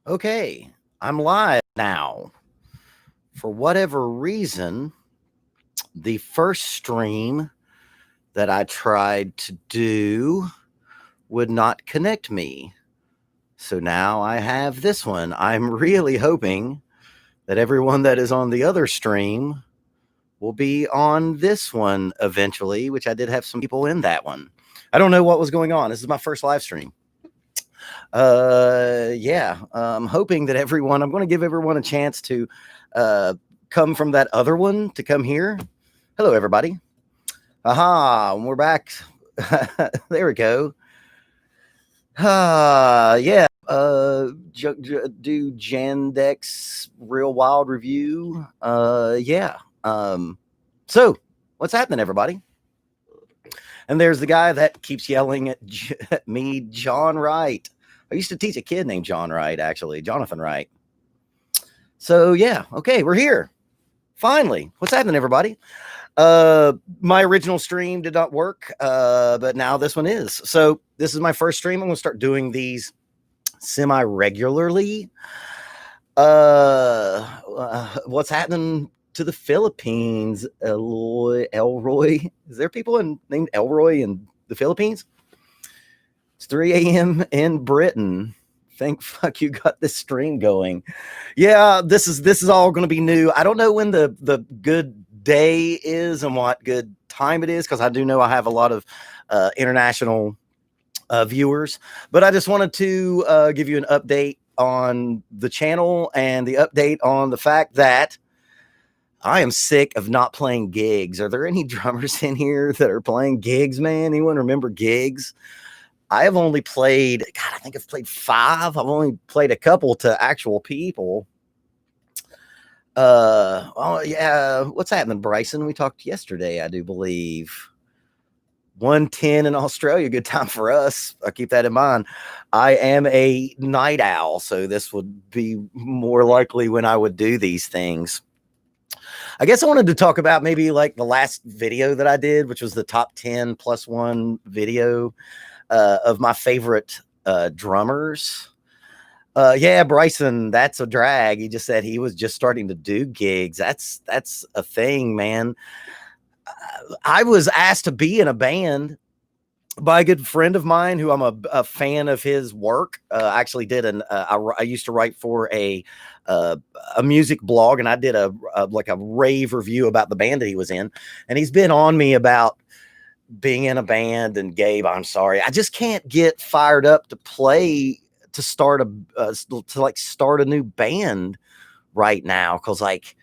Okay, I'm live now. For whatever reason, the first stream that I tried to do would not connect me. So now I have this one. I'm really hoping that everyone that is on the other stream will be on this one eventually, which I did have some people in that one. I don't know what was going on. This is my first live stream. I'm hoping that I'm going to give everyone a chance to come from that other one to come here. Hello, everybody. Aha, we're back. There we go. Yeah. Do Jandex Real Wild Review. Yeah. So what's happening, everybody? And there's the guy that keeps yelling at me, John Wright. I used to teach a kid named John Wright, actually, Jonathan Wright. So yeah, okay, we're here. Finally, what's happening, everybody? My original stream did not work, but now this one is. So this is my first stream. I'm gonna start doing these semi-regularly. What's happening to the Philippines? Elroy. Is there people named Elroy in the Philippines? It's 3 a.m. in Britain. Thank fuck you got this stream going. Yeah, this is all going to be new. I don't know when the good day is and what good time it is, because I do know I have a lot of international viewers, but I just wanted to give you an update on the channel and the update on the fact that I am sick of not playing gigs. Are there any drummers in here that are playing gigs, man? Anyone remember gigs? I have only played, God, I think I've played 5. I've only played a couple to actual people. Oh yeah, what's happening, Bryson? We talked yesterday, I do believe. 110 in Australia, good time for us. I keep that in mind. I am a night owl, so this would be more likely when I would do these things. I guess I wanted to talk about maybe like the last video that I did, which was the top 10 plus 1 video of my favorite drummers. Yeah, Bryson, that's a drag. He just said he was just starting to do gigs. That's a thing, man. I was asked to be in a band by a good friend of mine who I'm a fan of his work. I actually did I used to write for a music blog, and I did a rave review about the band that he was in, and he's been on me about being in a band. And Gabe, I'm sorry, I just can't get fired up to play, to start a new band right now, because like,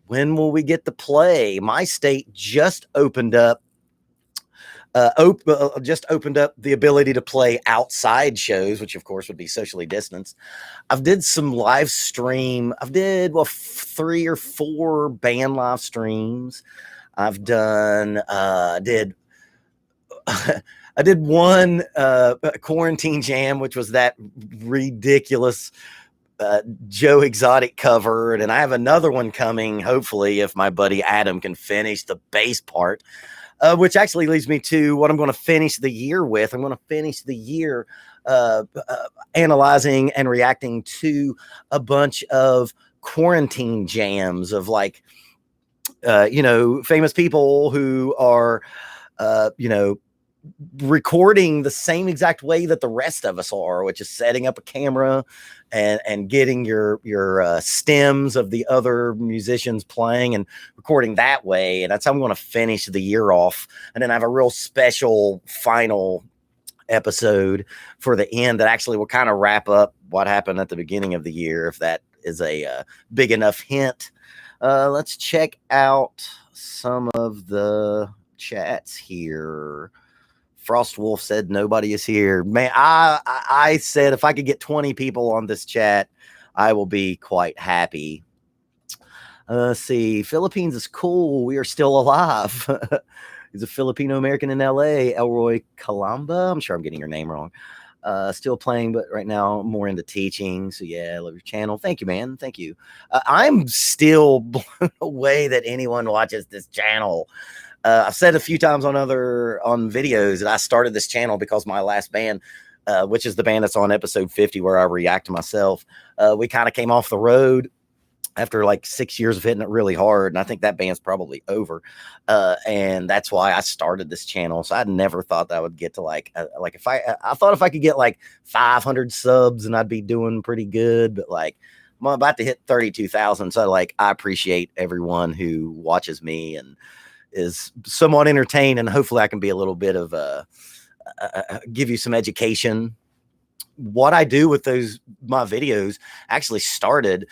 when will we get to play? My state just opened up the ability to play outside shows, which of course would be socially distanced. I've did some live stream. I've did 3 or 4 band live streams. I've done I did one quarantine jam, which was that ridiculous Joe Exotic cover, and I have another one coming, hopefully, if my buddy Adam can finish the bass part, which actually leads me to what I'm going to finish the year with. I'm going to finish the year analyzing and reacting to a bunch of quarantine jams of like, famous people who are, recording the same exact way that the rest of us are, which is setting up a camera and getting your stems of the other musicians playing and recording that way. And that's how I'm going to finish the year off. And then I have a real special final episode for the end that actually will kind of wrap up what happened at the beginning of the year, if that is a big enough hint. Let's check out some of the chats here. Frost Wolf said nobody is here. Man, I said if I could get 20 people on this chat, I will be quite happy. Let's see. Philippines is cool. We are still alive. He's a Filipino American in LA. Elroy Calamba. I'm sure I'm getting your name wrong. Still playing, but right now more into teaching. So yeah, I love your channel. Thank you, man. Thank you. I'm still blown away that anyone watches this channel. I've said a few times on videos that I started this channel because my last band which is the band that's on episode 50 where I react to myself. We kind of came off the road after like 6 years of hitting it really hard. And I think that band's probably over. And that's why I started this channel. So I never thought that I would get to like if I thought if I could get like 500 subs and I'd be doing pretty good, but like I'm about to hit 32,000. So like, I appreciate everyone who watches me and is somewhat entertained. And hopefully I can be a little bit of give you some education. What I do with my videos actually started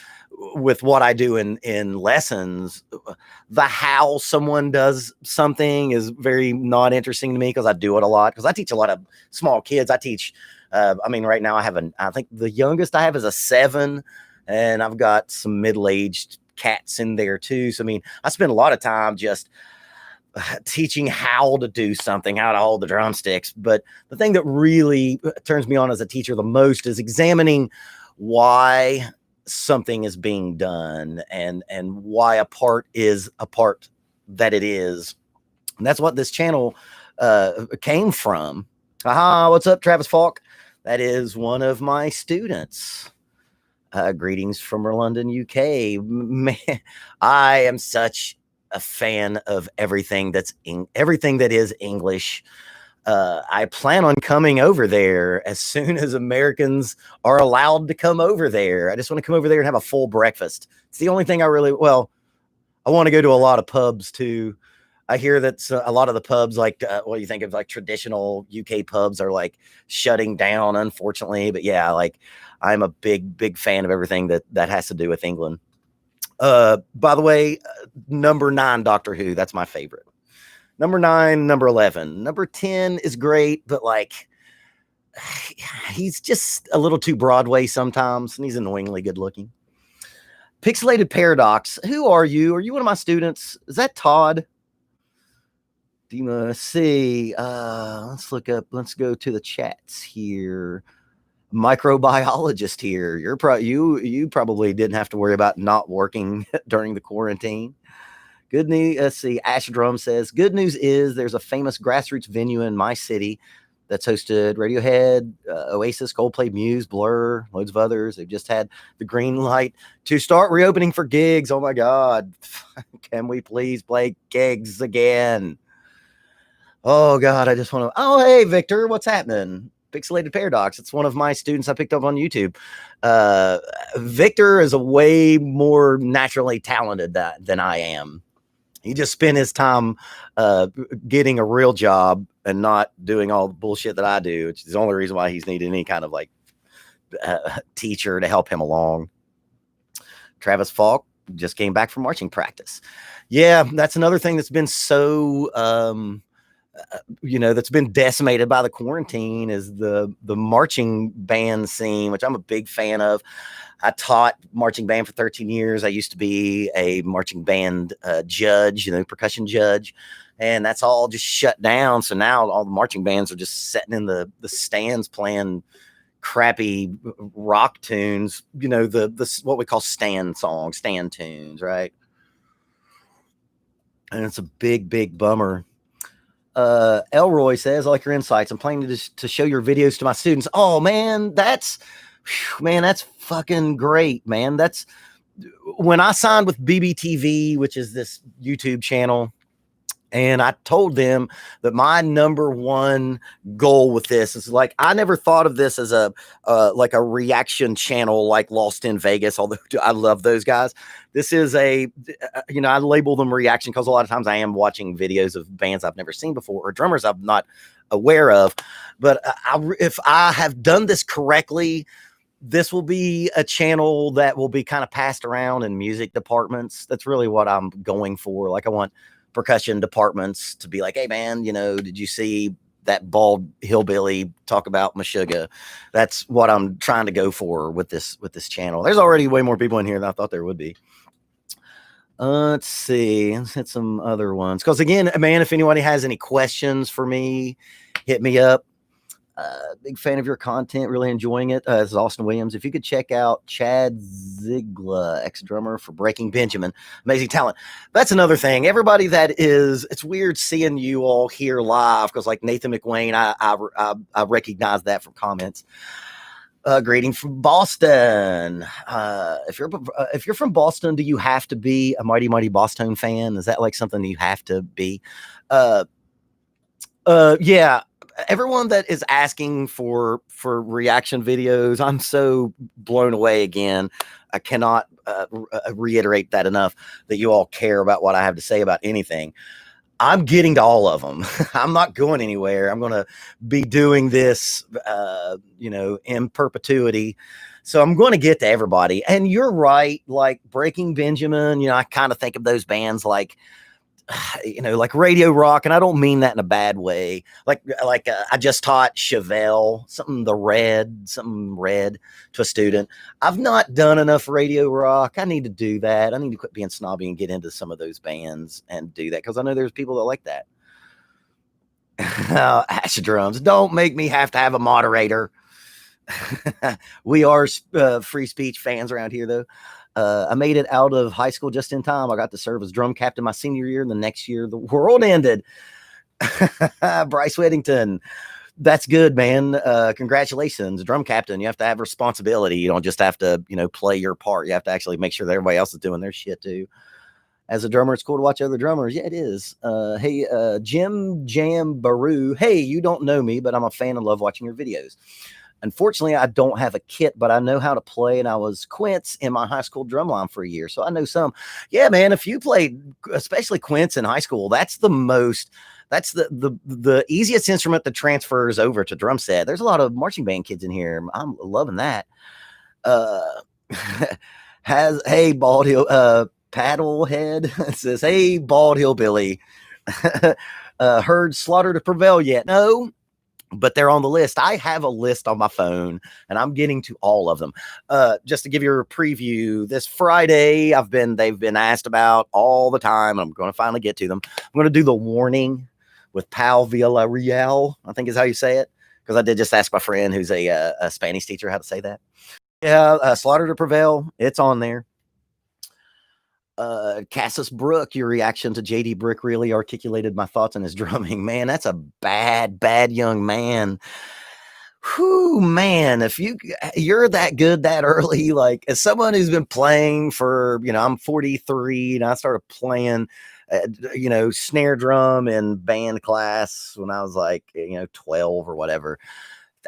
with what I do in lessons. The how someone does something is very not interesting to me because I do it a lot, because I teach a lot of small kids. I teach, right now I think the youngest I have is a 7, and I've got some middle-aged cats in there too. So, I spend a lot of time just teaching how to do something, how to hold the drumsticks. But the thing that really turns me on as a teacher the most is examining why something is being done and why a part is a part that it is. And that's what this channel came from. Aha, what's up, Travis Falk? That is one of my students. Greetings from London, UK. Man, I am such a fan of everything that is English. I plan on coming over there as soon as Americans are allowed to come over there. I just want to come over there and have a full breakfast. It's the only thing I want to go to a lot of pubs too. I hear that a lot of the pubs, like what you think of like traditional UK pubs, are like shutting down, unfortunately. But yeah, like I'm a big fan of everything that has to do with England. By the way, number 9, Doctor Who, that's my favorite. Number 9, number 11, number 10 is great, but like he's just a little too Broadway sometimes, and he's annoyingly good looking. Pixelated Paradox, who are you? Are you one of my students? Is that Todd? Let's see. Let's look up. Let's go to the chats here. Microbiologist here. You probably didn't have to worry about not working during the quarantine. Good news. Let's see. Ash Drum says, good news is there's a famous grassroots venue in my city that's hosted Radiohead, Oasis, Coldplay, Muse, Blur, loads of others. They've just had the green light to start reopening for gigs. Oh my God. Can we please play gigs again? Oh God, I just want to. Oh, hey, Victor, what's happening? Pixelated Paradox. It's one of my students I picked up on YouTube. Victor is a way more naturally talented than I am. He just spent his time getting a real job and not doing all the bullshit that I do, which is the only reason why he's needed any kind of like teacher to help him along. Travis Falk just came back from marching practice. Yeah, that's another thing that's been so that's been decimated by the quarantine is the marching band scene, which I'm a big fan of. I taught marching band for 13 years. I used to be a marching band judge, percussion judge, and that's all just shut down. So now all the marching bands are just sitting in the stands playing crappy rock tunes, the what we call stand songs, stand tunes, right? And it's a big bummer. Elroy says, I like your insights. I'm planning to show your videos to my students. Oh man, that's fucking great, man. That's when I signed with BBTV, which is this YouTube channel. And I told them that my number one goal with this is like, I never thought of this as a reaction channel like Lost in Vegas, although I love those guys. This is I label them reaction because a lot of times I am watching videos of bands I've never seen before or drummers I'm not aware of. But if I have done this correctly, this will be a channel that will be kind of passed around in music departments. That's really what I'm going for. Like I want percussion departments to be like, hey man, did you see that bald hillbilly talk about Meshuggah? That's what I'm trying to go for with this channel. There's already way more people in here than I thought there would be. Let's see. Let's hit some other ones. Because again, man, if anybody has any questions for me, hit me up. Big fan of your content, really enjoying it. This is Austin Williams. If you could check out Chad Ziegler, ex-drummer for Breaking Benjamin, amazing talent. That's another thing. Everybody that is, it's weird seeing you all here live because, like Nathan McWayne, I recognize that from comments. Greeting from Boston. If you're from Boston, do you have to be a Mighty Mighty Boston fan? Is that like something you have to be? Yeah. Everyone that is asking for reaction videos, I'm so blown away again. I cannot reiterate that enough, that you all care about what I have to say about anything. I'm getting to all of them. I'm not going anywhere. I'm going to be doing this, in perpetuity. So I'm going to get to everybody. And you're right. Like Breaking Benjamin, I kind of think of those bands like radio rock, and I don't mean that in a bad way. I just taught Chevelle something red to a student. I've not done enough radio rock. I need to do that. I need to quit being snobby and get into some of those bands and do that, because I know there's people that like that. Ash drums, don't make me have to have a moderator. We are free speech fans around here, though. I made it out of high school just in time. I got to serve as drum captain my senior year, and the next year the world ended. Bryce Whittington, that's good, man. Congratulations, drum captain. You have to have responsibility. You don't just have to, play your part. You have to actually make sure that everybody else is doing their shit too. As a drummer, it's cool to watch other drummers. Yeah, it is. Hey, Jim Jam Baru. Hey, you don't know me, but I'm a fan and love watching your videos. Unfortunately, I don't have a kit, but I know how to play, and I was quints in my high school drumline for a year, so I know some. Yeah, man, if you played, especially quints in high school, that's the easiest instrument that transfers over to drum set. There's a lot of marching band kids in here. I'm loving that. Hey, bald hill, paddle head says, hey, bald hillbilly. Heard Slaughter to Prevail yet? No, but they're on the list. I have a list on my phone, and I'm getting to all of them. Just to give you a preview, this Friday, they've been asked about all the time. I'm going to finally get to them. I'm going to do The Warning with Pau Villarreal, I think is how you say it, because I did just ask my friend who's a Spanish teacher how to say that. Yeah, Slaughter to Prevail, it's on there. Cassis Brook, your reaction to JD Brick really articulated my thoughts on his drumming. Man, that's a bad young man. Whew, man, if you're that good that early, like as someone who's been playing for, I'm 43 and I started playing, snare drum in band class when I was like, 12 or whatever.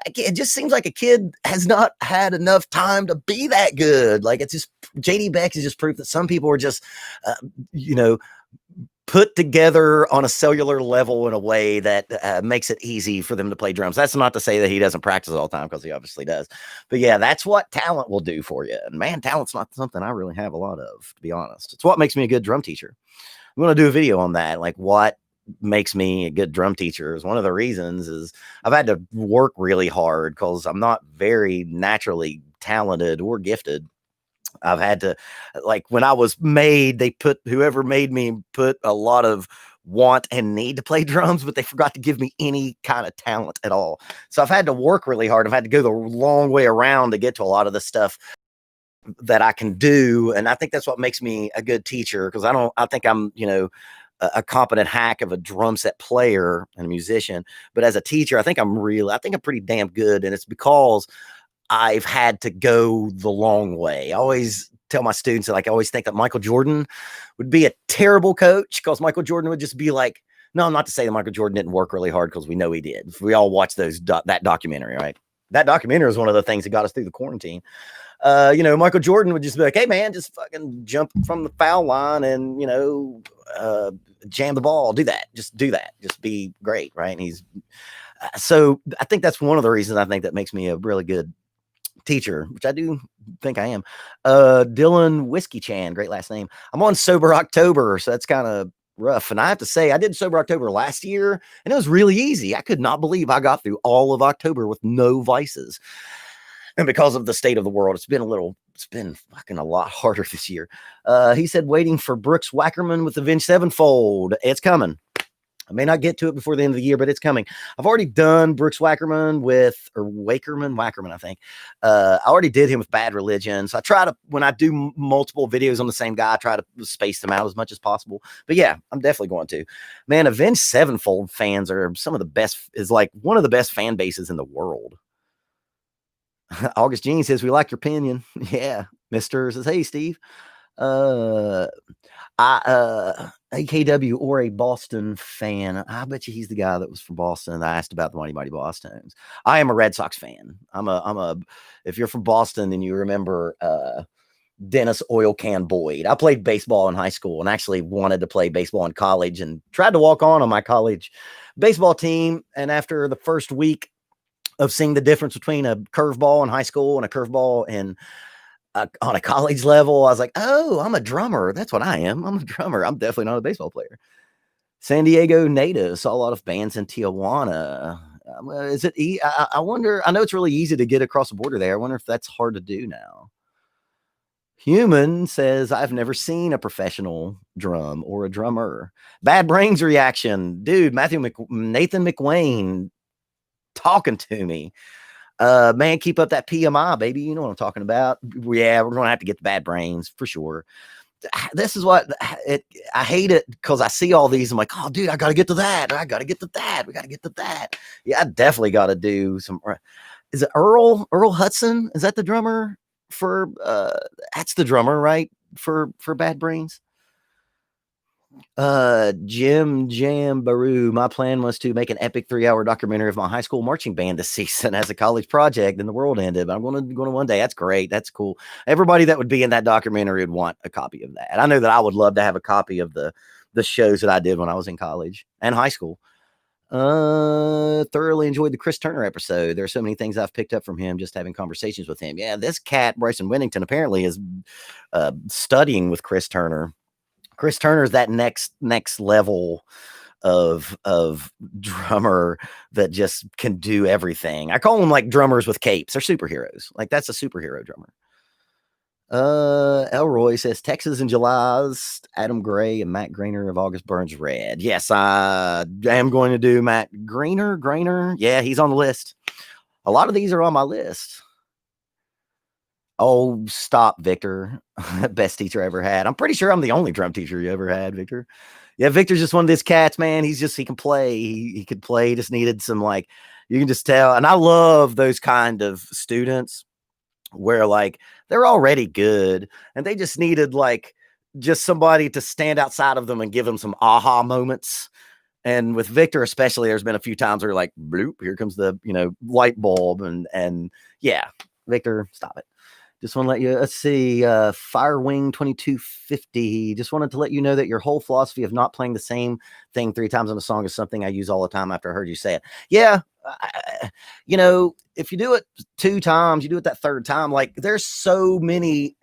It just seems like a kid has not had enough time to be that good. Like it's just, JD Beck is just proof that some people are just, put together on a cellular level in a way that makes it easy for them to play drums. That's not to say that he doesn't practice all the time, because he obviously does. But yeah, that's what talent will do for you. And man, talent's not something I really have a lot of, to be honest. It's what makes me a good drum teacher. I'm going to do a video on that, like what makes me a good drum teacher. Is one of the reasons is I've had to work really hard because I'm not very naturally talented or gifted. I've had to, like when I was made, whoever made me put a lot of want and need to play drums, but they forgot to give me any kind of talent at all. So I've had to work really hard. I've had to go the long way around to get to a lot of the stuff that I can do. And I think that's what makes me a good teacher, because I think I'm, a competent hack of a drum set player and a musician, but as a teacher, I think I'm pretty damn good. And it's because I've had to go the long way. I always tell my students that, I always think that Michael Jordan would be a terrible coach, because Michael Jordan would just be like, no, not to say that Michael Jordan didn't work really hard, because we know he did. We all watched that documentary, right? That documentary was one of the things that got us through the quarantine. Michael Jordan would just be like, hey man, just fucking jump from the foul line and, jam the ball, just do that, just be great. Right. And so I think that's one of the reasons I think that makes me a really good teacher, which I do think I am. Dylan Whiskey Chan, great last name. I'm on Sober October, so that's kind of rough. And I have to say, I did Sober October last year, and it was really easy. I could not believe I got through all of October with no vices. And because of the state of the world, it's been fucking a lot harder this year. He said, waiting for Brooks Wackerman with Avenged Sevenfold. It's coming. I may not get to it before the end of the year, but it's coming. I've already done Brooks Wackerman Wackerman, I think. I already did him with Bad Religion. So I try to, when I do multiple videos on the same guy, I try to space them out as much as possible. But yeah, I'm definitely going to. Man, Avenged Sevenfold fans are some of the best, is like one of the best fan bases in the world. August Jean says, we like your opinion. Yeah. Mr. says, hey, Steve. AKW or a Boston fan. I bet you he's the guy that was from Boston that I asked about the Mighty Mighty Bosstones. I am a Red Sox fan. If you're from Boston, then you remember Dennis Oil Can Boyd. I played baseball in high school and actually wanted to play baseball in college and tried to walk on my college baseball team. And after the first week of seeing the difference between a curveball in high school and a curveball in on a college level, I was like, oh, I'm a drummer. That's what I am. I'm a drummer. I'm definitely not a baseball player. San Diego native, saw a lot of bands in Tijuana. Is it? I wonder. I know it's really easy to get across the border there. I wonder if that's hard to do now. Human says, I've never seen a professional drum or a drummer. Bad Brains reaction. Dude, Nathan McWayne talking to me. Man, keep up that PMI, baby. You know what I'm talking about. Yeah, we're going to have to get the Bad Brains for sure. This is what I hate it because I see all these. I'm like, oh, dude, I got to get to that. I got to get to that. We got to get to that. Yeah, I definitely got to do some. Is it Earl Hudson? Is that the drummer for? That's the drummer, right? For Bad Brains. Jim Baru, my plan was to make an epic 3-hour documentary of my high school marching band this season as a college project, and the world ended. But I'm going to one day. That's great. That's cool. Everybody that would be in that documentary would want a copy of that. I know that I would love to have a copy of the shows that I did when I was in college and high school. Thoroughly enjoyed the Chris Turner episode. There are so many things I've picked up from him just having conversations with him. Yeah, this cat, Bryson Winnington, apparently is studying with Chris Turner. Chris Turner is that next level of drummer that just can do everything. I call them like drummers with capes. They're superheroes. Like that's a superhero drummer. Elroy says Texas in July's Adam Gray and Matt Grainer of August Burns Red. Yes, I am going to do Matt Grainer. Yeah, he's on the list. A lot of these are on my list. Oh, stop, Victor. Best teacher I ever had. I'm pretty sure I'm the only drum teacher you ever had, Victor. Yeah, Victor's just one of these cats, man. He can play. He could play. He just needed some, like, you can just tell. And I love those kind of students where, like, they're already good and they just needed, like, just somebody to stand outside of them and give them some aha moments. And with Victor, especially, there's been a few times where, like, bloop, here comes the, light bulb. And yeah, Victor, stop it. Just want to let you, let's see, Firewing 2250. Just wanted to let you know that your whole philosophy of not playing the same thing 3 times in a song is something I use all the time after I heard you say it. Yeah. If you do it 2 times, you do it that 3rd time, like there's so many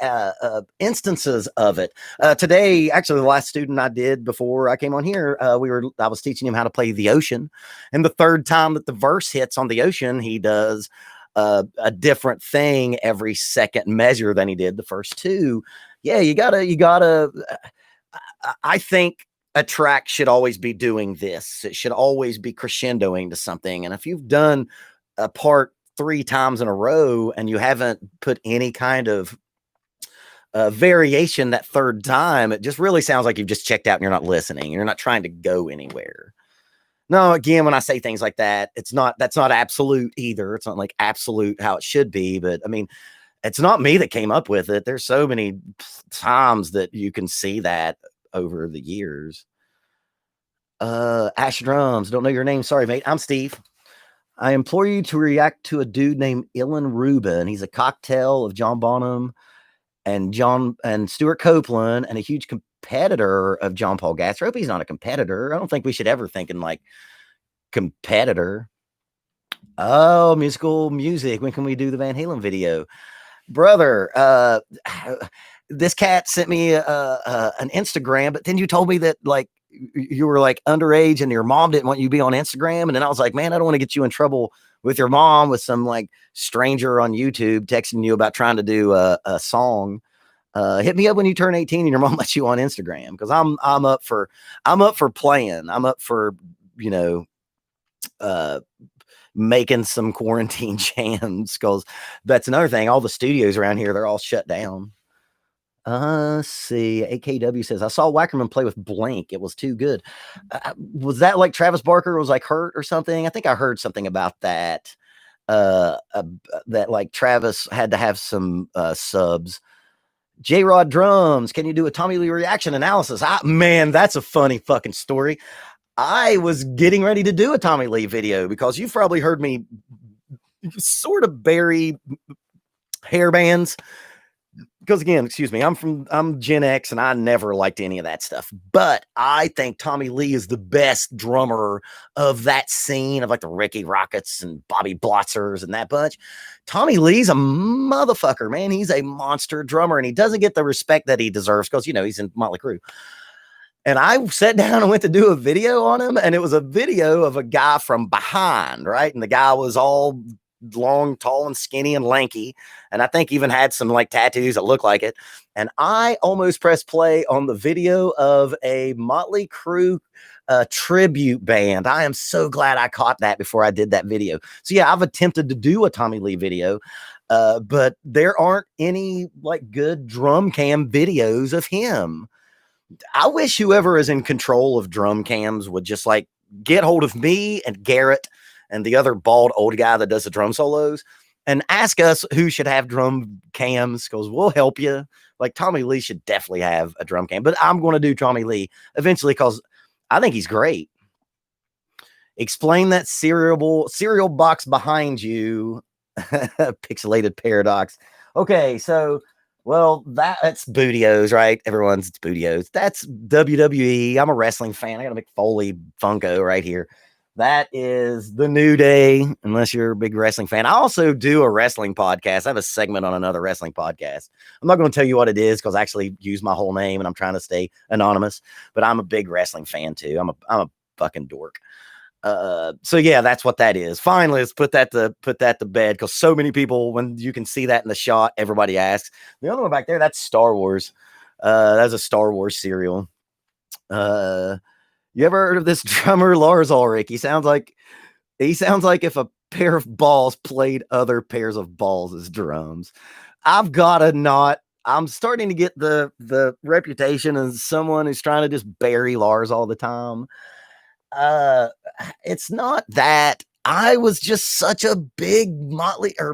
instances of it. Today, actually, the last student I did before I came on here, I was teaching him how to play The Ocean. And the 3rd time that the verse hits on The Ocean, he does a different thing every second measure than he did the first 2. Yeah, you gotta, I think a track should always be doing this. It should always be crescendoing to something. And if you've done a part 3 times in a row and you haven't put any kind of variation that 3rd time, it just really sounds like you've just checked out and you're not listening. You're not trying to go anywhere. No, again, when I say things like that, that's not absolute either. It's not like absolute how it should be, but I mean, it's not me that came up with it. There's so many times that you can see that over the years. Ash Drums, don't know your name. Sorry, mate. I'm Steve. I implore you to react to a dude named Ilan Rubin. He's a cocktail of John Bonham and Stuart Copeland and a huge competitor of John Paul Gass. I hope he's not a competitor. I don't think we should ever think in like competitor. Oh, music. When can we do the Van Halen video? Brother, this cat sent me an Instagram, but then you told me that like you were like underage and your mom didn't want you to be on Instagram. And then I was like, man, I don't want to get you in trouble with your mom with some like stranger on YouTube texting you about trying to do a song. Hit me up when you turn 18 and your mom lets you on Instagram, because I'm up for playing. I'm up for you know, making some quarantine jams, because that's another thing. All the studios around here, they're all shut down. See, AKW says, I saw Wackerman play with Blink. It was too good. Was that like Travis Barker was like hurt or something? I think I heard something about that. That like Travis had to have some subs. J-Rod drums. Can you do a Tommy Lee reaction analysis? Man, that's a funny fucking story. I was getting ready to do a Tommy Lee video because you've probably heard me sort of bury hair bands. Because again, excuse me, I'm Gen X and I never liked any of that stuff. But I think Tommy Lee is the best drummer of that scene of like the Ricky Rockets and Bobby Blotzers and that bunch. Tommy Lee's a motherfucker, man. He's a monster drummer and he doesn't get the respect that he deserves because, you know, he's in Motley Crue. And I sat down and went to do a video on him, and it was a video of a guy from behind, right? And the guy was all long, tall, and skinny and lanky, and I think even had some like tattoos that looked like it. And I almost pressed play on the video of a Motley Crue tribute band. I am so glad I caught that before I did that video. So yeah, I've attempted to do a Tommy Lee video, but there aren't any like good drum cam videos of him. I wish whoever is in control of drum cams would just like get hold of me and Garrett and the other bald old guy that does the drum solos and ask us who should have drum cams, because we'll help you. Like Tommy Lee should definitely have a drum cam, but I'm going to do Tommy Lee eventually because I think he's great. Explain that cereal box behind you. Pixelated paradox. Okay, so well, that's Bootios, right? It's Bootios. That's WWE. I'm a wrestling fan. I got a Mick Foley Funko right here. That is the New Day, unless you're a big wrestling fan. I also do a wrestling podcast. I have a segment on another wrestling podcast. I'm not going to tell you what it is because I actually use my whole name and I'm trying to stay anonymous, but I'm a big wrestling fan too. I'm a fucking dork. So yeah, that's what that is. Finally, let's put that to bed, because so many people, when you can see that in the shot, everybody asks. The other one back there, that's Star Wars. That's a Star Wars cereal. You ever heard of this drummer Lars Ulrich? He sounds like if a pair of balls played other pairs of balls as drums. I'm starting to get the reputation as someone who's trying to just bury Lars all the time. It's not that. I was just such a big Metallica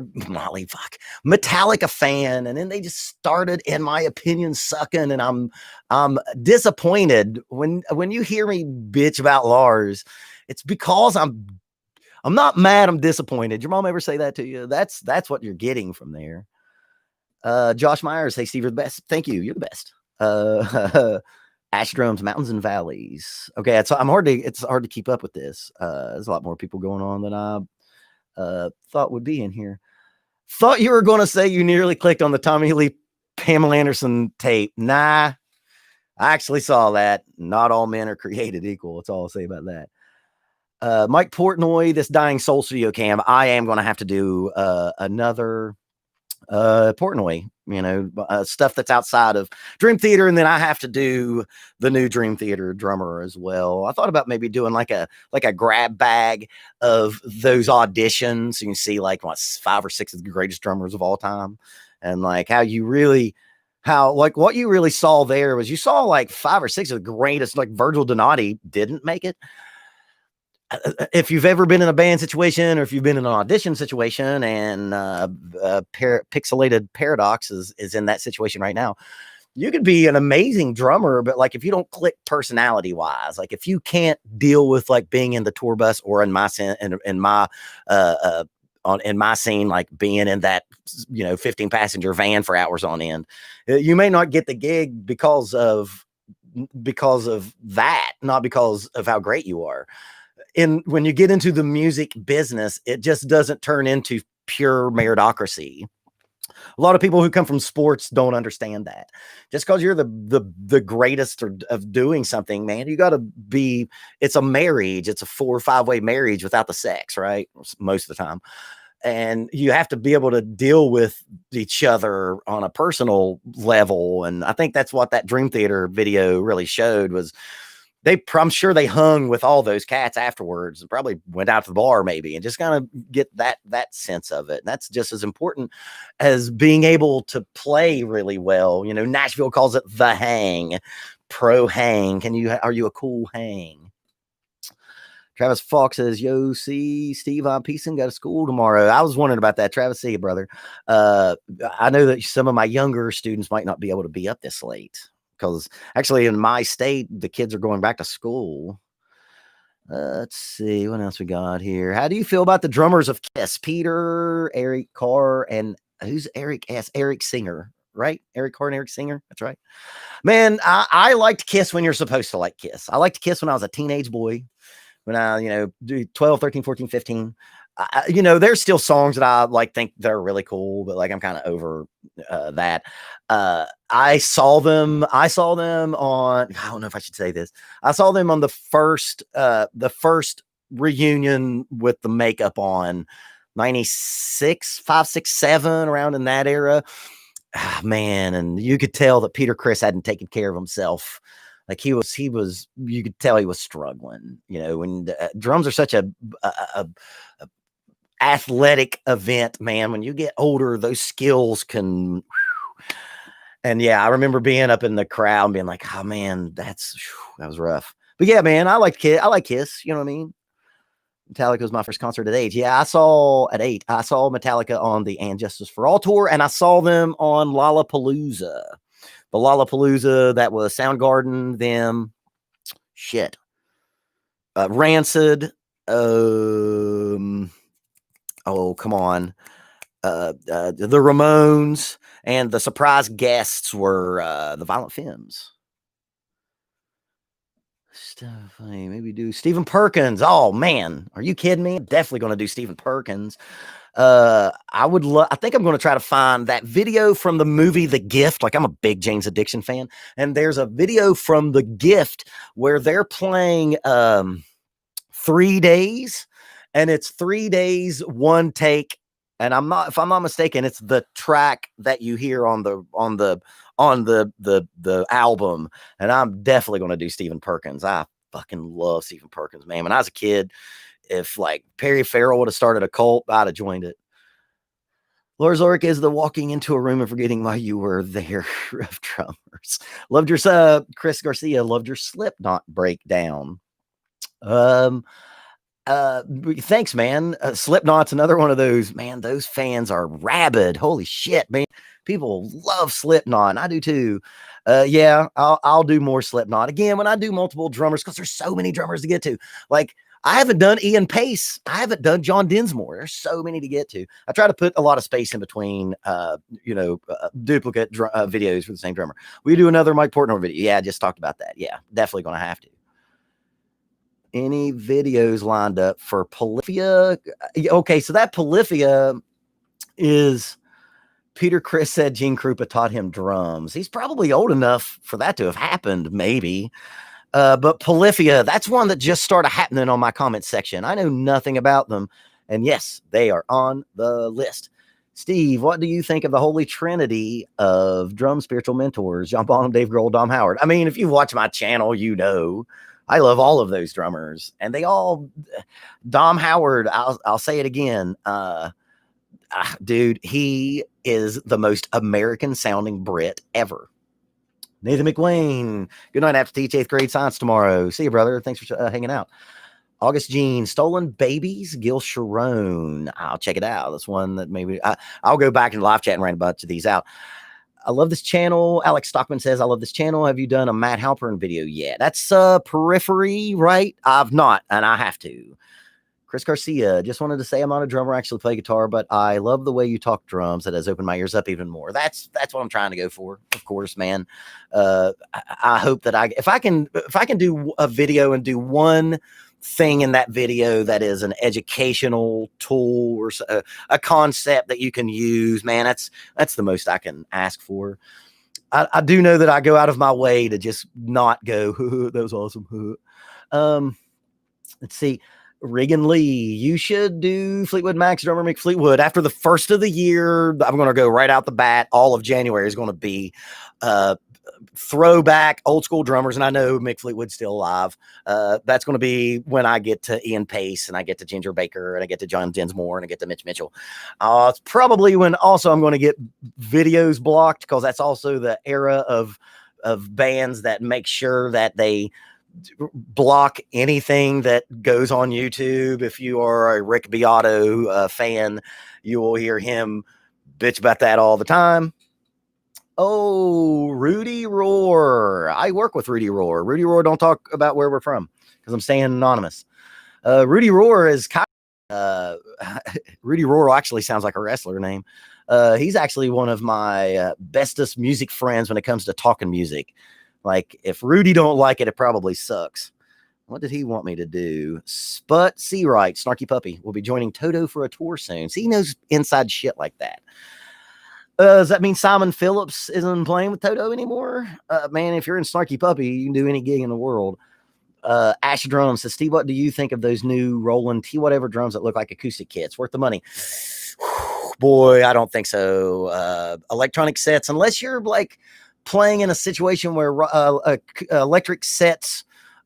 fan, and then they just started, in my opinion, sucking, and I'm disappointed when you hear me bitch about Lars. It's because I'm not mad, I'm disappointed. Your mom ever say that to you? That's what you're getting from there. Josh Myers, hey Steve, you're the best. Thank you, you're the best. Ash Drums, Mountains and Valleys. Okay, it's hard to keep up with this. There's a lot more people going on than I thought would be in here. Thought you were going to say you nearly clicked on the Tommy Lee Pamela Anderson tape. Nah, I actually saw that. Not all men are created equal. That's all I'll say about that. Mike Portnoy, this Dying Soul Studio Cam. I am going to have to do another Portnoy, stuff that's outside of Dream Theater, and then I have to do the new Dream Theater drummer as well. I thought about maybe doing like a grab bag of those auditions, so you can see like 5 or 6 of the greatest drummers of all time, and like what you really saw there was you saw like 5 or 6 of the greatest. Like Virgil Donati didn't make it. If you've ever been in a band situation, or if you've been in an audition situation, and Pixelated Paradox is in that situation right now, you could be an amazing drummer, but like if you don't click personality wise, like if you can't deal with like being in the tour bus, or in my scene, like being in that 15 passenger van for hours on end, you may not get the gig because of that, not because of how great you are. When you get into the music business, it just doesn't turn into pure meritocracy. A lot of people who come from sports don't understand that. Just because you're the greatest of doing something, man, you got to be. It's a marriage. It's a 4 or 5 way marriage without the sex, right? Most of the time, and you have to be able to deal with each other on a personal level. And I think that's what that Dream Theater video really showed was. I'm sure they hung with all those cats afterwards and probably went out to the bar maybe and just kind of get that sense of it. And that's just as important as being able to play really well. You know, Nashville calls it the hang, pro hang. Are you a cool hang? Travis Fox says, yo, see, Steve, I'm peacing, got to school tomorrow. I was wondering about that. Travis, see you, brother. I know that some of my younger students might not be able to be up this late because actually in my state, the kids are going back to school. Let's see what else we got here. How do you feel about the drummers of Kiss? Peter, Eric Carr, and who's Eric S? Eric Singer, right? Eric Carr and Eric Singer. That's right. Man, I liked Kiss when you're supposed to like Kiss. I liked Kiss when I was a teenage boy. When I, 12, 13, 14, 15, there's still songs that I like think they're really cool, but like I'm kind of over that. I saw them on, I don't know if I should say this. I saw them on the first reunion with the makeup on 96, 5, 6, 7, around in that era. Man, and you could tell that Peter Criss hadn't taken care of himself. Like he was, you could tell he was struggling, when drums are such a athletic event, man. When you get older, those skills can, and yeah, I remember being up in the crowd and being like, oh man, that was rough. But yeah, man, I like Kiss, you know what I mean? Metallica was my first concert at 8. Yeah, at 8. I saw Metallica on the And Justice for All tour, and I saw them on Lollapalooza. The Lollapalooza, that was Soundgarden, them, shit. Rancid, oh, come on. The Ramones, and the surprise guests were the Violent Femmes. Maybe do Stephen Perkins. Oh man, are you kidding me? I'm definitely going to do Stephen Perkins. I think I'm going to try to find that video from the movie The Gift. Like, I'm a big Jane's Addiction fan, and there's a video from The Gift where they're playing 3 days, and it's 3 days, one take. And if I'm not mistaken, it's the track that you hear on the album. And I'm definitely going to do Stephen Perkins. I fucking love Stephen Perkins, man. When I was a kid, if like Perry Farrell would have started a cult, I'd have joined it. Laura Zork is the walking into a room and forgetting why you were there of drummers. Loved your Chris Garcia, loved your Slipknot breakdown. Thanks, man. Slipknot's another one of those, man, those fans are rabid. Holy shit, man. People love Slipknot, and I do too. Yeah, I'll do more Slipknot. Again, when I do multiple drummers, because there's so many drummers to get to. Like, I haven't done Ian Pace. I haven't done John Dinsmore. There's so many to get to. I try to put a lot of space in between, duplicate videos for the same drummer. We do another Mike Portnoy video. Yeah, I just talked about that. Yeah, definitely going to have to. Any videos lined up for Polyphia? Okay, so that Polyphia is Peter Criss said Gene Krupa taught him drums. He's probably old enough for that to have happened, maybe. But Polyphia, that's one that just started happening on my comment section. I know nothing about them. And yes, they are on the list. Steve, what do you think of the holy trinity of drum spiritual mentors? John Bonham, Dave Grohl, Dom Howard. I mean, if you watch my channel, you know. I love all of those drummers, and they all, Dom Howard, I'll say it again. Dude, he is the most American sounding Brit ever. Nathan McWayne, good night. I have to teach 8th grade science tomorrow. See you, brother. Thanks for hanging out. August Jean, Stolen Babies, Gil Sharon. I'll check it out. That's one that maybe I'll go back and live chat and write a bunch of these out. I love this channel. Alex Stockman says, I love this channel. Have you done a Matt Halpern video yet? That's Periphery, right? I've not, and I have to. Chris Garcia, just wanted to say I'm not a drummer. I actually play guitar, but I love the way you talk drums. That has opened my ears up even more. That's what I'm trying to go for, of course, man. I hope that if I can do a video and do one thing in that video that is an educational tool or a concept that you can use, man, that's the most I can ask for. I do know that I go out of my way to just not go, that was awesome. Let's see. Regan Lee, you should do Fleetwood Mac's drummer Mick Fleetwood. After the first of the year, I'm going to go right out the bat. All of January is going to be throwback old school drummers, and I know Mick Fleetwood's still alive. That's going to be when I get to Ian Pace, and I get to Ginger Baker, and I get to John Densmore, and I get to Mitch Mitchell. It's probably when also I'm going to get videos blocked, because that's also the era of bands that make sure that they block anything that goes on YouTube. If you are a Rick Beato fan, you will hear him bitch about that all the time. Oh, Rudy Roar. I work with Rudy Roar. Rudy Roar don't talk about where we're from, because I'm staying anonymous. Rudy Roar is kind of, Rudy Roar actually sounds like a wrestler name. He's actually one of my bestest music friends when it comes to talking music. Like, if Rudy don't like it, it probably sucks. What did he want me to do? Sput Seawright, Snarky Puppy, will be joining Toto for a tour soon. So he knows inside shit like that. Does that mean Simon Phillips isn't playing with Toto anymore? Man, if you're in Snarky Puppy, you can do any gig in the world. Ash Drums says, Steve, what do you think of those new Roland T whatever drums that look like acoustic kits? Worth the money? Boy, I don't think so. Electronic sets, unless you're like playing in a situation where electric sets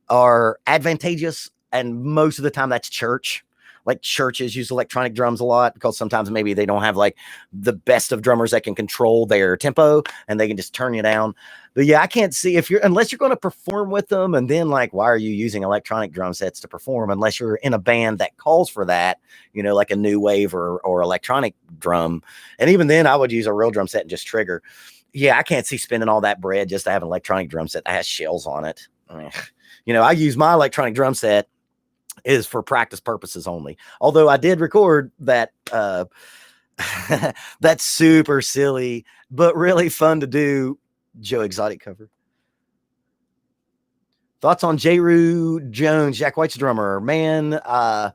are advantageous, and most of the time that's church. Like, churches use electronic drums a lot, because sometimes maybe they don't have like the best of drummers that can control their tempo, and they can just turn you down. But yeah, I can't see unless you're going to perform with them, and then like, why are you using electronic drum sets to perform unless you're in a band that calls for that, like a new wave or electronic drum. And even then I would use a real drum set and just trigger. Yeah, I can't see spending all that bread just to have an electronic drum set that has shells on it. I use my electronic drum set is for practice purposes only. Although I did record that that's super silly but really fun to do Joe Exotic cover. Thoughts on J.Rue Jones, Jack White's drummer? Man, I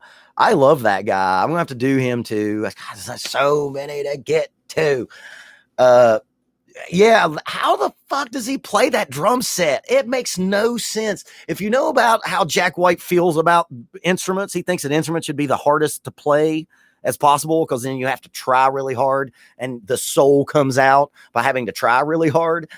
love that guy. I'm gonna have to do him too. God, there's so many to get to. Yeah, how the fuck does he play that drum set? It makes no sense. If you know about how Jack White feels about instruments, he thinks an instrument should be the hardest to play as possible, because then you have to try really hard, and the soul comes out by having to try really hard.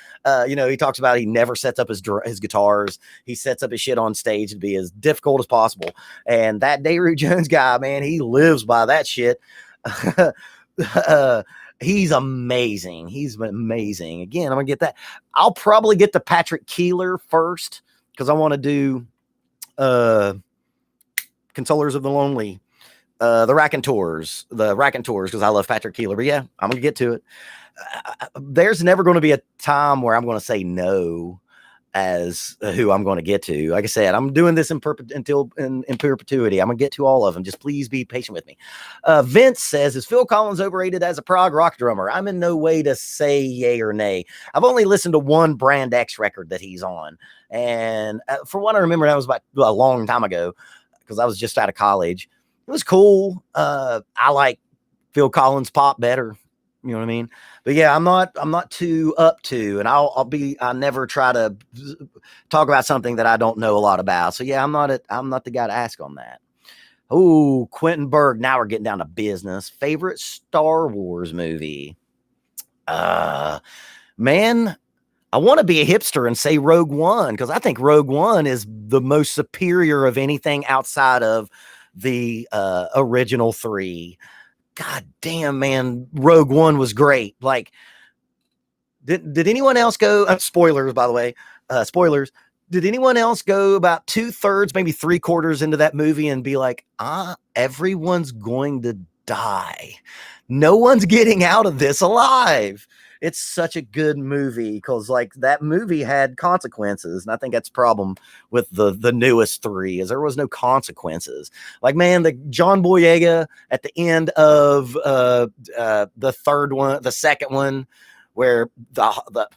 He talks about he never sets up his guitars. He sets up his shit on stage to be as difficult as possible. And that J.Rue Jones guy, man, he lives by that shit. He's amazing. He's amazing. Again, I'm gonna get that. I'll probably get the Patrick Keeler first, because I want to do Consolers of the Lonely, the Raconteurs, because I love Patrick Keeler. But yeah, I'm gonna get to it. There's never going to be a time where I'm going to say no as who I'm going to get to. Like I said, I'm doing this in perpetuity. I'm going to get to all of them. Just please be patient with me. Vince says, is Phil Collins overrated as a prog rock drummer? I'm in no way to say yay or nay. I've only listened to one Brand X record that he's on. And for what I remember, that was about a long time ago, because I was just out of college. It was cool. I like Phil Collins pop better. You know what I mean? But yeah, I'm not too up to, and I never try to talk about something that I don't know a lot about. So yeah, I'm not the guy to ask on that. Oh, Quentin Berg. Now we're getting down to business. Favorite Star Wars movie? Man, I want to be a hipster and say Rogue One, because I think Rogue One is the most superior of anything outside of the original three. God damn, man, Rogue One was great. Like, did anyone else go? Spoilers, by the way. Spoilers. Did anyone else go about 2/3, maybe 3/4 into that movie and be like, everyone's going to die. No one's getting out of this alive. It's such a good movie, because like that movie had consequences, and I think that's the problem with the newest three, is there was no consequences. Like, man, the John Boyega at the end of the third one, the second one, where the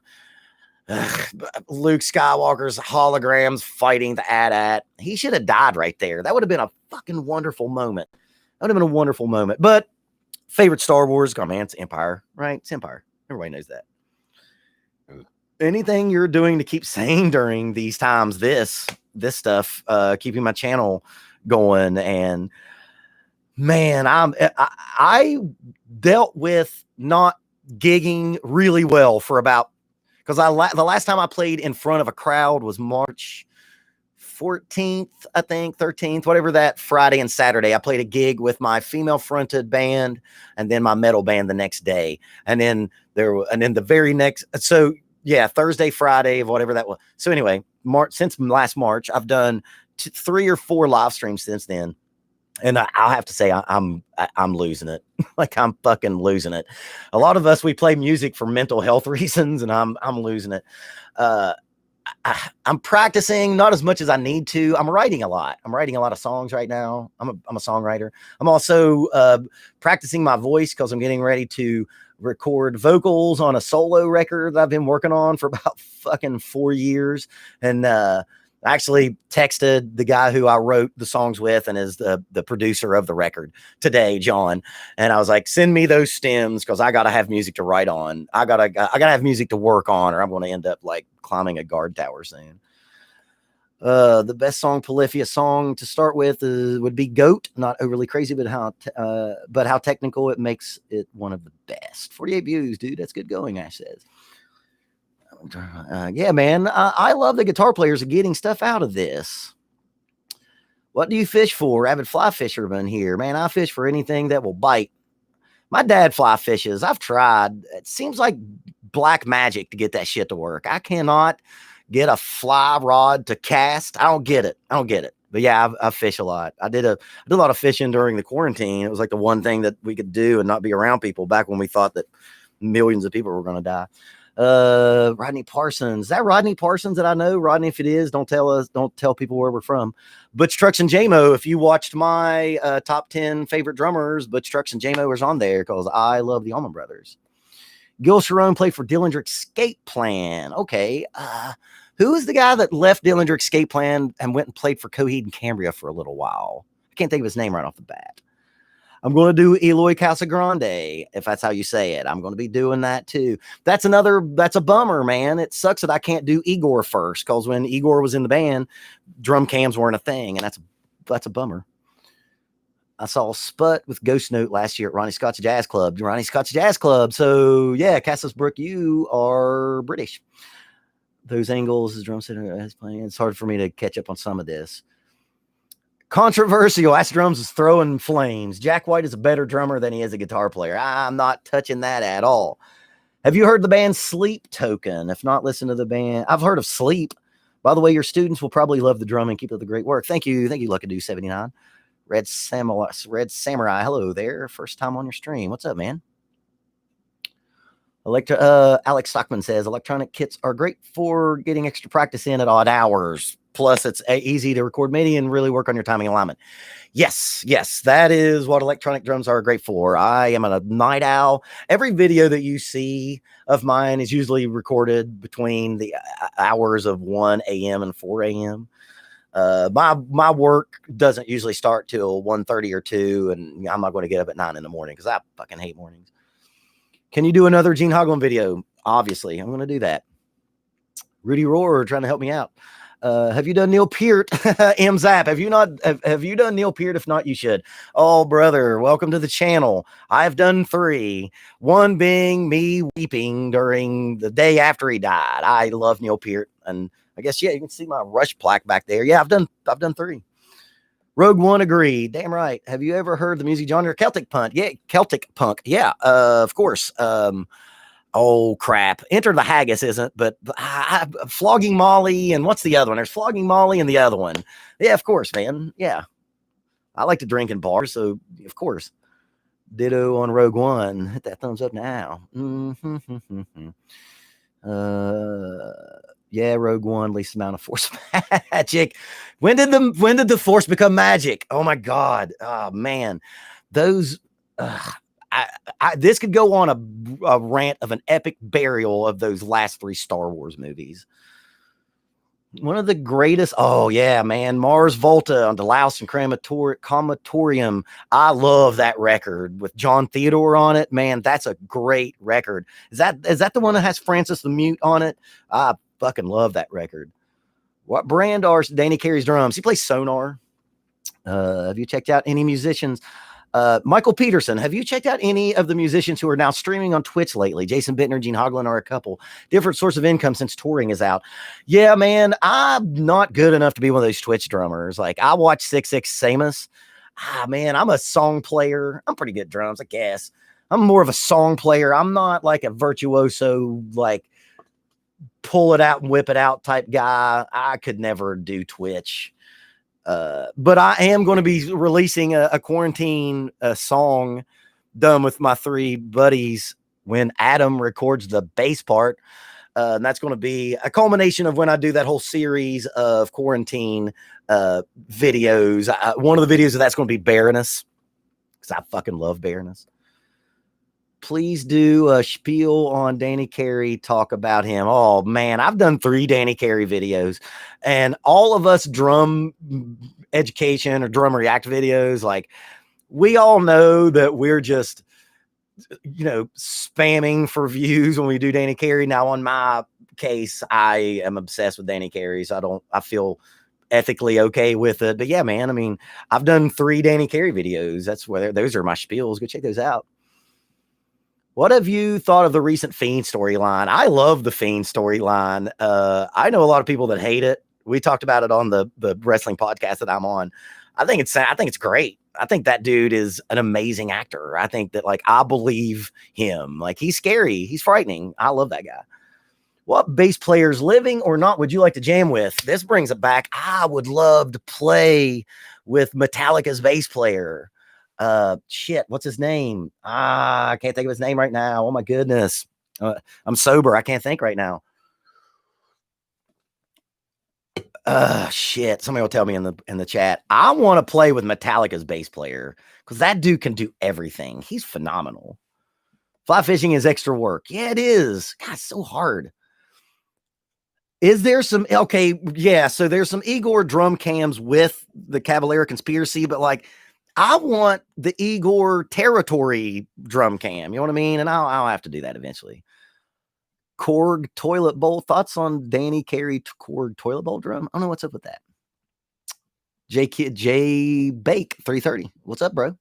Luke Skywalker's holograms fighting the AT-AT, he should have died right there. That would have been a fucking wonderful moment. That would have been a wonderful moment. But favorite Star Wars, man, it's Empire, right? It's Empire. Everybody knows that. Anything you're doing to keep sane during these times, this stuff, keeping my channel going. And man, I dealt with not gigging really well for about, because the last time I played in front of a crowd was March 14th, I think, 13th, whatever, that Friday and Saturday. I played a gig with my female fronted band and then my metal band the next day. And then the very next, so yeah, Thursday, Friday of whatever that was. So anyway, since last March, I've done 3 or 4 live streams since then. And I'll have to say, I'm losing it. Like, I'm fucking losing it. A lot of us, we play music for mental health reasons, and I'm losing it. I'm practicing not as much as I need to. I'm writing a lot. I'm writing a lot of songs right now. I'm a songwriter. I'm also practicing my voice because I'm getting ready to record vocals on a solo record that I've been working on for about fucking 4 years. And I actually texted the guy who I wrote the songs with and is the producer of the record today, John. And I was like, send me those stems because I got to have music to write on. I gotta have music to work on, or I'm going to end up like climbing a guard tower soon. The best song, Polyphia song to start with would be Goat. Not overly crazy, but how technical it makes it one of the best. 48 views, dude. That's good going, Ash says. Yeah, man, I love the guitar players are getting stuff out of this. What do you fish for? Avid fly fisherman here. Man, I fish for anything that will bite. My dad fly fishes. I've tried. It seems like black magic to get that shit to work. I cannot get a fly rod to cast. I don't get it. But yeah, I fish a lot. I did a lot of fishing during the quarantine. It was like the one thing that we could do and not be around people back when we thought that millions of people were going to die. Rodney Parsons. Is that Rodney Parsons that I know? Rodney, if it is, don't tell people where we're from. Butch Trucks and J-Mo. If you watched my top 10 favorite drummers, Butch Trucks and J-Mo was on there because I love the Allman Brothers. Gil Sharon played for Dillinger Escape Plan. Okay. Who is the guy that left Dillinger Escape Plan and went and played for Coheed and Cambria for a little while? I can't think of his name right off the bat. I'm going to do Eloy Casagrande, if that's how you say it. I'm going to be doing that too. That's a bummer, man. It sucks that I can't do Igor first, because when Igor was in the band, drum cams weren't a thing, and that's a bummer. I saw Sput with Ghost Note last year at Ronnie Scott's Jazz Club. So yeah, Cassisbrook, you are British. Those angles, his drum set is playing. It's hard for me to catch up on some of this. Controversial. Ass Drums is throwing flames. Jack White is a better drummer than he is a guitar player. I'm not touching that at all. Have you heard the band Sleep Token? If not, listen to the band. I've heard of Sleep. By the way, your students will probably love the drumming. Keep up the great work. Thank you, Luckadoo 79. Red Samurai. Hello there. First time on your stream. What's up, man? Alex Stockman says electronic kits are great for getting extra practice in at odd hours. Plus, it's easy to record MIDI and really work on your timing alignment. Yes, that is what electronic drums are great for. I am a night owl. Every video that you see of mine is usually recorded between the hours of 1 a.m. and 4 a.m. My work doesn't usually start till 1:30 or 2, and I'm not going to get up at 9 in the morning because I fucking hate mornings. Can you do another Gene Hoglan video? Obviously, I'm going to do that. Rudy Rohr trying to help me out. Have you done Neil Peart? M Zap, have you done Neil Peart? If not, you should. Oh, brother, welcome to the channel. I've done 3. One being me weeping during the day after he died. I love Neil Peart, and I guess yeah, you can see my Rush plaque back there. Yeah, I've done 3. Rogue One agreed. Damn right. Have you ever heard the music genre Celtic Punk? Yeah, Celtic Punk. Yeah, of course. Oh crap! Enter the Haggis isn't, but Flogging Molly and what's the other one? There's Flogging Molly and the other one. Yeah, of course, man. Yeah, I like to drink in bars, so of course. Ditto on Rogue One. Hit that thumbs up now. Yeah, Rogue One, least amount of force magic. When did the force become magic? Oh my god! Oh man, those. This could go on a rant of an epic burial of those last 3 Star Wars movies. One of the greatest. Oh yeah, man. Mars Volta on the Laos and Crematorium. I love that record with John Theodore on it. Man, that's a great record. Is that the one that has Francis the Mute on it? I fucking love that record. What brand are Danny Carey's drums? He plays Sonar. Have you checked out any musicians? Michael Peterson, have you checked out any of the musicians who are now streaming on Twitch lately? Jason Bittner, Gene Hoglan are a couple. Different source of income since touring is out. Yeah, man, I'm not good enough to be one of those Twitch drummers. Like, I watch 66 Samus. Man, I'm a song player. I'm pretty good at drums, I guess. I'm more of a song player. I'm not like a virtuoso, like pull it out and whip it out type guy. I could never do Twitch. But I am going to be releasing a quarantine song done with my three buddies when Adam records the bass part. And that's going to be a culmination of when I do that whole series of quarantine videos. One of the videos of that's going to be Baroness, because I fucking love Baroness. Please do a spiel on Danny Carey. Talk about him. Oh man, I've done 3 Danny Carey videos, and all of us drum education or drum react videos, like, we all know that we're just, you know, spamming for views when we do Danny Carey. Now, on my case, I am obsessed with Danny Carey, so I feel ethically okay with it. But yeah, man, I mean, I've done 3 Danny Carey videos. That's where those are my spiels. Go check those out. What have you thought of the recent Fiend storyline? I love the Fiend storyline. I know a lot of people that hate it. We talked about it on the wrestling podcast that I'm on. I think it's great. I think that dude is an amazing actor. I think that, like, I believe him. Like, he's scary. He's frightening. I love that guy. What bass players, living or not, would you like to jam with? This brings it back. I would love to play with Metallica's bass player. Shit, what's his name? I can't think of his name right now. Oh my goodness. I'm sober. I can't think right now. Shit. Somebody will tell me in the chat. I want to play with Metallica's bass player because that dude can do everything. He's phenomenal. Fly fishing is extra work. Yeah, it is. God, it's so hard. Is there some, okay, yeah, so there's some Igor drum cams with the Cavalera Conspiracy, but like, I want the Igor territory drum cam. You know what I mean? And I'll have to do that eventually. Korg toilet bowl. Thoughts on Danny Carey Korg toilet bowl drum? I don't know what's up with that. J Bake 330. What's up, bro?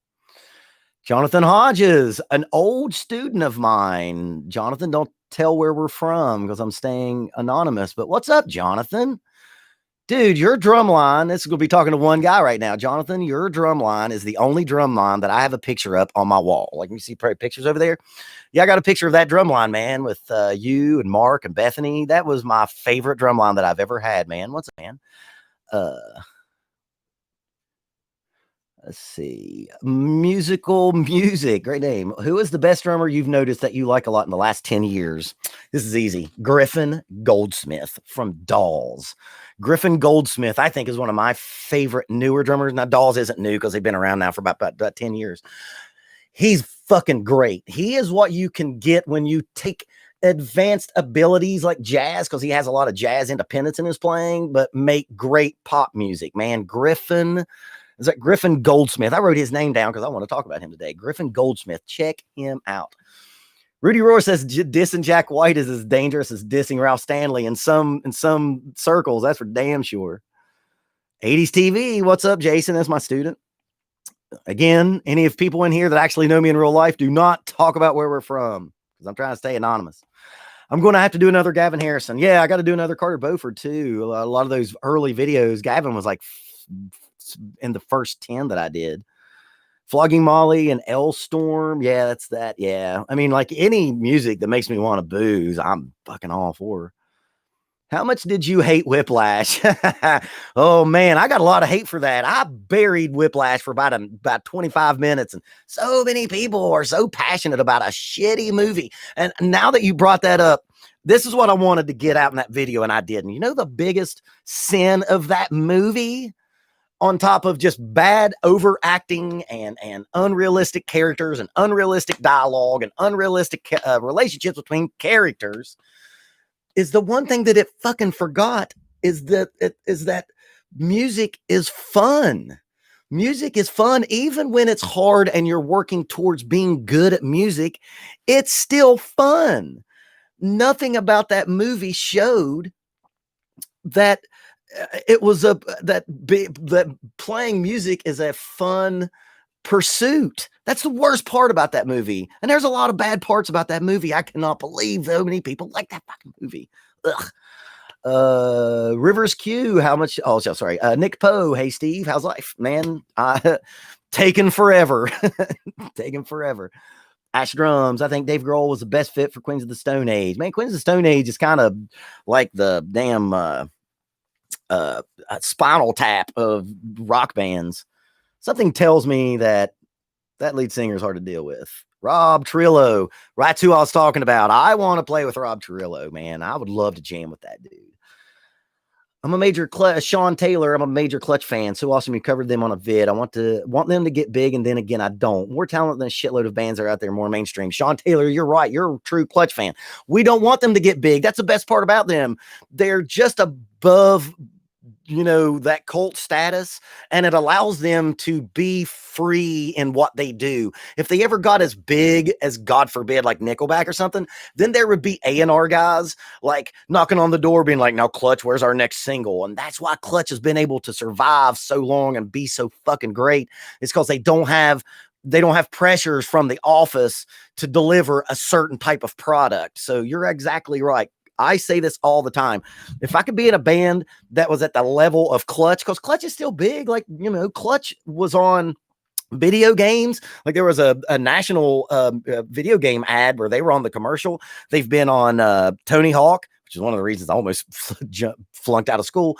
Jonathan Hodges, an old student of mine. Jonathan, don't tell where we're from because I'm staying anonymous. But what's up, Jonathan? Dude, your drum line, this is going to be talking to one guy right now. Jonathan, your drum line is the only drum line that I have a picture up on my wall. Like, you see pictures over there? Yeah, I got a picture of that drum line, man, with you and Mark and Bethany. That was my favorite drum line that I've ever had, man. What's up, man? Let's see. Musical Music. Great name. Who is the best drummer you've noticed that you like a lot in the last 10 years? This is easy. Griffin Goldsmith from Dolls. Griffin Goldsmith, I think, is one of my favorite newer drummers. Now, Dolls isn't new because they've been around now for about 10 years. He's fucking great. He is what you can get when you take advanced abilities like jazz, because he has a lot of jazz independence in his playing, but make great pop music, man. Griffin... Is that Griffin Goldsmith? I wrote his name down because I want to talk about him today. Griffin Goldsmith. Check him out. Rudy Rohr says dissing Jack White is as dangerous as dissing Ralph Stanley in some circles. That's for damn sure. 80s TV. What's up, Jason? That's my student. Again, any of people in here that actually know me in real life, do not talk about where we're from because I'm trying to stay anonymous. I'm going to have to do another Gavin Harrison. Yeah, I got to do another Carter Beauford too. A lot of those early videos, Gavin was like in the first 10 that I did. Flogging Molly and L Storm. Yeah, that's that. Yeah. I mean, like, any music that makes me want to booze, I'm fucking all for. How much did you hate Whiplash? Oh man, I got a lot of hate for that. I buried Whiplash for about 25 minutes, and so many people are so passionate about a shitty movie. And now that you brought that up, this is what I wanted to get out in that video, and I didn't. You know, the biggest sin of that movie, on top of just bad overacting and unrealistic characters and unrealistic dialogue and unrealistic relationships between characters, is the one thing that it fucking forgot is that music is fun. Music is fun. Even when it's hard and you're working towards being good at music, it's still fun. Nothing about that movie showed that it was that playing music is a fun Pursuit. That's the worst part about that movie. And there's a lot of bad parts about that movie. I cannot believe so many people like that fucking movie. Ugh. Rivers Q, how much? Oh, sorry. Nick Poe, hey Steve, how's life, man? Taken forever, taken forever. Ash Drums, I think Dave Grohl was the best fit for Queens of the Stone Age. Man, Queens of the Stone Age is kind of like the damn Spinal Tap of rock bands. Something tells me that lead singer is hard to deal with. Rob Trillo, right? Who I was talking about. I want to play with Rob Trillo, man. I would love to jam with that dude. I'm a major Sean Taylor. I'm a major Clutch fan. So awesome you covered them on a vid. I want them to get big, and then again, I don't. More talent than a shitload of bands are out there, more mainstream. Sean Taylor, you're right. You're a true Clutch fan. We don't want them to get big. That's the best part about them. They're just above, that cult status, and it allows them to be free in what they do. If they ever got as big as, God forbid, like Nickelback or something, then there would be A&R guys like knocking on the door being like, now Clutch, where's our next single? And that's why Clutch has been able to survive so long and be so fucking great. It's because they don't have pressures from the office to deliver a certain type of product. So you're exactly right. I say this all the time. If I could be in a band that was at the level of Clutch, because Clutch is still big, like, Clutch was on video games. Like there was a national video game ad where they were on the commercial. They've been on Tony Hawk, which is one of the reasons I almost flunked out of school.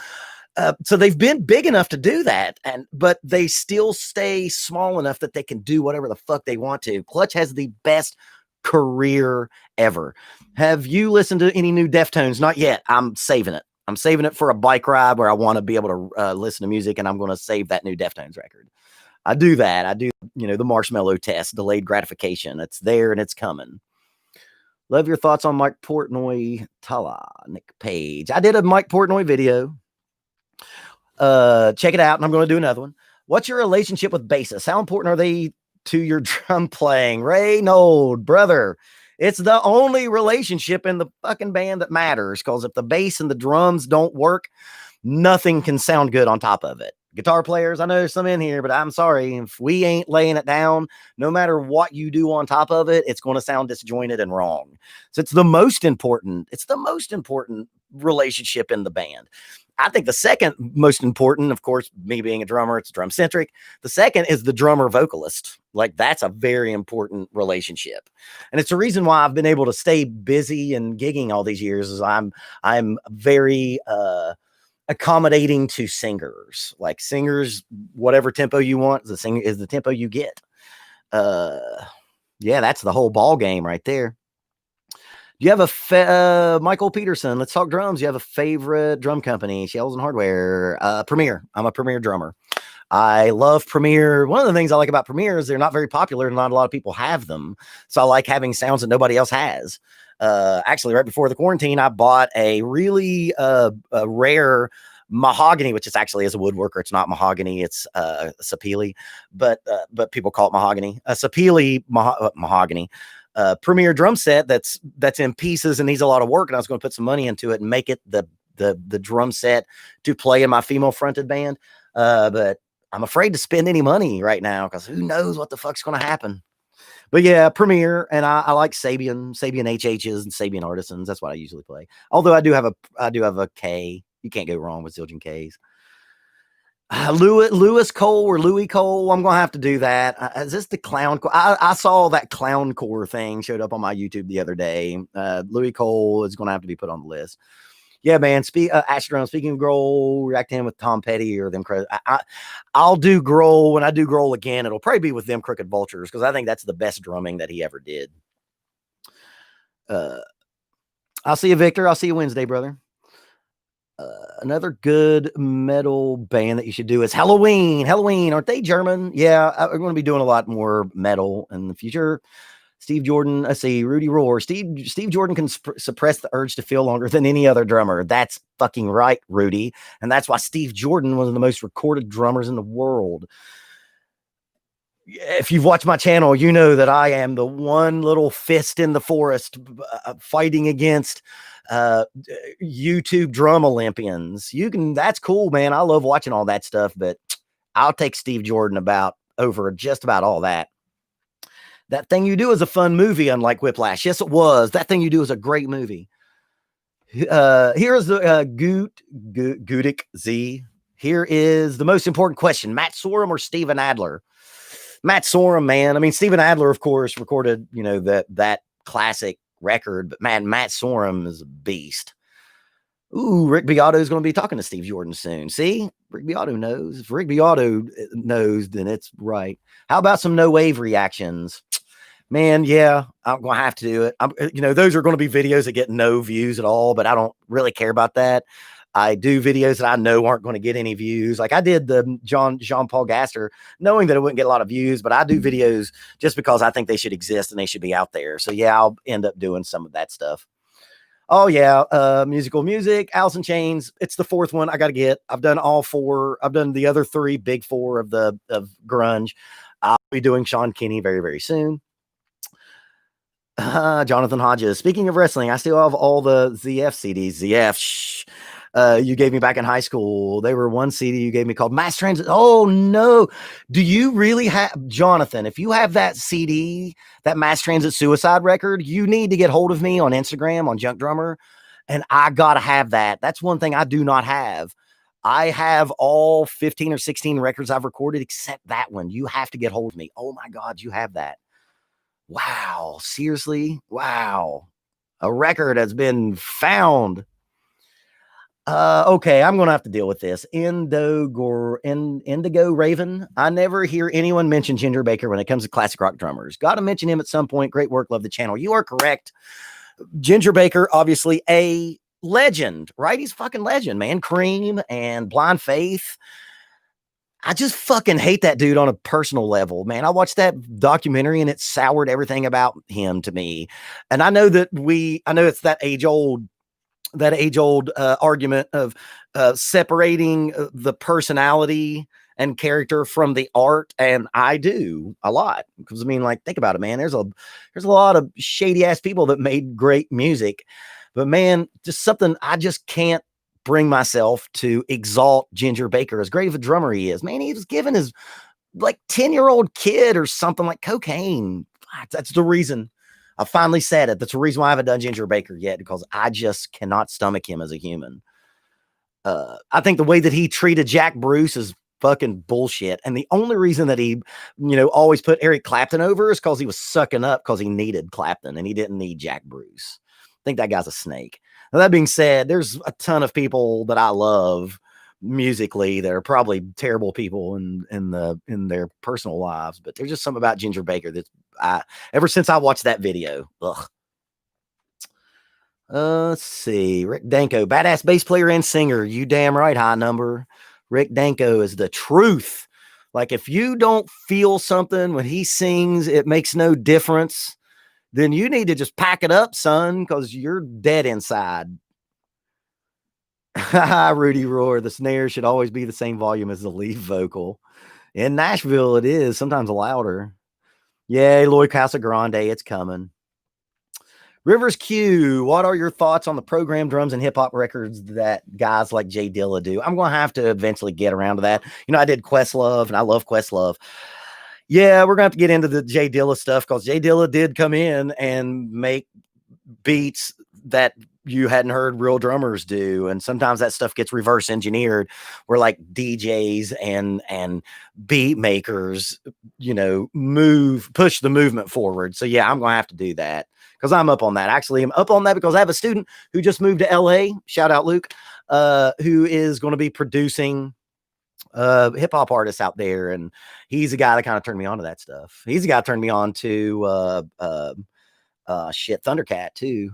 So they've been big enough to do that, but they still stay small enough that they can do whatever the fuck they want to. Clutch has the best career ever. Have you listened to any new Deftones? Not yet. I'm saving it. I'm saving it for a bike ride where I want to be able to listen to music, and I'm going to save that new Deftones record. I do that. I do, the marshmallow test, delayed gratification. It's there and it's coming. Love your thoughts on Mike Portnoy. Tala, Nick Page. I did a Mike Portnoy video. Check it out, and I'm going to do another one. What's your relationship with bassists? How important are they to your drum playing? Reynold, brother, it's the only relationship in the fucking band that matters, because if the bass and the drums don't work, nothing can sound good on top of it. Guitar players, I know there's some in here, but I'm sorry, if we ain't laying it down, no matter what you do on top of it, it's going to sound disjointed and wrong. So it's the most important relationship in the band. I think the second most important, of course, me being a drummer, it's drum centric. The second is the drummer vocalist. Like that's a very important relationship. And it's the reason why I've been able to stay busy and gigging all these years is I'm very accommodating to singers. Like singers, whatever tempo you want, the singer is the tempo you get. Yeah, that's the whole ball game right there. Do you have a Michael Peterson? Let's talk drums. You have a favorite drum company? Shells and Hardware. Premier. I'm a Premier drummer. I love Premier. One of the things I like about Premier is they're not very popular and not a lot of people have them. So I like having sounds that nobody else has. Actually, right before the quarantine, I bought a really a rare mahogany, which is actually is a woodworker. It's not mahogany. It's sapele, but people call it mahogany. A sapele mahogany. Premier drum set that's in pieces and needs a lot of work, and I was going to put some money into it and make it the drum set to play in my female fronted band, but I'm afraid to spend any money right now because who knows what the fuck's going to happen. But yeah, Premier, and I like Sabian HHs and Sabian Artisans. That's what I usually play, although I do have a K. You can't go wrong with zillion Ks. Lewis Cole or Louis Cole. I'm gonna have to do that. Is this the clown? I saw that clown core thing showed up on my YouTube the other day. Louis Cole is gonna have to be put on the list. Yeah, man. Astrodome. Speaking of Grohl, react to him with Tom Petty or them. I'll do Grohl when I do Grohl again. It'll probably be with them Crooked Vultures because I think that's the best drumming that he ever did. I'll see you, Victor. I'll see you Wednesday, brother. Another good metal band that you should do is Halloween. Aren't they German? Yeah, we're going to be doing a lot more metal in the future. Steve Jordan, I see Rudy Roar. Steve Jordan can suppress the urge to feel longer than any other drummer. That's fucking right, Rudy. And that's why Steve Jordan was one of the most recorded drummers in the world. If you've watched my channel, you know that I am the one little fist in the forest fighting against YouTube drum Olympians. That's cool, man. I love watching all that stuff, but I'll take Steve Jordan about over just about all that. That Thing You Do is a fun movie, unlike Whiplash. Yes, it was. That Thing You Do is a great movie. Here is the Gudik Z. Here is the most important question: Matt Sorum or Steven Adler? Matt Sorum, man. I mean, Steven Adler, of course, recorded that classic record, but man, Matt Sorum is a beast. Ooh, Rick Beato is going to be talking to Steve Jordan soon. See, Rick Beato knows. If Rick Beato knows, then it's right. How about some no wave reactions? Man, yeah, I'm going to have to do it. Those are going to be videos that get no views at all, but I don't really care about that. I do videos that I know aren't going to get any views. Like I did the Jean-Paul Gaster, knowing that it wouldn't get a lot of views, but I do videos just because I think they should exist and they should be out there. So yeah, I'll end up doing some of that stuff. Oh yeah, musical music, Alice in Chains. It's the fourth one I got to get. I've done all four. I've done the other three, big four of grunge. I'll be doing Sean Kinney very, very soon. Jonathan Hodges. Speaking of wrestling, I still have all the ZF CDs. ZF, you gave me back in high school. They were one CD you gave me called Mass Transit. Oh no. Do you really have, Jonathan, if you have that CD, that Mass Transit Suicide record, you need to get hold of me on Instagram, on Junk Drummer, and I gotta have that. That's one thing I do not have. I have all 15 or 16 records I've recorded except that one. You have to get hold of me. Oh my God, you have that. Wow. Seriously? Wow. A record has been found. Okay, I'm gonna have to deal with this. Indigo Raven. I never hear anyone mention Ginger Baker when it comes to classic rock drummers. Gotta mention him at some point. Great work, love the channel. You are correct. Ginger Baker, obviously a legend, right? He's a fucking legend, man. Cream and Blind Faith. I just fucking hate that dude on a personal level, man. I watched that documentary and it soured everything about him to me. And I know it's that age old argument of separating the personality and character from the art. And I do a lot because I mean, like, think about it, man. There's a lot of shady ass people that made great music, but man, just something I just can't bring myself to exalt Ginger Baker, as great of a drummer he is. Man, he was given his like 10-year-old kid or something like cocaine. That's the reason I finally said it. That's the reason why I haven't done Ginger Baker yet, because I just cannot stomach him as a human. I think the way that he treated Jack Bruce is fucking bullshit. And the only reason that he, always put Eric Clapton over is because he was sucking up because he needed Clapton and he didn't need Jack Bruce. I think that guy's a snake. Now, that being said, there's a ton of people that I love musically that are probably terrible people in their personal lives, but there's just something about Ginger Baker that ever since I watched that video. Ugh. Let's see. Rick Danko, badass bass player and singer. You damn right, high number. Rick Danko is the truth. Like, if you don't feel something when he sings, it makes no difference, then you need to just pack it up, son, because you're dead inside. Rudy Roar, the snare should always be the same volume as the lead vocal. In Nashville, it is sometimes louder. Yay, Lloyd Casagrande, it's coming. Rivers Q, what are your thoughts on the program drums and hip-hop records that guys like Jay Dilla do? I'm going to have to eventually get around to that. I did Questlove, and I love Questlove. Yeah, we're going to have to get into the Jay Dilla stuff, because Jay Dilla did come in and make beats that you hadn't heard real drummers do. And sometimes that stuff gets reverse engineered, where like DJs and beat makers, push the movement forward. So yeah, I'm going to have to do that, because I'm up on that. Actually, I'm up on that because I have a student who just moved to LA. Shout out Luke, who is going to be producing hip hop artists out there. And he's a guy that kind of turned me on to that stuff. He's a guy that turned me on to Thundercat too.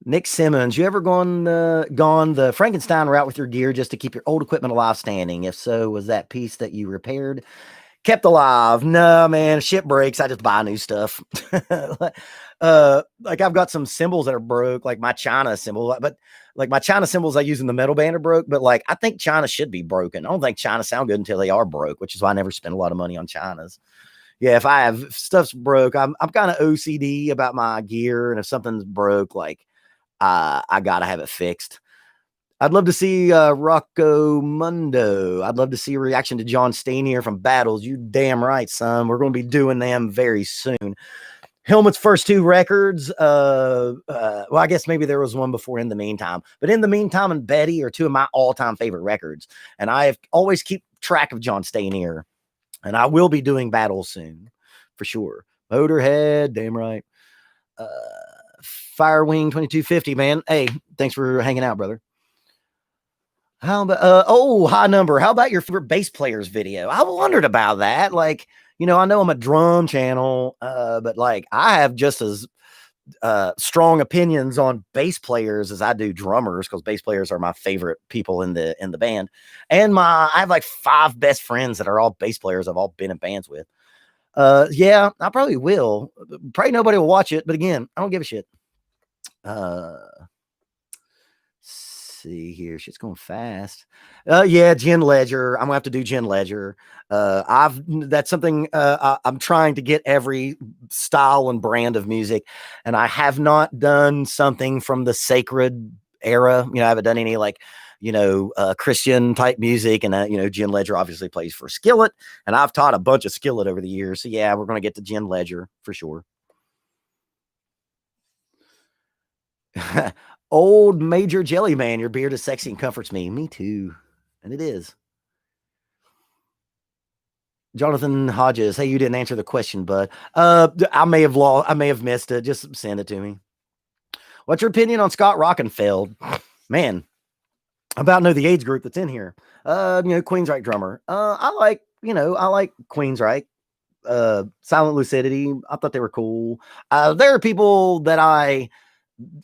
Nick Simmons, you ever gone the Frankenstein route with your gear just to keep your old equipment alive standing? If so, was that piece that you repaired kept alive? No, man, shit breaks. I just buy new stuff. Like I've got some cymbals that are broke, like my China cymbal, but like my China cymbals I use in the metal band are broke, but like I think China should be broken. I don't think China sound good until they are broke, which is why I never spend a lot of money on Chinas. Yeah, if stuff's broke, I'm kind of OCD about my gear, and if something's broke, like I gotta have it fixed. I'd love to see Rocco Mundo. I'd love to see a reaction to John Stanier from Battles. You damn right, son. We're going to be doing them very soon. Helmet's first two records. Well, I guess maybe there was one before In the Meantime, but In the Meantime and Betty are two of my all-time favorite records. And I always keep track of John Stanier, and I will be doing Battles soon for sure. Motorhead, damn right. Firewing 2250, man. Hey, thanks for hanging out, brother. How about high number? How about your favorite bass players video? I wondered about that. Like, I know I'm a drum channel, but like I have just as strong opinions on bass players as I do drummers, because bass players are my favorite people in the band. And I have like 5 best friends that are all bass players I've all been in bands with. Yeah, I probably will. Probably nobody will watch it, but again, I don't give a shit. See here, shit's going fast. Yeah, Jen Ledger. I'm gonna have to do Jen Ledger. That's something I'm trying to get every style and brand of music, and I have not done something from the sacred era. I haven't done any like Christian type music, and Jen Ledger obviously plays for Skillet, and I've taught a bunch of Skillet over the years. So yeah, we're gonna get to Jen Ledger for sure. Old Major Jelly Man, your beard is sexy and comforts me. Me too. And it is. Jonathan Hodges. Hey, you didn't answer the question, bud. I may have missed it. Just send it to me. What's your opinion on Scott Rockenfeld? Man, I about know the age group that's in here. Queensryche drummer. I like Queensryche. Silent Lucidity. I thought they were cool. There are people that I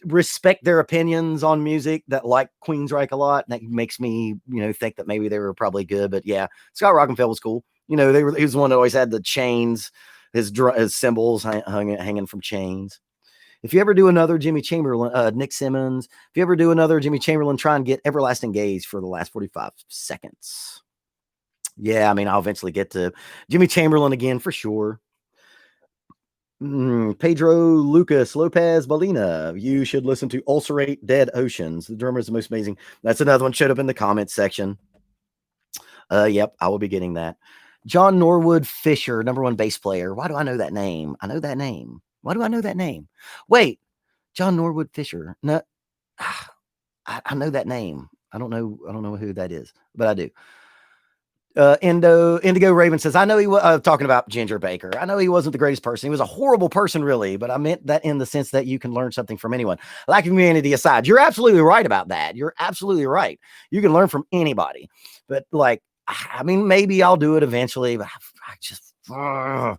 respect their opinions on music that like Queensryche a lot. That makes me, think that maybe they were probably good. But yeah, Scott Rockenfeld was cool. He was the one that always had the chains, his cymbals hanging from chains. If you ever do another Jimmy Chamberlin, Nick Simmons, if you ever do another Jimmy Chamberlin, try and get Everlasting Gaze for the last 45 seconds. Yeah, I'll eventually get to Jimmy Chamberlin again for sure. Pedro Lucas Lopez Molina. You should listen to Ulcerate Dead Oceans. The drummer is the most amazing. That's another one. Showed up in the comments section. Yep, I will be getting that. John Norwood Fisher, #1 bass player. Why do I know that name? I know that name. Why do I know that name? Wait, John Norwood Fisher. No, I know that name. I don't know who that is, but I do. Indigo Raven says, I know he was talking about Ginger Baker. I know he wasn't the greatest person. He was a horrible person, really, but I meant that in the sense that you can learn something from anyone. Lack of humanity aside, you're absolutely right about that. You're absolutely right. You can learn from anybody, but maybe I'll do it eventually, but I just, oh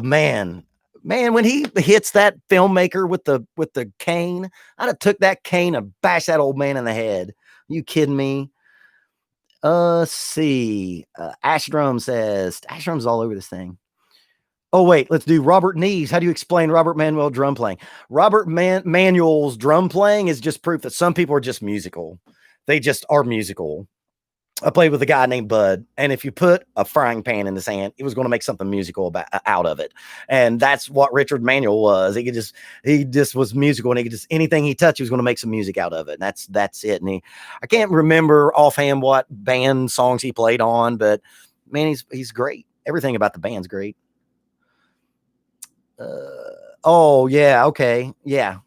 man, when he hits that filmmaker with the cane, I'd have took that cane and bashed that old man in the head. Are you kidding me? See. Ashdrum says, Ashdrum's all over this thing. Oh, wait, let's do Robert Nees. How do you explain Robert Manuel drum playing? Robert Manuel's drum playing is just proof that some people are just musical. They just are musical. I played with a guy named Bud, and if you put a frying pan in his hand, he was going to make something musical out of it. And that's what Richard Manuel was. He just was musical, and he could just, anything he touched, he was going to make some music out of it. And that's it. And I can't remember offhand what band songs he played on, but man, he's great. Everything about the band's great. Oh yeah. Okay. Yeah.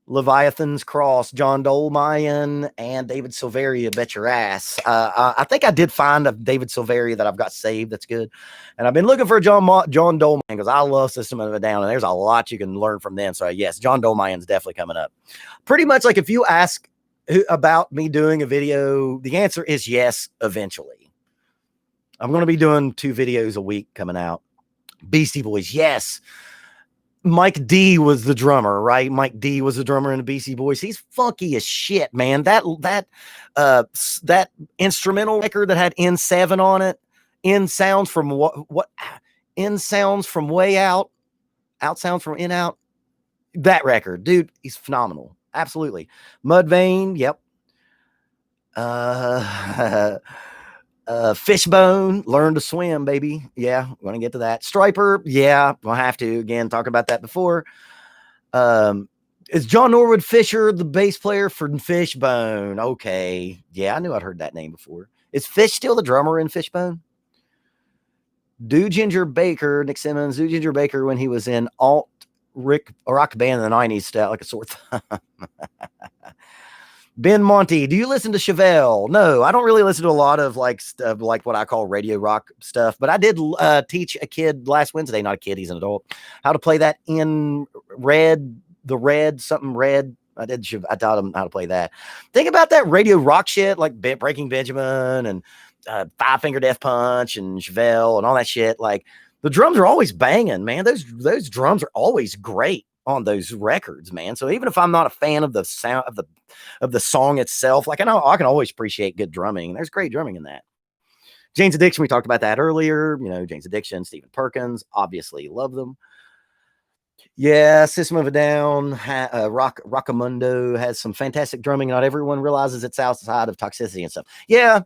Leviathan's Cross, John Dolmayan, and David Silveria. Bet your ass. I think I did find a David Silveria that I've got saved. That's good. And I've been looking for John Dolmayan because I love System of a Down, and there's a lot you can learn from them. So yes, John Dolmayan's definitely coming up. Pretty much like if you ask about me doing a video, the answer is yes, eventually. I'm going to be doing 2 videos a week coming out. Beastie Boys, yes. Mike D was the drummer, right? Mike D was the drummer in the Beastie Boys. He's funky as shit, man. That instrumental record that had N7 on it, in sounds from what in sounds from way out sounds from in out. That record, dude, he's phenomenal. Absolutely. Mudvayne, yep. Fishbone, Learn to Swim, baby. Yeah, I'm gonna get to that. Striper, yeah, we'll have to again talk about that before. Is John Norwood Fisher the bass player for Fishbone? Okay. Yeah, I knew I'd heard that name before. Is Fish still the drummer in Fishbone? Do Ginger Baker, Nick Simmons, do Ginger Baker when he was in alt rock band in the 90s, stout like a sore thumb. Ben Monty, do you listen to Chevelle? No, I don't really listen to a lot of like stuff, like what I call radio rock stuff, but I did teach a kid last Wednesday, not a kid, he's an adult, how to play that in something red. I taught him how to play that. Think about that radio rock shit, like Breaking Benjamin and Five Finger Death Punch and Chevelle and all that shit. Like the drums are always banging, man. Those drums are always great on those records, man. So even if I'm not a fan of the sound of the song itself, like I know I can always appreciate good drumming. There's great drumming in that. Jane's Addiction, we talked about that earlier. You know, Jane's Addiction, Stephen Perkins, obviously love them. Yeah, System of a Down, Rockamundo has some fantastic drumming. Not everyone realizes it's outside of Toxicity and stuff. Yeah,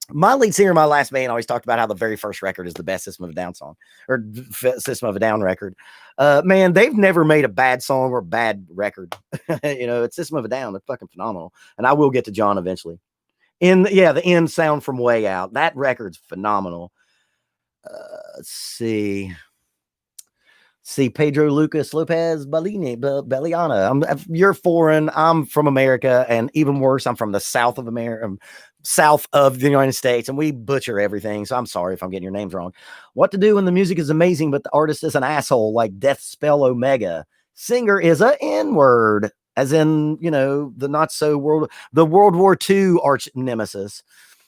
my lead singer, my last band, always talked about how the very first record is the best System of a Down song or System of a Down record. Man, they've never made a bad song or a bad record. You know, it's System of a Down. They're fucking phenomenal. And I will get to John eventually. The end sound from Way Out. That record's phenomenal. Let's see. Pedro Lucas Lopez Belliana. You're foreign. I'm from America, and even worse, I'm from the south of America, south of the United States, and we butcher everything. So I'm sorry if I'm getting your names wrong. What to do when the music is amazing, but the artist is an asshole, like Death Spell Omega. Singer is a N-word, as in, you know, the World War II arch nemesis.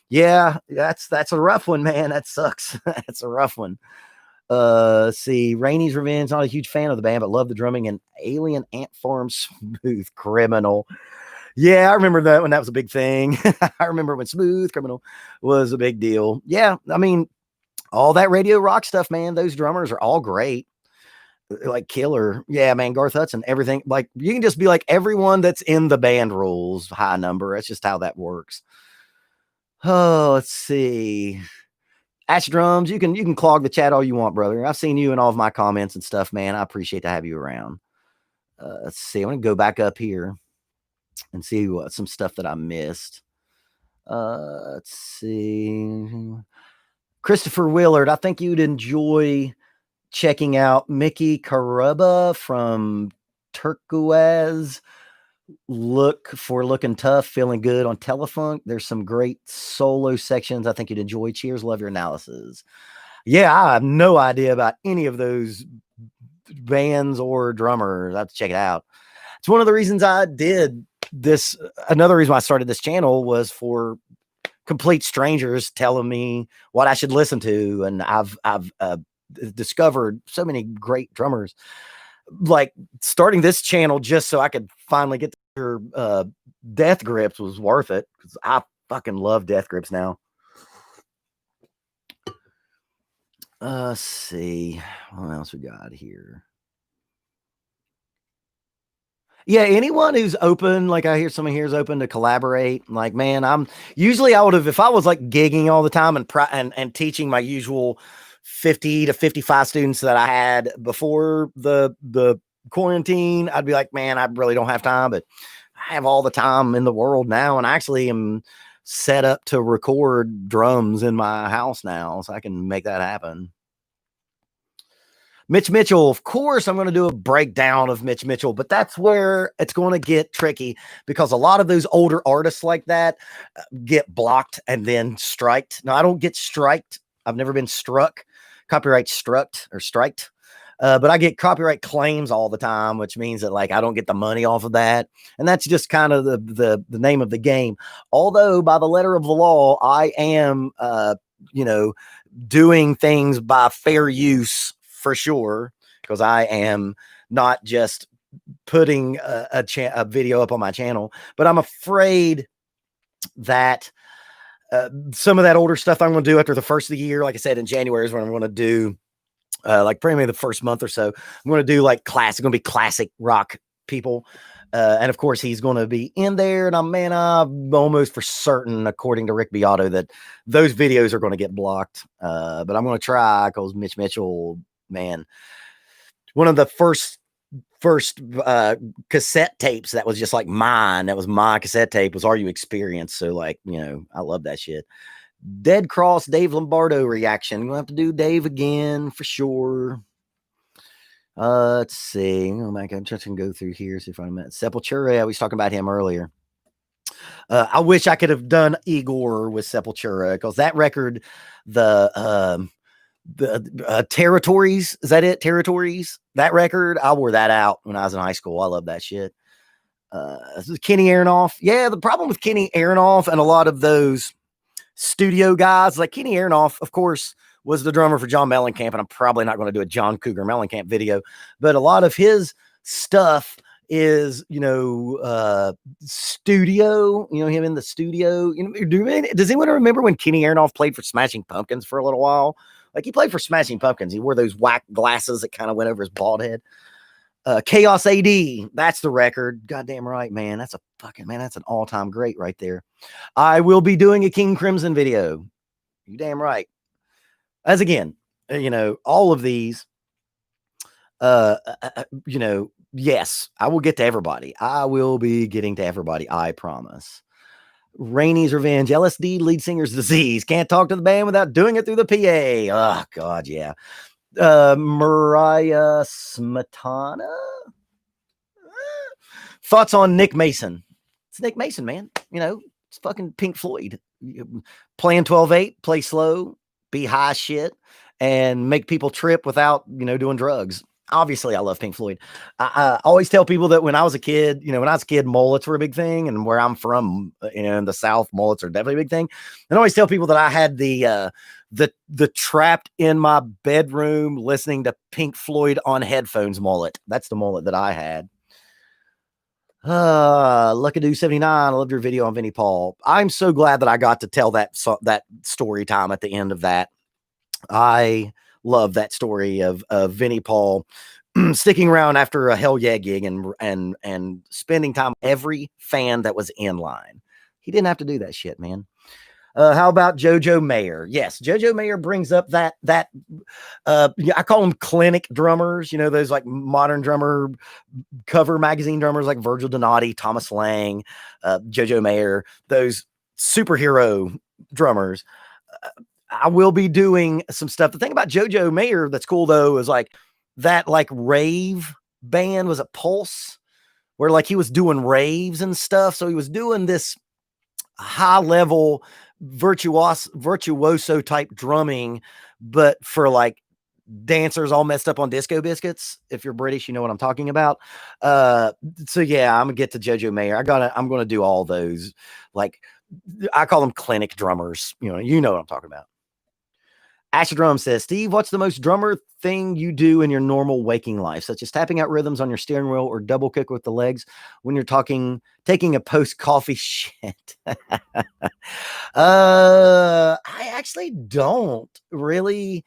Yeah, that's a rough one, man. That sucks. That's a rough one. Rainey's Revenge, not a huge fan of the band, but love the drumming and Alien Ant Farm Smooth Criminal. Yeah, I remember that when that was a big thing. I remember when Smooth Criminal was a big deal. Yeah, I mean, all that radio rock stuff, man, those drummers are all great. Like Killer. Yeah, man, Garth Hudson, everything. Like, you can just be like, everyone that's in the band rules high number. That's just how that works. Oh, let's see. Ash Drums, you can clog the chat all you want, brother. I've seen you in all of my comments and stuff, man. I appreciate to have you around. Let's see. I'm going to go back up here and see some stuff that I missed. Let's see. Christopher Willard, I think you'd enjoy checking out Mickey Karuba from Turquoise. Looking tough, feeling good on Telefunk. There's some great solo sections I think you'd enjoy. Cheers, love your analysis. Yeah, I have no idea about any of those bands or drummers. I have to check it out. It's one of the reasons I did this. Another reason why I started this channel was for complete strangers telling me what I should listen to, and I've discovered so many great drummers. Like starting this channel just so I could finally get to Death Grips was worth it, because I fucking love Death Grips now. Let's see what else we got here. Yeah, anyone who's open, like I hear someone here is open to collaborate. Like, man, I would have, if I was like gigging all the time and teaching my usual 50 to 55 students that I had before the quarantine, I'd be like, man, I really don't have time, but I have all the time in the world now. And I actually am set up to record drums in my house now, so I can make that happen. Mitch Mitchell, of course, I'm going to do a breakdown of Mitch Mitchell, but that's where it's going to get tricky, because a lot of those older artists like that get blocked and then striked. Now, I don't get striked. I've never been struck, copyright struck or striked, but I get copyright claims all the time, which means that like I don't get the money off of that. And that's just kind of the name of the game. Although by the letter of the law, I am, doing things by fair use for sure, because I am not just putting a video up on my channel, but I'm afraid that some of that older stuff I'm going to do after the first of the year, like I said, in January is when I'm going to do like probably the first month or so, I'm going to do like going to be classic rock people. And of course he's going to be in there, and I'm almost for certain, according to Rick Beato, that those videos are going to get blocked. But I'm going to try, because Mitch Mitchell, man, one of the first first cassette tapes that was just like mine. That was my cassette tape was Are You Experienced? So like, you know, I love that shit. Dead Cross Dave Lombardo reaction. We'll have to do Dave again for sure. Let's see. Oh my God, I'm trying to go through here, see if I met Sepultura. I was talking about him earlier. I wish I could have done Igor with Sepultura because that record, the Territories, is that it? Territories, that record, I wore that out when I was in high school. I love that shit. This is Kenny Aronoff. Yeah, the problem with Kenny Aronoff and a lot of those studio guys, like Kenny Aronoff, of course, was the drummer for John Mellencamp, and I'm probably not going to do a John Cougar Mellencamp video, but a lot of his stuff is, you know, studio, you know, him in the studio. You know, does anyone remember when Kenny Aronoff played for Smashing Pumpkins for a little while? Like he played for Smashing Pumpkins. He wore those whack glasses that kind of went over his bald head. Chaos AD, that's the record. Goddamn right, man. That's a fucking, man, that's an all-time great right there. I will be doing a King Crimson video. You damn right. As again, you know, all of these, you know, yes, I will get to everybody. I will be getting to everybody. I promise. Rainey's Revenge, LSD lead singer's disease. Can't talk to the band without doing it through the PA. Oh God, yeah. Mariah Smetana. Thoughts on Nick Mason? It's Nick Mason, man. You know, it's fucking Pink Floyd. Playing 12/8, play slow, be high shit, and make people trip without, you know, doing drugs. Obviously, I love Pink Floyd. I always tell people that when I was a kid, you know, when I was a kid, mullets were a big thing. And where I'm from, you know, in the South, mullets are definitely a big thing. And I always tell people that I had the trapped in my bedroom listening to Pink Floyd on headphones mullet. That's the mullet that I had. Luckadoo 79. I loved your video on Vinnie Paul. I'm so glad that I got to tell that story time at the end of that. I love that story of Vinnie Paul sticking around after a Hell Yeah gig and spending time with every fan that was in line. He didn't have to do that shit, man. How about Jojo Mayer? Yes, Jojo Mayer brings up that I call them clinic drummers, you know, those like modern drummer cover magazine drummers like Virgil Donati, Thomas Lang, Jojo Mayer, those superhero drummers. I will be doing some stuff. The thing about Jojo Mayer that's cool though is like that like rave band was a Pulse where like he was doing raves and stuff. So he was doing this high level virtuoso type drumming, but for like dancers all messed up on disco biscuits. If you're British, you know what I'm talking about. So yeah, I'm gonna get to Jojo Mayer. I'm gonna do all those. Like I call them clinic drummers. You know what I'm talking about. Asher Drum says, Steve, what's the most drummer thing you do in your normal waking life, such as tapping out rhythms on your steering wheel or double kick with the legs when you're taking a post-coffee shit? I actually don't really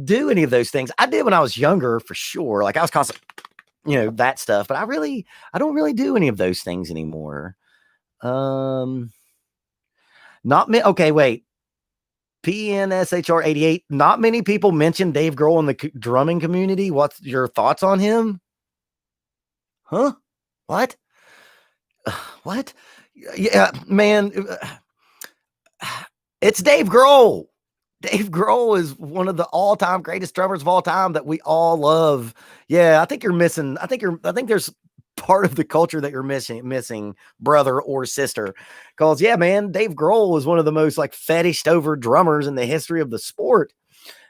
do any of those things. I did when I was younger, for sure. Like I was constantly, you know, that stuff, but I don't really do any of those things anymore. Not me. Okay, wait. PNSHR 88. Not many people mention Dave Grohl in the drumming community. What's your thoughts on him? Huh? What? What? Yeah, man. It's Dave Grohl. Dave Grohl is one of the all-time greatest drummers of all time that we all love. Yeah, I think you're missing. I think there's part of the culture that you're missing, brother or sister. Because yeah, man, Dave Grohl is one of the most like fetished over drummers in the history of the sport.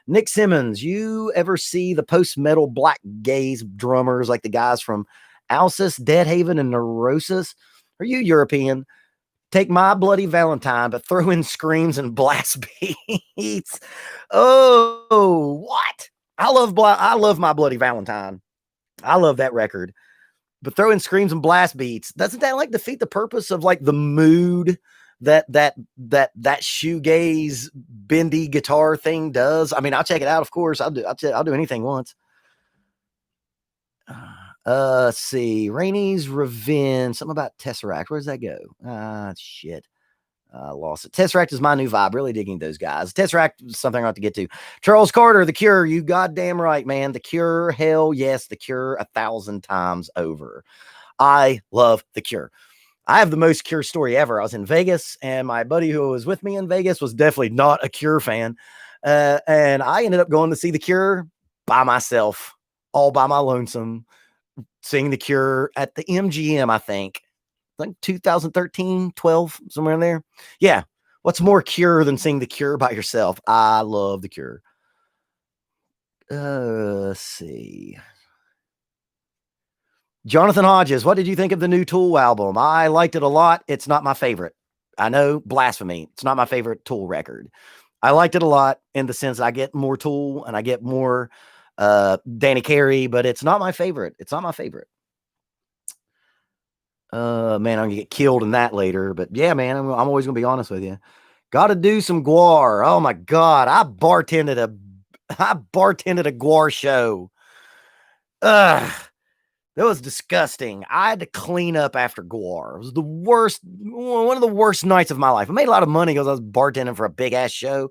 Nick Simmons, you ever see the post-metal black gaze drummers like the guys from Alcis, Deadhaven, and Neurosis? Are you European? Take My Bloody Valentine, but throw in screams and blast beats. Oh, what? I love My Bloody Valentine. I love that record. But throw in screams and blast beats. Doesn't that like defeat the purpose of like the mood that shoegaze bendy guitar thing does? I mean, I'll check it out, of course. I'll do anything once. Let's see. Rainey's Revenge. Something about Tesseract. Where does that go? Shit. I lost it. Tesseract is my new vibe. Really digging those guys. Tesseract is something I have to get to. Charles Carter, The Cure. You goddamn right, man. The Cure. Hell yes. The Cure 1,000 times over. I love The Cure. I have the most Cure story ever. I was in Vegas, and my buddy who was with me in Vegas was definitely not a Cure fan. And I ended up going to see The Cure by myself, all by my lonesome, seeing The Cure at the MGM, I think. Like 2013, 12, somewhere in there. Yeah. What's more Cure than seeing The Cure by yourself? I love The Cure. Let's see. Jonathan Hodges, what did you think of the new Tool album? I liked it a lot. It's not my favorite. I know, blasphemy. It's not my favorite Tool record. I liked it a lot in the sense I get more Tool and I get more Danny Carey, but it's not my favorite. It's not my favorite. Man, I'm gonna get killed in that later, but yeah, man, I'm always gonna be honest with you. Got to do some guar. Oh my god, I bartended a guar show. Ugh, that was disgusting. I had to clean up after guar. It was the worst, one of the worst nights of my life. I made a lot of money because I was bartending for a big ass show,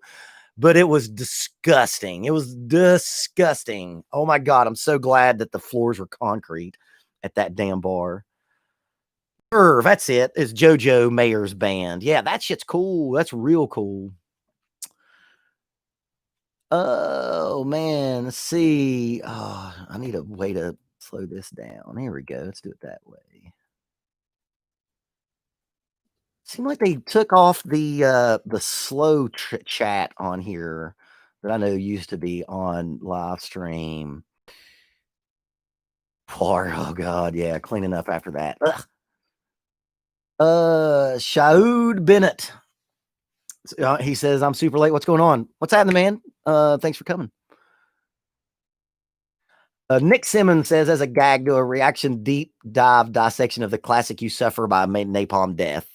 but it was disgusting. It was disgusting. Oh my god, I'm so glad that the floors were concrete at that damn bar. That's it. It's Jojo Mayer's band. Yeah, that shit's cool. That's real cool. Oh man, let's see. Oh, I need a way to slow this down. Here we go. Let's do it that way. Seemed like they took off the slow chat on here that I know used to be on live stream. Poor, oh god, yeah, cleaning up after that. Ugh. Shaud Bennett. He says, I'm super late. What's going on? What's happening, man? Thanks for coming. Nick Simmons says, as a gag to a reaction deep dive dissection of the classic You Suffer by Napalm Death.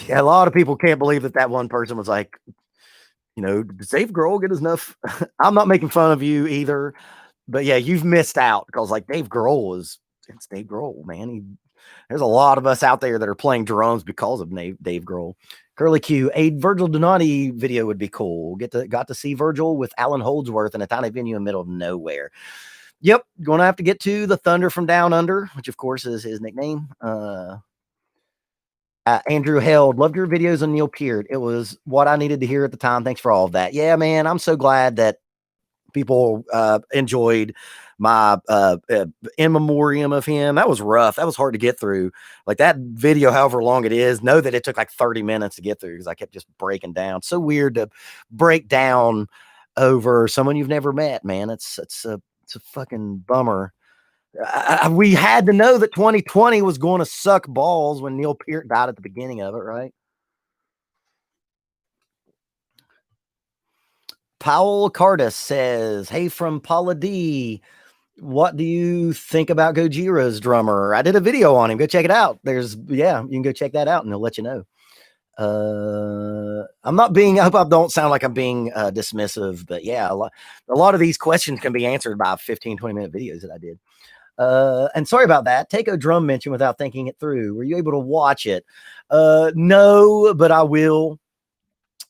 Yeah, a lot of people can't believe that one person was like, you know, does Dave Grohl get enough? I'm not making fun of you either, but yeah, you've missed out because like Dave Grohl it's Dave Grohl, man. There's a lot of us out there that are playing drums because of Dave Grohl. Curly Q, a Virgil Donati video would be cool. Got to see Virgil with Alan Holdsworth in a tiny venue in the middle of nowhere. Yep, going to have to get to the Thunder from Down Under, which of course is his nickname. Andrew Held, loved your videos on Neil Peart. It was what I needed to hear at the time. Thanks for all of that. Yeah, man, I'm so glad that people enjoyed my in memoriam of him. That was rough. That was hard to get through. Like that video, however long it is, know that it took like 30 minutes to get through because I kept just breaking down. So weird to break down over someone you've never met, man. It's a fucking bummer. We had to know that 2020 was going to suck balls when Neil Peart died at the beginning of it, right? Powell Cardis says, hey, from Paula D, what do you think about Gojiro's drummer? I did a video on him. Go check it out. You can go check that out and he'll let you know. I'm not being, I hope I don't sound like I'm being dismissive, but yeah, a lot of these questions can be answered by 15-20 minute videos that I did. And sorry about that. Take a drum mention without thinking it through. Were you able to watch it? No, but I will.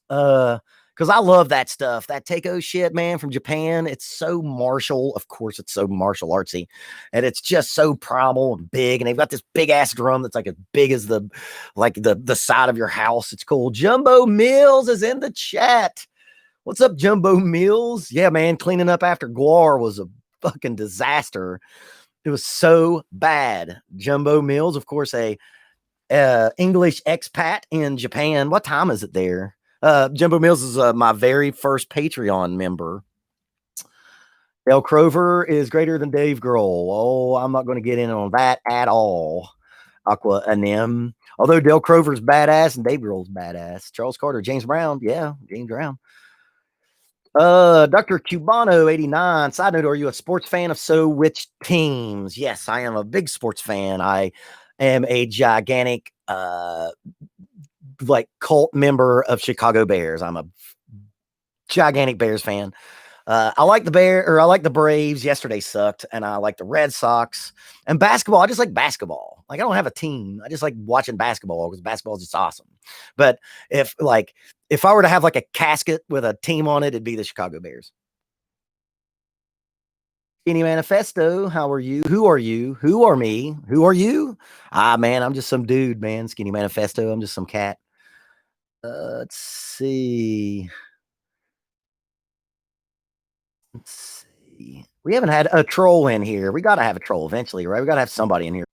Because I love that stuff. That Taiko shit, man, from Japan. It's so martial. Of course, it's so martial artsy. And it's just so primal and big. And they've got this big ass drum that's like as big as the side of your house. It's cool. Jumbo Mills is in the chat. What's up, Jumbo Mills? Yeah, man, cleaning up after Guar was a fucking disaster. It was so bad. Jumbo Mills, of course, a English expat in Japan. What time is it there? Jumbo Mills is my very first Patreon member. Dale Crover is greater than Dave Grohl. Oh, I'm not going to get in on that at all. Aqua Anem. Although Dale Crover's badass and Dave Grohl's badass. Charles Carter, James Brown. Yeah, James Brown. Dr. Cubano 89. Side note, are you a sports fan? If so, which teams? Yes, I am a big sports fan. I am a gigantic cult member of Chicago Bears. I'm a gigantic Bears fan. I like I like the Braves. Yesterday sucked, and I like the Red Sox. And basketball, I just like basketball. Like I don't have a team. I just like watching basketball because basketball is just awesome. But if I were to have like a casket with a team on it, it'd be the Chicago Bears. Skinny Manifesto, how are you? Who are you? Who are me? Who are you? Ah, man, I'm just some dude, man. Skinny Manifesto, I'm just some cat. Let's see. Let's see. We haven't had a troll in here. We gotta have a troll eventually, right? We gotta have somebody in here.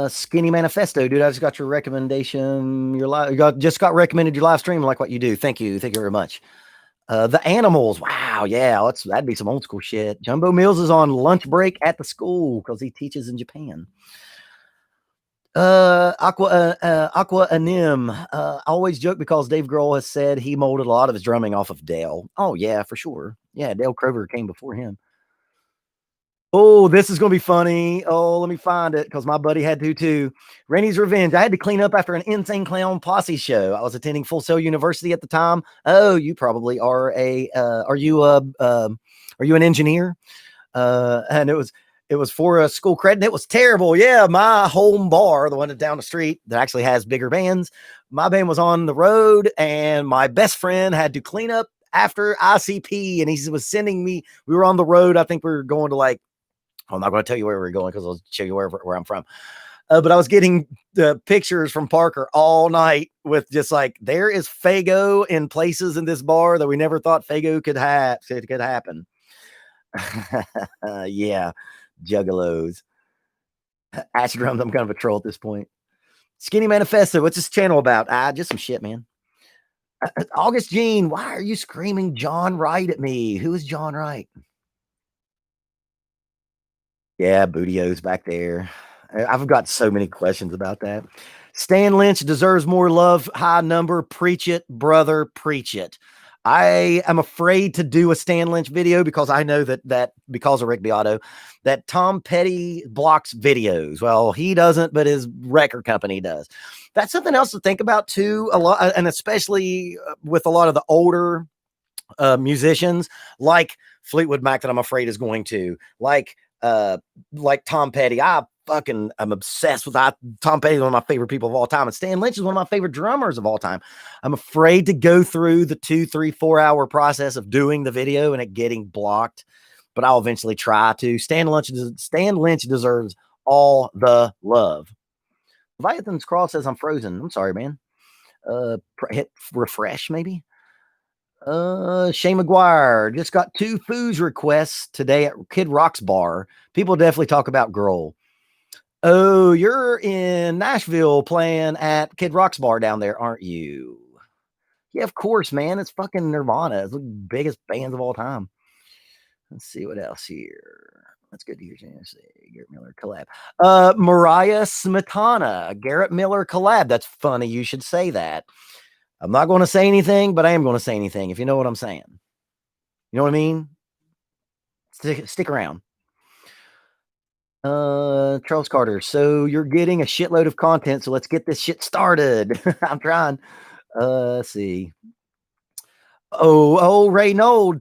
Skinny Manifesto, dude. I just got your recommendation. Just got recommended your live stream. Like what you do. Thank you. Thank you very much. The animals. Wow, yeah, that'd be some old school shit. Jumbo Mills is on lunch break at the school because he teaches in Japan. Aqua Anim. I always joke because Dave Grohl has said he molded a lot of his drumming off of Dale. Oh yeah, for sure. Yeah, Dale Crover came before him. Oh, this is gonna be funny. Oh, let me find it because my buddy had to too. Rennie's Revenge. I had to clean up after an Insane Clown Posse show. I was attending Full Sail University at the time. Oh, you probably are a. Are you an engineer? And it was for a school credit. It was terrible. Yeah, my home bar, the one down the street that actually has bigger bands. My band was on the road, and my best friend had to clean up after ICP, and he was sending me. We were on the road. I think we were going to like. I'm not going to tell you where we're going because I'll show you where I'm from. But I was getting the pictures from Parker all night with just like there is Fago in places in this bar that we never thought Fago could happen. Yeah, juggalos. Ash drums. I'm kind of a troll at this point. Skinny Manifesto. What's this channel about? Just some shit, man. August Jean. Why are you screaming John Wright at me? Who is John Wright? Yeah, Bootio's back there. I've got so many questions about that. Stan Lynch deserves more love. High number. Preach it, brother. Preach it. I am afraid to do a Stan Lynch video because I know that because of Rick Beato, that Tom Petty blocks videos. Well, he doesn't, but his record company does. That's something else to think about too. A lot, and especially with a lot of the older musicians like Fleetwood Mac that I'm afraid is going to like Tom Petty. I'm obsessed with Tom Petty is one of my favorite people of all time, and Stan Lynch is one of my favorite drummers of all time. I'm afraid to go through the 2, 3, 4 hour process of doing the video and it getting blocked, but I'll eventually try to. Stan Lynch deserves all the love. Leviathan's Crawl says I'm frozen. I'm sorry, man. Hit refresh maybe. Shane McGuire just got 2 foos requests today at Kid Rock's bar. People definitely talk about Grohl. Oh, you're in Nashville playing at Kid Rock's bar down there, aren't you? Yeah, of course, man. It's fucking Nirvana. It's the biggest bands of all time. Let's see what else here. That's good to hear. Garrett Miller collab. Mariah Smetana, Garrett Miller collab. That's funny. You should say that. I'm not going to say anything, but I am going to say anything, if you know what I'm saying. You know what I mean? Stick around. Charles Carter. So you're getting a shitload of content, so let's get this shit started. I'm trying. Let's see. Ray Nold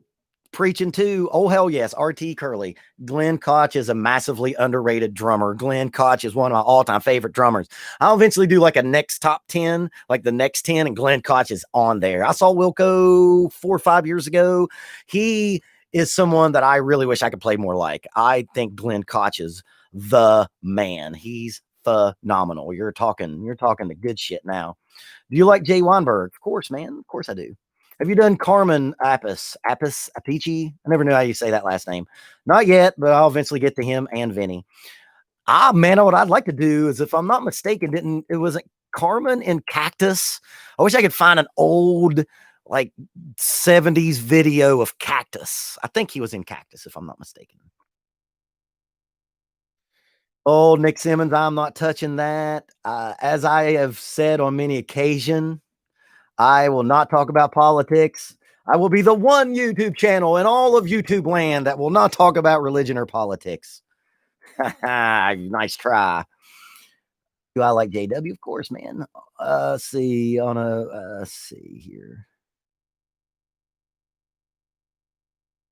preaching too. Oh, hell yes. RT Curly. Glenn Koch is a massively underrated drummer. Glenn Koch is one of my all-time favorite drummers. I'll eventually do like a next top 10, like the next 10, and Glenn Koch is on there. I saw Wilco 4 or 5 years ago. He is someone that I really wish I could play more like. I think Glenn Koch is the man. He's phenomenal. You're talking the good shit now. Do you like Jay Weinberg? Of course, man. Of course I do. Have you done Carmen Apici? I never knew how you say that last name. Not yet, but I'll eventually get to him and Vinny. Man, what I'd like to do is, if I'm not mistaken, it wasn't Carmen in Cactus? I wish I could find an old like 70s video of Cactus. I think he was in Cactus, if I'm not mistaken. Oh, Nick Simmons, I'm not touching that. As I have said on many occasions, I will not talk about politics. I will be the one YouTube channel in all of YouTube land that will not talk about religion or politics. Nice try. Do I like JW? Of course, man. See here.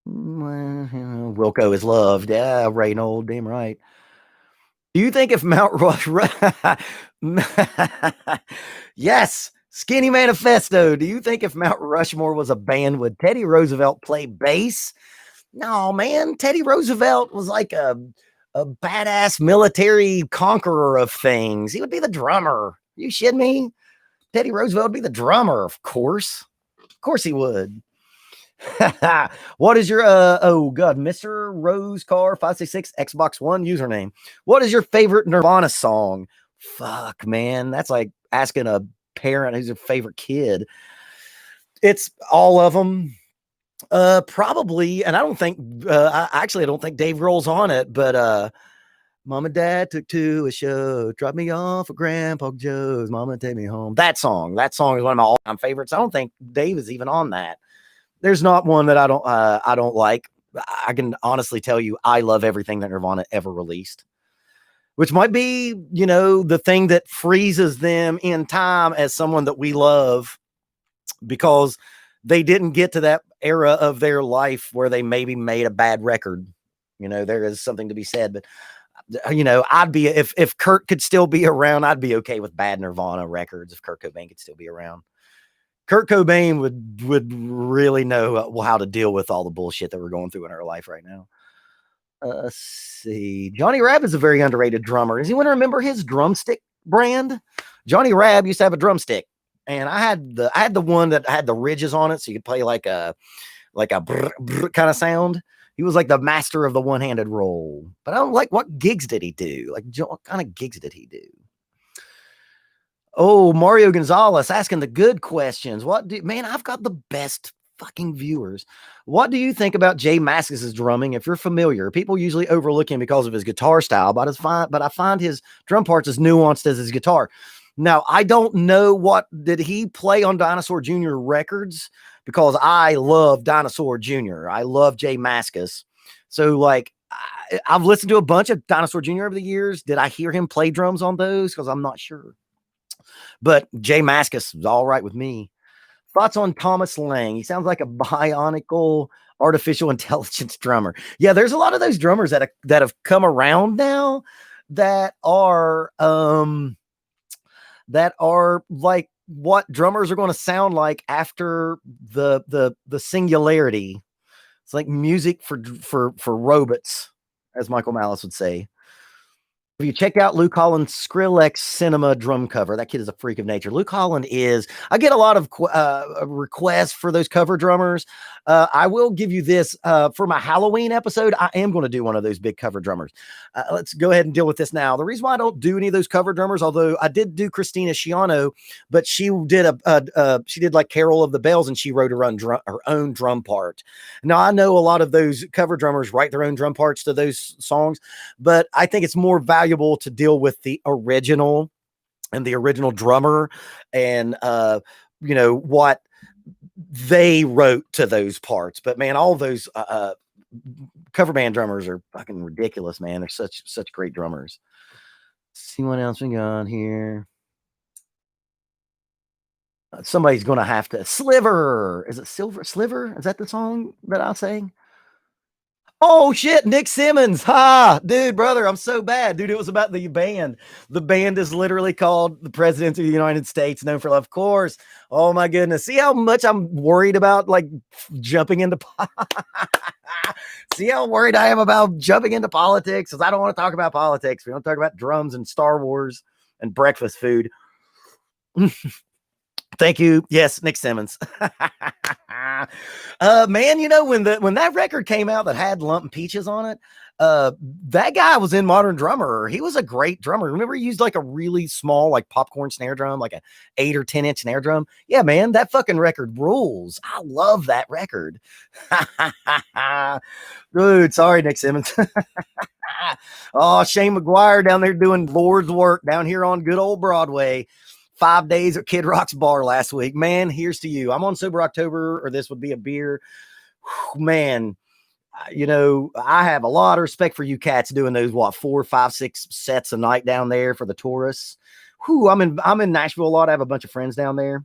Wilco is loved. Yeah, Reynold, damn right. Do you think if Mount Rush, yes, Skinny Manifesto. Do you think if Mount Rushmore was a band, would Teddy Roosevelt play bass? No, man. Teddy Roosevelt was like a badass military conqueror of things. He would be the drummer. You shit me? Teddy Roosevelt would be the drummer, of course. Of course he would. What is your oh god, Mr. Rose Car 566 Xbox One username? What is your favorite Nirvana song? Fuck, man, that's like asking a parent who's their favorite kid. It's all of them. Probably, and I don't think I don't think Dave Grohl's on it, but Mom and Dad took to a show, dropped me off at Grandpa Joe's. Mama take me home. That song is one of my all-time favorites. I don't think Dave is even on that. There's not one that I don't like. I can honestly tell you I love everything that Nirvana ever released, which might be, the thing that freezes them in time as someone that we love, because they didn't get to that era of their life where they maybe made a bad record. There is something to be said, but I'd be, if Kurt could still be around, I'd be okay with bad Nirvana records if Kurt Cobain could still be around. Kurt Cobain would really know how to deal with all the bullshit that we're going through in our life right now. Let's see. Johnny Rabb is a very underrated drummer. Does anyone remember his drumstick brand? Johnny Rabb used to have a drumstick, and I had the one that had the ridges on it, so you could play like a brr, brr kind of sound. He was like the master of the one-handed roll. But I don't like, what gigs did he do? Like, what kind of gigs did he do? Oh, Mario Gonzalez asking the good questions. Man, I've got the best fucking viewers. What do you think about Jay Mascis's drumming? If you're familiar, people usually overlook him because of his guitar style, but I find his drum parts as nuanced as his guitar. Now, I don't know did he play on Dinosaur Jr. records, because I love Dinosaur Jr. I love Jay Mascis. So like, I've listened to a bunch of Dinosaur Jr. over the years. Did I hear him play drums on those? Because I'm not sure. But Jay Mascis is all right with me. Thoughts on Thomas Lang? He sounds like a bionical artificial intelligence drummer. Yeah, there's a lot of those drummers that have come around now that are like what drummers are going to sound like after the singularity. It's like music for robots, as Michael Malice would say. If you check out Luke Holland's Skrillex Cinema drum cover, that kid is a freak of nature. Luke Holland I get a lot of requests for those cover drummers. I will give you this for my Halloween episode. I am going to do one of those big cover drummers. Let's go ahead and deal with this now. The reason why I don't do any of those cover drummers, although I did do Christina Schiano, but she did she did like Carol of the Bells, and she wrote her own drum part. Now I know a lot of those cover drummers write their own drum parts to those songs, but I think it's more valuable to deal with the original and the original drummer and what they wrote to those parts. But man, all those cover band drummers are fucking ridiculous, man. They're such great drummers. Let's see what else we got here. Somebody's gonna have to Sliver. Is it Sliver? Is that the song that I sang? Oh shit, Nick Simmons. Ha, dude, brother, I'm so bad. Dude, it was about the band. The band is literally called the President of the United States, known for love. Of course. Oh my goodness. See how much I'm worried about like jumping into See how worried I am about jumping into politics, because I don't want to talk about politics. We don't talk about drums and Star Wars and breakfast food. Thank you. Yes, Nick Simmons. Man, when that record came out that had Lump and Peaches on it, that guy was in Modern Drummer. He was a great drummer. Remember, he used like a really small, like popcorn snare drum, like a 8 or 10 inch snare drum. Yeah, man, that fucking record rules. I love that record. Dude, sorry, Nick Simmons. Oh, Shane McGuire down there doing Lord's work down here on good old Broadway. 5 days at Kid Rock's bar last week. Man, here's to you. I'm on Sober October, or this would be a beer. Whew, man, I have a lot of respect for you cats doing those 4, 5, 6 sets a night down there for the tourists. Whew, I'm in Nashville a lot. I have a bunch of friends down there.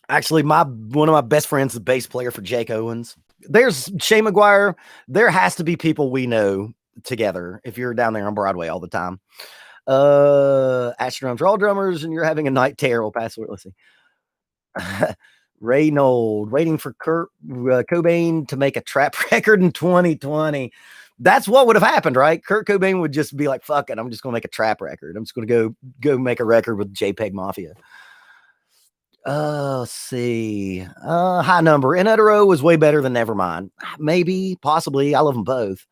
Actually, one of my best friends, the bass player for Jake Owens. There's Shane McGuire. There has to be people we know together if you're down there on Broadway all the time. Ash drums are all drummers, and you're having a night terror. Password. Let's see. Reynold waiting for Kurt Cobain to make a trap record in 2020. That's what would have happened, right? Kurt Cobain would just be like, "Fuck it, I'm just gonna make a trap record. I'm just gonna go make a record with JPEG Mafia." Let's see. High number. In Utero was way better than Nevermind. Maybe, possibly. I love them both.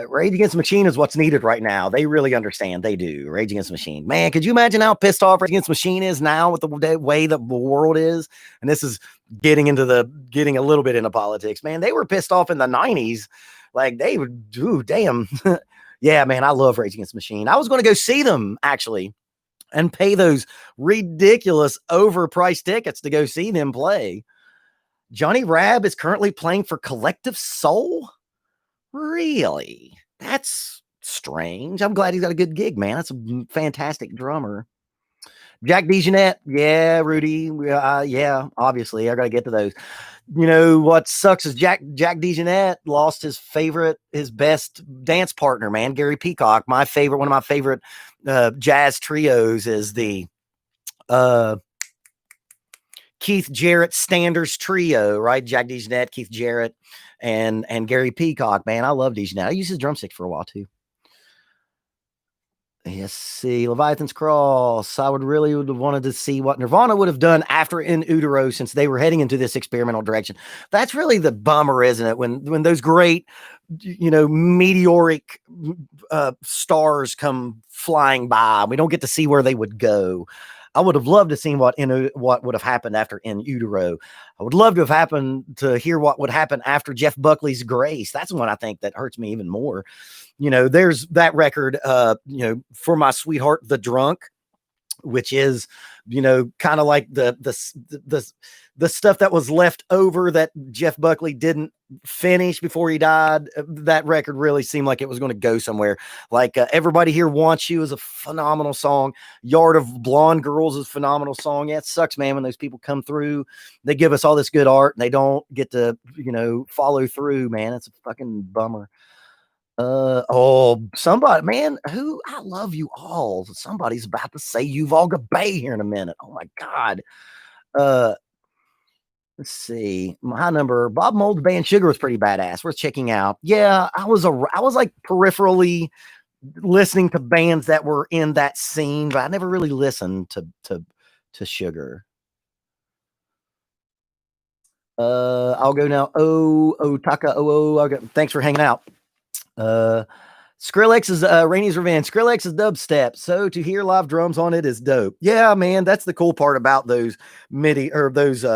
Rage Against the Machine is what's needed right now. They really understand. They do. Rage Against the Machine. Man, could you imagine how pissed off Rage Against the Machine is now with the way the world is? And this is getting a little bit into politics. Man, they were pissed off in the 90s. Like they would do, damn. Yeah, man, I love Rage Against the Machine. I was going to go see them actually and pay those ridiculous overpriced tickets to go see them play. Johnny Rabb is currently playing for Collective Soul. Really? That's strange. I'm glad he's got a good gig, man. That's a fantastic drummer. Jack DeJohnette. Yeah, Rudy. Yeah, obviously. I got to get to those. You know, what sucks is Jack DeJohnette lost his best dance partner, man, Gary Peacock. One of my favorite jazz trios is the Keith Jarrett Standards Trio, right? Jack DeJohnette, Keith Jarrett, and Gary Peacock. Man, I love DeJohnette. I used his drumstick for a while too. Yes, see, Leviathan's Cross. I would have wanted to see what Nirvana would have done after In Utero, since they were heading into this experimental direction. That's really the bummer, isn't it? When those great, meteoric stars come flying by, we don't get to see where they would go. I would have loved to see what would have happened after In Utero. I would love to have happened to hear what would happen after Jeff Buckley's Grace. That's one I think that hurts me even more. There's that record, For My Sweetheart, The Drunk, which is, kind of like the stuff that was left over that Jeff Buckley didn't finish before he died. That record really seemed like it was going to go somewhere. Like Everybody Here Wants You is a phenomenal song. Yard of Blonde Girls is a phenomenal song. Yeah, it sucks, man, when those people come through, they give us all this good art and they don't get to, follow through, man. It's a fucking bummer. Somebody, man, I love you all. Somebody's about to say Yuval Bay here in a minute. Oh my God. Uh, let's see. My high number, Bob Mould's band Sugar was pretty badass. Worth checking out. Yeah, I was like peripherally listening to bands that were in that scene, but I never really listened to Sugar. I'll go now. Taka. Okay. Thanks for hanging out. Skrillex is Rainey's Revenge. Skrillex is dubstep, so to hear live drums on it is dope. Yeah, man, that's the cool part about those MIDI or those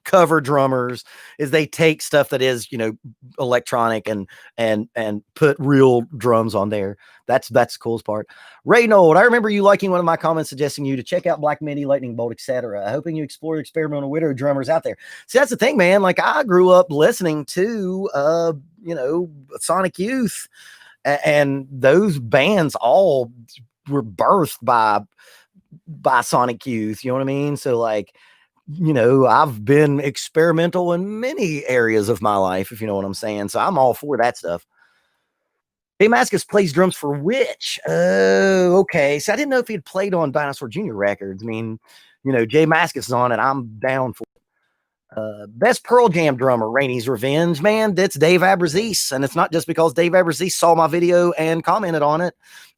cover drummers, is they take stuff that is electronic and put real drums on there. That's the coolest part. Reynold, I remember you liking one of my comments suggesting you to check out Black Midi, Lightning Bolt, etc. Hoping you explore experimental widow drummers out there. See, that's the thing, man. Like I grew up listening to Sonic Youth, and those bands all were birthed by Sonic Youth. You know what I mean? So like, I've been experimental in many areas of my life, if you know what I'm saying. So I'm all for that stuff. Jay Mascis plays drums for which? Oh, okay. So I didn't know if he had played on Dinosaur Jr. records. I mean, Jay Mascis is on it. I'm down for it. Best Pearl Jam drummer, Rainey's Revenge. Man, that's Dave Abruzzese. And it's not just because Dave Abruzzese saw my video and commented on it.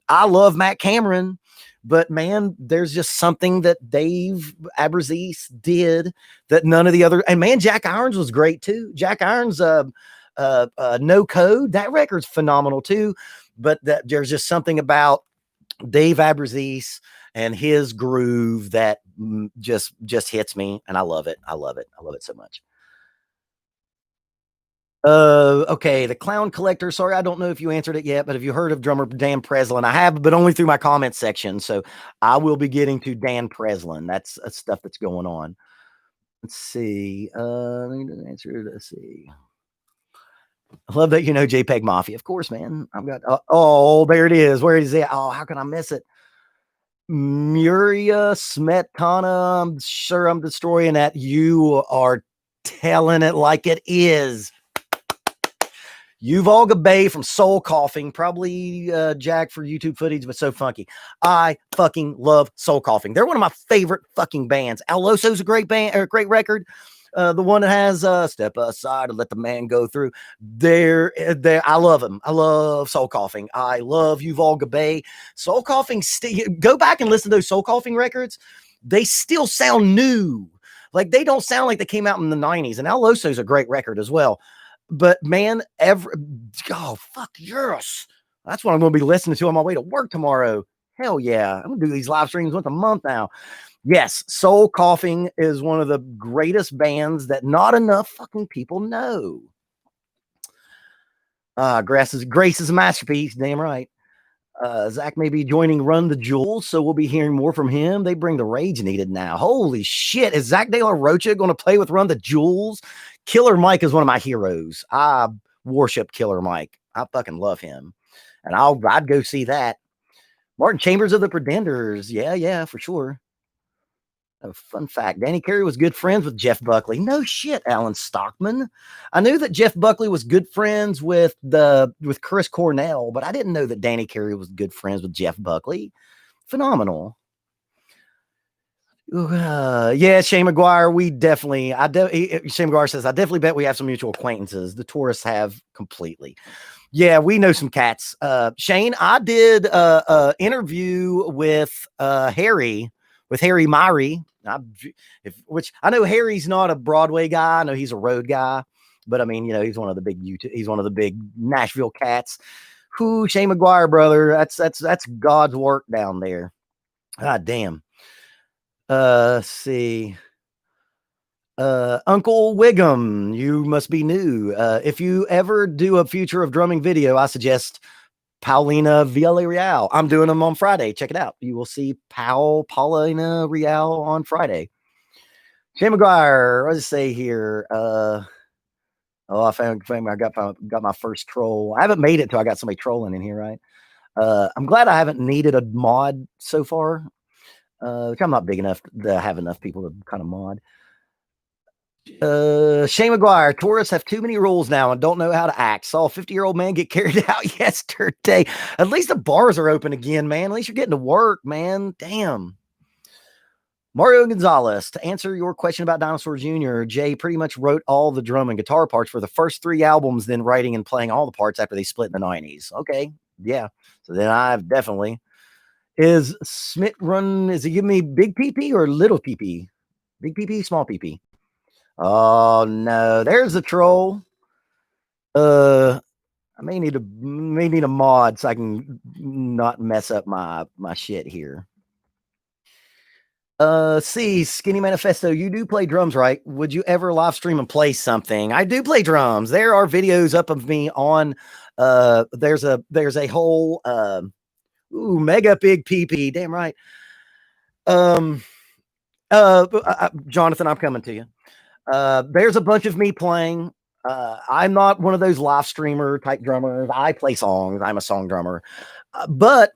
I love Matt Cameron. But man, there's just something that Dave Abruzzese did that none of the other, and man, Jack Irons was great too. Jack Irons, No Code, that record's phenomenal too. But there's just something about Dave Abruzzese and his groove that just hits me, and I love it. I love it so much. Okay, the Clown Collector. Sorry, I don't know if you answered it yet, but have you heard of drummer Dan Preslin? I have, but only through my comment section. So I will be getting to Dan Preslin. That's stuff that's going on. Let's see. Let me answer. Let's see. I love that JPEG Mafia. Of course, man. I've got. Oh, there it is. Where is it? Oh, how can I miss it? Muria Smetana, I'm sure I'm destroying that. You are telling it like it is. Yuval Gabay from Soul Coughing, probably Jack for YouTube footage, but so funky. I fucking love Soul Coughing. They're one of my favorite fucking bands. Al Loso's a great band, or a great record. The one that has Step Aside and Let the Man Go Through. I love them. I love Soul Coughing. I love Yuval Gabay. Soul Coughing, go back and listen to those Soul Coughing records. They still sound new. Like, they don't sound like they came out in the 90s. And Al Loso's a great record as well. But man, oh, fuck yes. That's what I'm going to be listening to on my way to work tomorrow. Hell yeah. I'm going to do these live streams once a month now. Yes, Soul Coughing is one of the greatest bands that not enough fucking people know. Grace is a masterpiece. Damn right. Zach may be joining Run the Jewels, so we'll be hearing more from him. They bring the rage needed now. Holy shit. Is Zach De La Rocha going to play with Run the Jewels? Killer Mike is one of my heroes. I worship Killer Mike. I fucking love him. And I'd go see that. Martin Chambers of the Pretenders. Yeah, for sure. A fun fact, Danny Carey was good friends with Jeff Buckley. No shit, Alan Stockman. I knew that Jeff Buckley was good friends with Chris Cornell, but I didn't know that Danny Carey was good friends with Jeff Buckley. Phenomenal. Yeah, Shane McGuire, Shane McGuire says, I definitely bet we have some mutual acquaintances. The tourists have completely. Yeah, we know some cats. Shane, I did an interview with Harry Myrie. Which I know Harry's not a Broadway guy. I know he's a road guy, but I mean, he's one of the big Nashville cats. Who, Shane McGuire, brother? That's God's work down there. God damn. See. Uncle Wiggum, you must be new. If you ever do a Future of Drumming video, I suggest Paulina Villarreal. I'm doing them on Friday. Check it out. You will see Paulina Real on Friday. Shane McGuire, what does it say here? I found I got my first troll. I haven't made it till I got somebody trolling in here, right? I'm glad I haven't needed a mod so far. Which I'm not big enough to have enough people to kind of mod. Shane McGuire, tourists have too many rules now and don't know how to act. Saw a 50-year-old man get carried out yesterday. At least the bars are open again, man. At least you're getting to work, man. Damn. Mario Gonzalez, to answer your question about Dinosaur Jr., Jay pretty much wrote all the drum and guitar parts for the first 3 albums, then writing and playing all the parts after they split in the 90s. Okay, yeah. So then I've definitely... Is Smith Run, is he giving me big PP or little PP? Big PP, small PP? Oh no, there's a troll. I may need a mod so I can not mess up my shit here. See, Skinny Manifesto, you do play drums, right? Would you ever live stream and play something? I do play drums. There are videos up of me on there's a whole mega big PP. Damn right. Jonathan, I'm coming to you. There's a bunch of me playing. I'm not one of those live streamer type drummers. I play songs. I'm a song drummer. But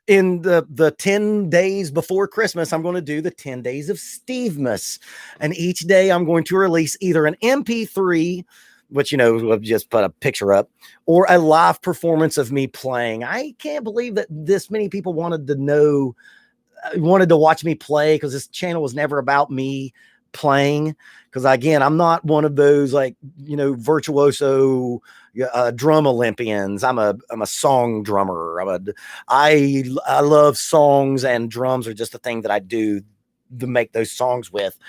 in the 10 days before Christmas, I'm going to do the 10 days of Stevemas. And each day I'm going to release either an MP3, which, we'll just put a picture up, or a live performance of me playing. I can't believe that this many people wanted to watch me play, because this channel was never about me playing. Because again, I'm not one of those virtuoso drum Olympians. I'm a song drummer. I love songs, and drums are just a thing that I do to make those songs with.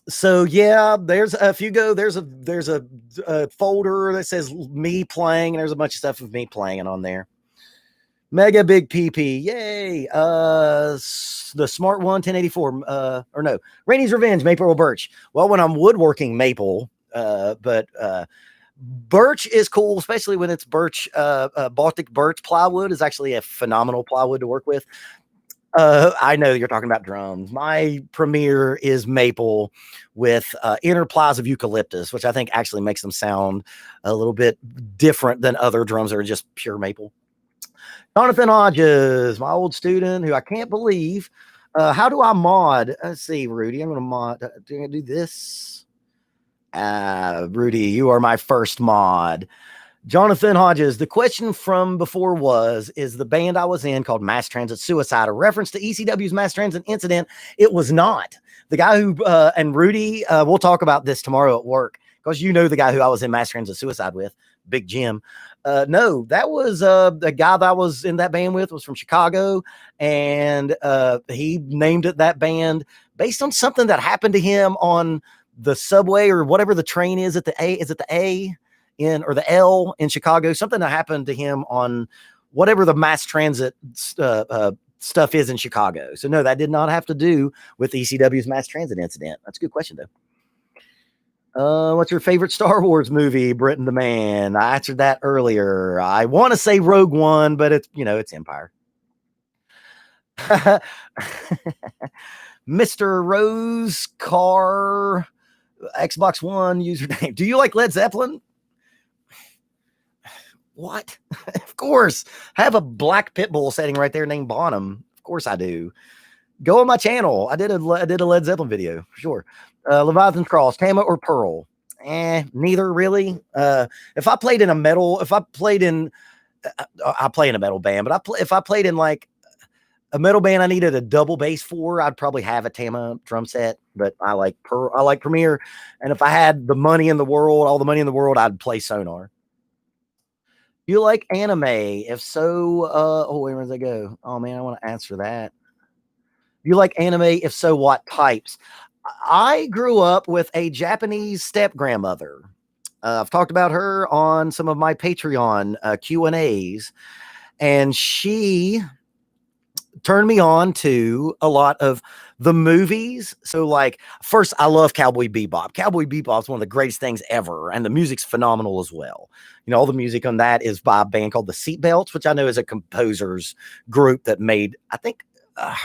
So yeah, there's a folder that says me playing, and there's a bunch of stuff of me playing on there. Mega big PP, yay! The Smart One 1084, or no, Rainey's Revenge, Maple or Birch. Well, when I'm woodworking maple, but birch is cool, especially when it's birch. Baltic birch plywood is actually a phenomenal plywood to work with. I know you're talking about drums. My premiere is maple with inner plies of eucalyptus, which I think actually makes them sound a little bit different than other drums that are just pure maple. Jonathan Hodges, my old student who I can't believe. How do I mod? Let's see, Rudy. I'm going to mod. Do I do this? Rudy, you are my first mod. Jonathan Hodges, the question from before was, is the band I was in called Mass Transit Suicide a reference to ECW's Mass Transit incident? It was not. The guy who, and Rudy, we'll talk about this tomorrow at work, because you know the guy who I was in Mass Transit Suicide with, Big Jim. No, that was the guy that I was in that band with was from Chicago, and he named it that band based on something that happened to him on the subway or whatever the train is at the A. Is it the A? Or the L in Chicago, something that happened to him on whatever the mass transit stuff is in Chicago. So no, that did not have to do with ECW's mass transit incident. That's a good question though. What's your favorite Star Wars movie, Britton the Man? I answered that earlier. I want to say Rogue One, but it's, it's Empire. Mr. Rose Car, Xbox One username. Do you like Led Zeppelin? What? Of course. I have a black pit bull sitting right there named Bonham. Of course I do. Go on my channel. I did a Led Zeppelin video for sure. Leviathan's Cross, Tama or Pearl? Neither really. If I played in a metal, I play in a metal band, but if I played in like a metal band I needed a double bass for, I'd probably have a Tama drum set, but I like Premier. And if I had the money in the world, all the money in the world, I'd play Sonar. You like anime? If so, where does that go? Oh man, I want to answer that. You like anime? If so, what types? I grew up with a Japanese step grandmother. I've talked about her on some of my Patreon Q&As, and she turned me on to a lot of the movies. So like, first, I love Cowboy Bebop. Cowboy Bebop is one of the greatest things ever, and the music's phenomenal as well. All the music on that is by a band called the Seatbelts, which I know is a composer's group that made, I think,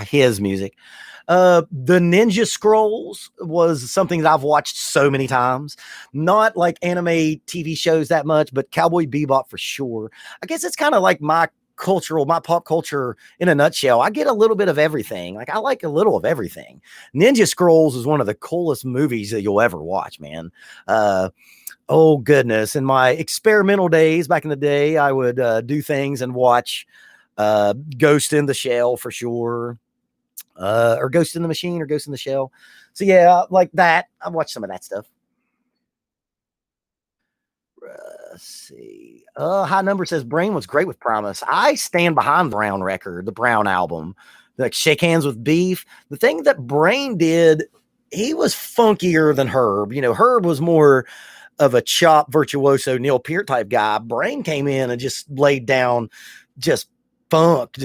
his music. The Ninja Scrolls was something that I've watched so many times. Not like anime TV shows that much, but Cowboy Bebop for sure. I guess it's kind of like my pop culture in a nutshell. I get a little bit of everything. Like I like a little of everything. Ninja Scrolls is one of the coolest movies that you'll ever watch, man. Oh goodness. In my experimental days back in the day, I would do things and watch Ghost in the Shell for sure. Or Ghost in the Machine or Ghost in the Shell. So yeah, like that. I watched some of that stuff. Let's see. High Number says Brain was great with Promise. I stand behind the Brown record, the Brown album. Like Shake Hands with Beef. The thing that Brain did, he was funkier than Herb. Herb was more of a chop virtuoso Neil Peart type guy. Brain came in and just laid down just funk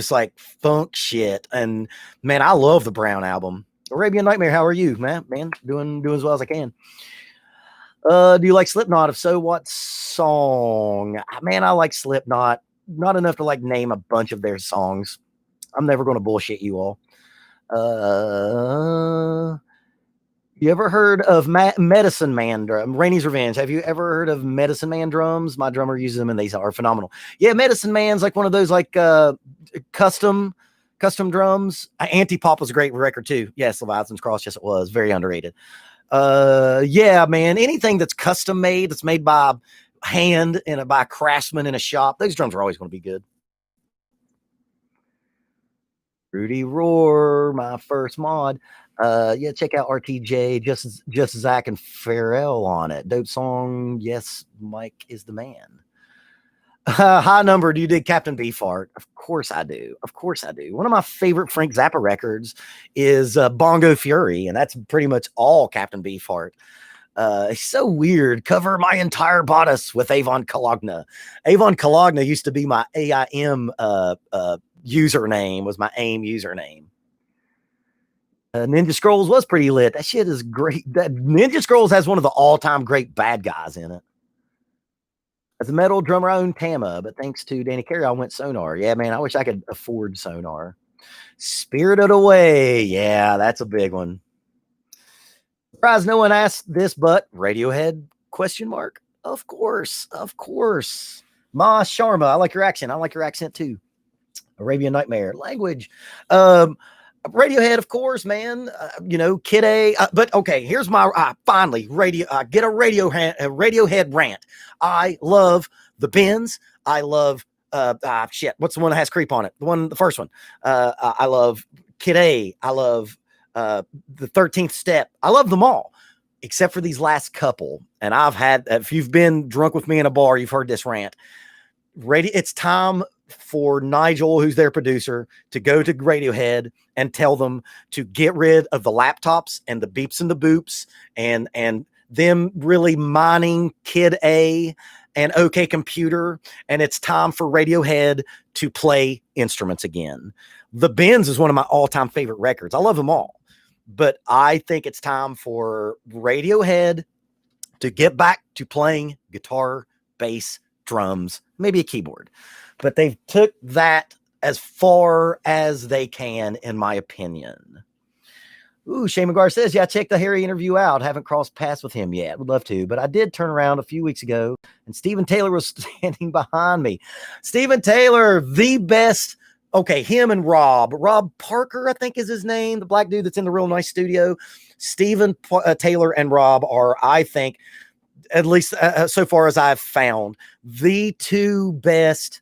shit. And man, I love the Brown album. Arabian Nightmare, how are you, man? Doing as well as I can. Do you like Slipknot? If so, what song? Man, I like Slipknot. Not enough to like name a bunch of their songs. I'm never going to bullshit you all. You ever heard of Medicine Man drum? Rainey's Revenge. Have you ever heard of Medicine Man drums? My drummer uses them and they are phenomenal. Yeah, Medicine Man's like one of those like custom drums. Anti-Pop was a great record too. Yes, Leviathan's Cross. Yes, it was. Very underrated. Yeah, man. Anything that's custom made, that's made by hand and by a craftsman in a shop, those drums are always going to be good. Rudy Roar, my first mod. Yeah, check out RTJ, just Zach and Pharrell on it. Dope song. Yes, Mike is the man. High Number, do you dig Captain Beefheart? Of course I do. Of course I do. One of my favorite Frank Zappa records is Bongo Fury, and that's pretty much all Captain Beefheart. It's so weird. Cover my entire bodice with Avon Cologne. Avon Cologne used to be my AIM username, was my AIM username. Ninja Scrolls was pretty lit. That shit is great. That Ninja Scrolls has one of the all-time great bad guys in it. As a metal drummer, I own Tama, but thanks to Danny Carey, I went Sonar. Yeah, man, I wish I could afford Sonar. Spirited Away. Yeah, that's a big one. Surprised no one asked this, but Radiohead, ? Of course. Ma Sharma, I like your accent. I like your accent too. Arabian Nightmare language. Radiohead, of course, man. Kid A. But okay, here's my finally get a Radiohead rant. I love the Bends. I love shit. What's the one that has Creep on it? The first one. I love Kid A. I love the 13th Step. I love them all, except for these last couple. And I've had, if you've been drunk with me in a bar, you've heard this rant. It's time for Nigel, who's their producer, to go to Radiohead and tell them to get rid of the laptops and the beeps and the boops and them really mining Kid A and OK Computer. And it's time for Radiohead to play instruments again. The Bends is one of my all-time favorite records. I love them all, but I think it's time for Radiohead to get back to playing guitar, bass, drums, maybe a keyboard. But they've took that as far as they can, in my opinion. Ooh, Shane McGuire says, yeah, check the Harry interview out. Haven't crossed paths with him yet. Would love to. But I did turn around a few weeks ago, and Steven Taylor was standing behind me. Steven Taylor, the best. Okay, him and Rob Parker, I think is his name, the black dude that's in the Real Nice Studio. Steven Taylor and Rob are, I think, at least so far as I've found, the two best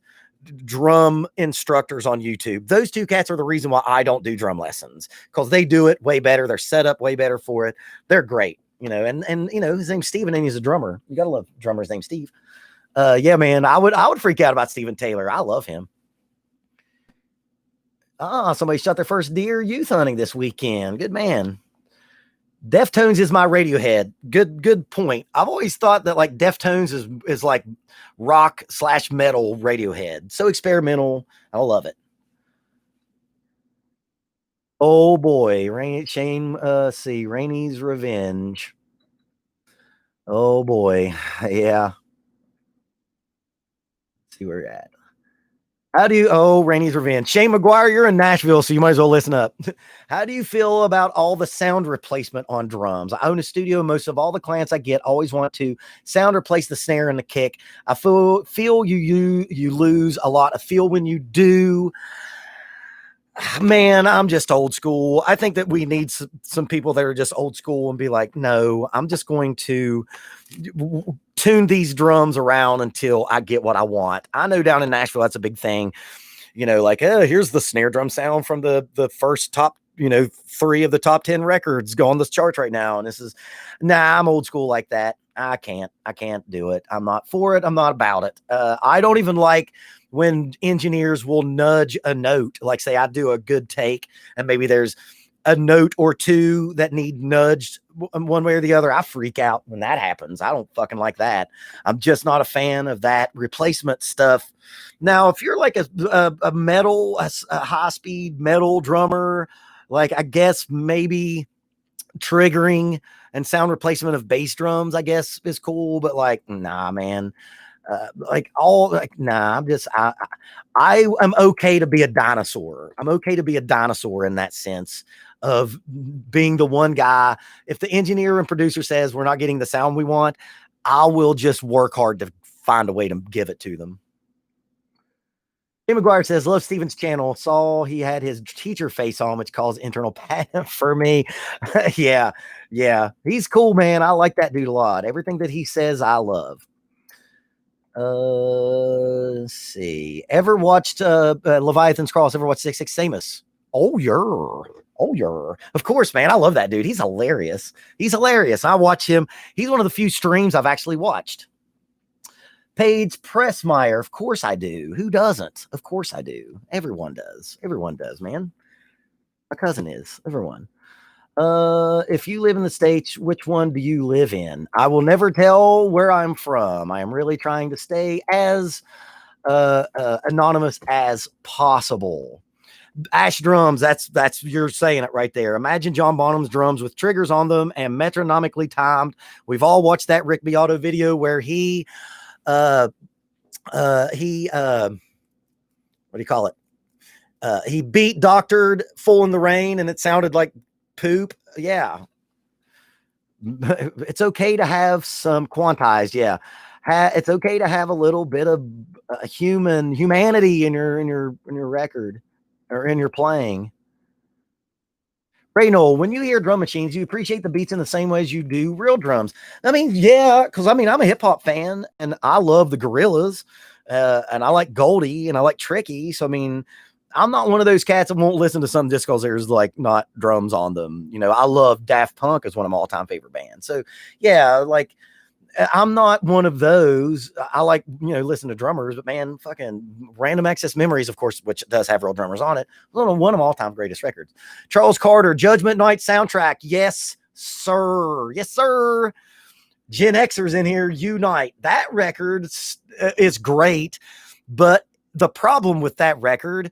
drum instructors on YouTube. Those two cats are the reason why I don't do drum lessons, because they do it way better. They're set up way better for it. They're great, and his name's Steven and he's a drummer. You gotta love drummers named Steve. Yeah, man, I would freak out about Steven Taylor. I love him. Somebody shot their first deer youth hunting this weekend. Good man. Deftones is my Radiohead. Good point. I've always thought that like Deftones is like rock / metal Radiohead. So experimental. I love it. Oh boy, Rainey's Revenge. Oh boy, yeah. Let's see where you're at. Rainey's Revenge. Shane McGuire, you're in Nashville, so you might as well listen up. How do you feel about all the sound replacement on drums? I own a studio. Most of all the clients I get always want to sound replace the snare and the kick. I feel you lose a lot of feel when you do. Man, I'm just old school. I think that we need some people that are just old school and be like, no, I'm just going to tune these drums around until I get what I want. I know down in Nashville, that's a big thing. Here's the snare drum sound from the first top, 3 of the top 10 records go on this chart right now. And I'm old school like that. I can't do it. I'm not for it. I'm not about it. I don't even like when engineers will nudge a note, like say I do a good take and maybe there's a note or two that need nudged one way or the other. I freak out when that happens. I don't fucking like that. I'm just not a fan of that replacement stuff. Now, if you're like a metal, a high speed metal drummer, like I guess maybe triggering and sound replacement of bass drums, I guess is cool, but like, nah, man. I am okay to be a dinosaur. I'm okay to be a dinosaur in that sense of being the one guy. If the engineer and producer says we're not getting the sound we want, I will just work hard to find a way to give it to them. Tim McGuire says, love Steven's channel. Saw he had his teacher face on, which calls internal pattern for me. Yeah. He's cool, man. I like that dude a lot. Everything that he says, I love. Let's see. Ever watched Leviathan's Cross? Ever watched 6 Samus? Oh, you're. Of course, man. I love that dude. He's hilarious. I watch him. He's one of the few streams I've actually watched. Paige Pressmeyer. Of course I do. Who doesn't? Of course I do. Everyone does, man. My cousin is. Everyone. If you live in the States, which one do you live in? I will never tell where I'm from. I am really trying to stay as anonymous as possible. Ash drums, that's you're saying it right there. Imagine John Bonham's drums with triggers on them and metronomically timed. We've all watched that Rick Beato video where he what do you call it? He beat Doctored Full in the Rain and it sounded like poop. Yeah. It's okay to have some quantized. Yeah. It's okay to have a little bit of humanity in your record or in your playing. Reynold, when you hear drum machines, you appreciate the beats in the same way as you do real drums. I mean, yeah, because I mean, I'm a hip hop fan and I love the Gorillas, and I like Goldie and I like Tricky. So I mean, I'm not one of those cats that won't listen to some just because there's like not drums on them. You know, I love Daft Punk as one of my all-time favorite bands. So yeah, like I'm not one of those. I like, you know, listen to drummers, but man, fucking Random Access Memories, of course, which does have real drummers on it. One of my all-time greatest records. Charles Carter, Judgment Night soundtrack. Yes, sir. Yes, sir. Gen Xers in here unite. That record is great, but the problem with that record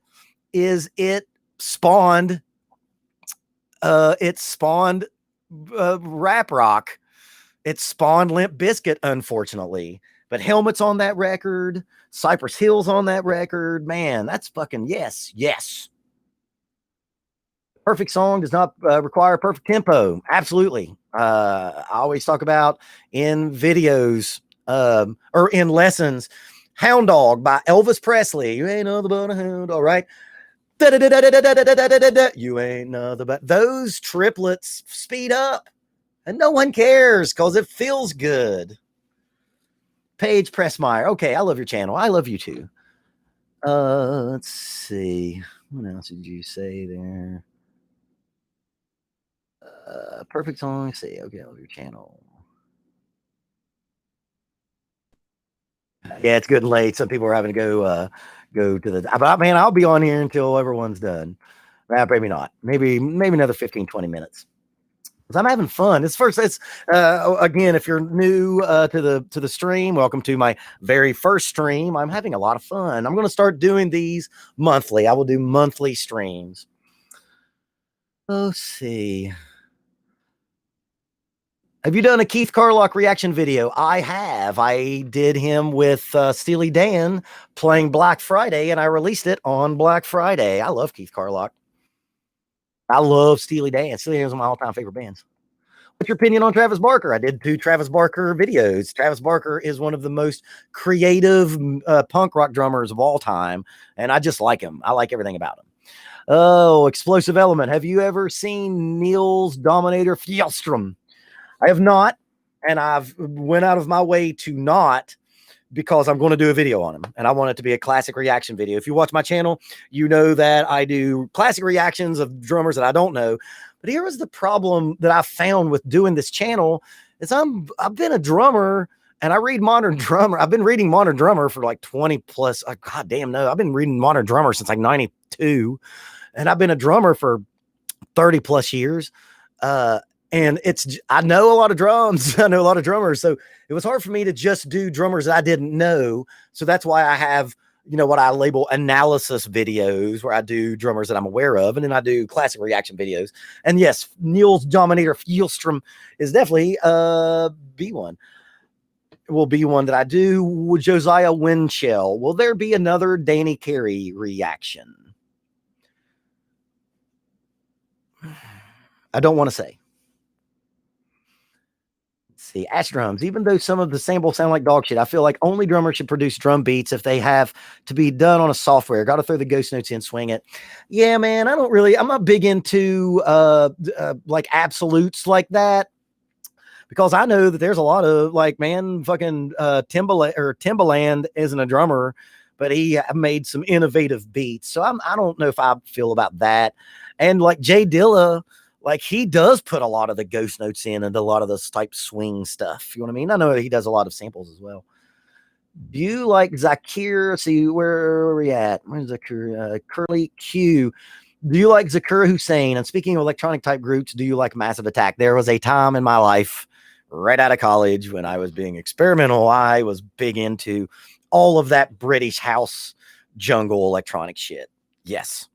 is it spawned rap rock. It spawned Limp Bizkit, unfortunately. But Helmet's on that record. Cypress Hill's on that record. Man, that's fucking yes. Yes. Perfect song does not require perfect tempo. Absolutely. I always talk about in videos or in lessons, Hound Dog by Elvis Presley. You ain't nothing but a hound dog, right? You ain't nothing but those triplets speed up. And no one cares because it feels good. Paige Pressmeyer. Okay, I love your channel. I love you too. Let's see. What else did you say there? Perfect song. Let's see. Okay, I love your channel. Yeah, it's good and late. Some people are having to go to the. But man, I'll be on here until everyone's done. Maybe not. Maybe another 15, 20 minutes. I'm having fun. It's again, if you're new to the stream, welcome to my very first stream. I'm having a lot of fun. I'm going to start doing these monthly. I will do monthly streams. Let's see. Have you done a Keith Carlock reaction video? I have. I did him with Steely Dan playing Black Friday, and I released it on Black Friday. I love Keith Carlock. I love Steely Dan. Steely Dan is one of my all-time favorite bands. What's your opinion on Travis Barker? I did 2 Travis Barker videos. Travis Barker is one of the most creative punk rock drummers of all time, and I just like him. I like everything about him. Oh, Explosive Element. Have you ever seen Niels Dominator Fjellstrom? I have not, and I've went out of my way to not, because I'm going to do a video on him and I want it to be a classic reaction video. If you watch my channel, you know that I do classic reactions of drummers that I don't know. But here is the problem that I found with doing this channel is I've been a drummer and I read Modern Drummer. I've been reading Modern Drummer for like 20 plus. God damn, no, I've been reading Modern Drummer since like 92. And I've been a drummer for 30 plus years. And I know a lot of drums. I know a lot of drummers. So it was hard for me to just do drummers that I didn't know. So that's why I have, you know, what I label analysis videos where I do drummers that I'm aware of. And then I do classic reaction videos. And yes, Niels Dominator Fjellstrom is definitely be one. Will be one that I do. With Josiah Windshell. Will there be another Danny Carey reaction? I don't want to say. See, Ash Drums, even though some of the samples sound like dog shit, I feel like only drummers should produce drum beats if they have to be done on a software. Got to throw the ghost notes in, swing it. Yeah, man, I'm not big into like absolutes like that, because I know that there's a lot of like, man, fucking Timbaland isn't a drummer, but he made some innovative beats. So I don't know if I feel about that. And like Jay Dilla, like he does put a lot of the ghost notes in and a lot of this type swing stuff. You know what I mean? I know he does a lot of samples as well. Do you like Zakir? See, where are we at? Where's Zakir? Curly Q. Do you like Zakir Hussein? And speaking of electronic type groups, do you like Massive Attack? There was a time in my life right out of college when I was being experimental. I was big into all of that British house jungle electronic shit. Yes.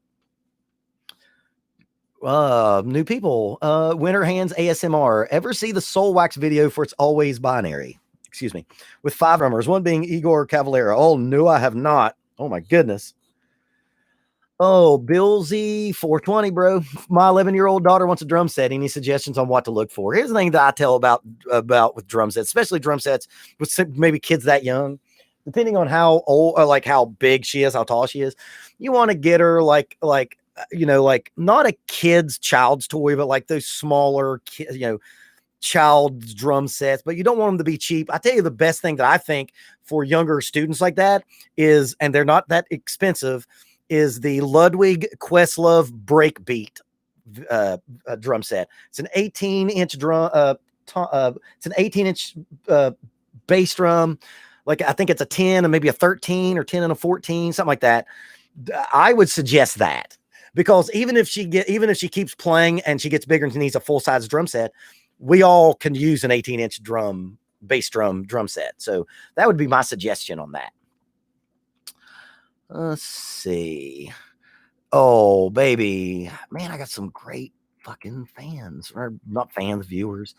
New people, Winter Hands ASMR. Ever see the Soul Wax video for It's Always Binary? Excuse me. With 5 drummers, one being Igor Cavalera. Oh, no, I have not. Oh, my goodness. Oh, Billsy 420, bro. My 11-year-old daughter wants a drum set. Any suggestions on what to look for? Here's the thing that I tell about with drum sets, especially drum sets with maybe kids that young. Depending on how old or like how big she is, how tall she is, you want to get her like like not a child's toy, but like those smaller child's drum sets, but you don't want them to be cheap. I tell you, the best thing that I think for younger students like that is, and they're not that expensive, is the Ludwig Questlove Breakbeat drum set. It's an 18-inch drum. It's an 18-inch bass drum. Like I think it's a 10 and maybe a 13 or 10 and a 14, something like that. I would suggest that, because even if she keeps playing and she gets bigger and she needs a full-size drum set, we all can use an 18-inch bass drum set. So that would be my suggestion on that. Let's see. Oh, baby. Man, I got some great fucking fans, or not fans, viewers.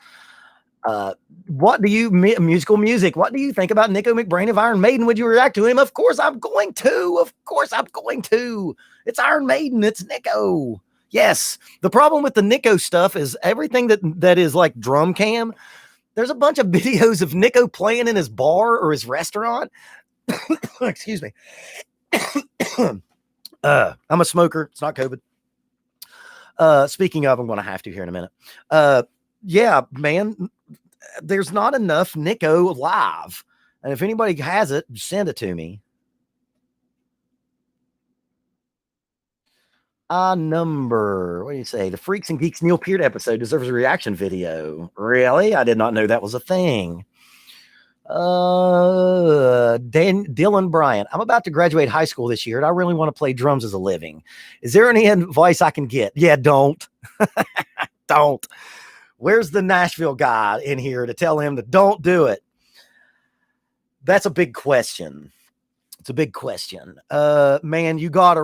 What do you musical music? What do you think about Nico McBrain of Iron Maiden? Would you react to him? Of course I'm going to. Of course I'm going to. It's Iron Maiden. It's Nico. Yes. The problem with the Nico stuff is everything that is like drum cam. There's a bunch of videos of Nico playing in his bar or his restaurant. Excuse me. I'm a smoker. It's not COVID. Speaking of, I'm going to have to here in a minute. Yeah, man, there's not enough Nico live. And if anybody has it, send it to me. What do you say? The Freaks and Geeks Neil Peart episode deserves a reaction video. Really? I did not know that was a thing. Dylan Bryant. I'm about to graduate high school this year, and I really want to play drums as a living. Is there any advice I can get? Yeah, don't. Don't. Where's the Nashville guy in here to tell him to don't do it? That's a big question. It's a big question. Man, you gotta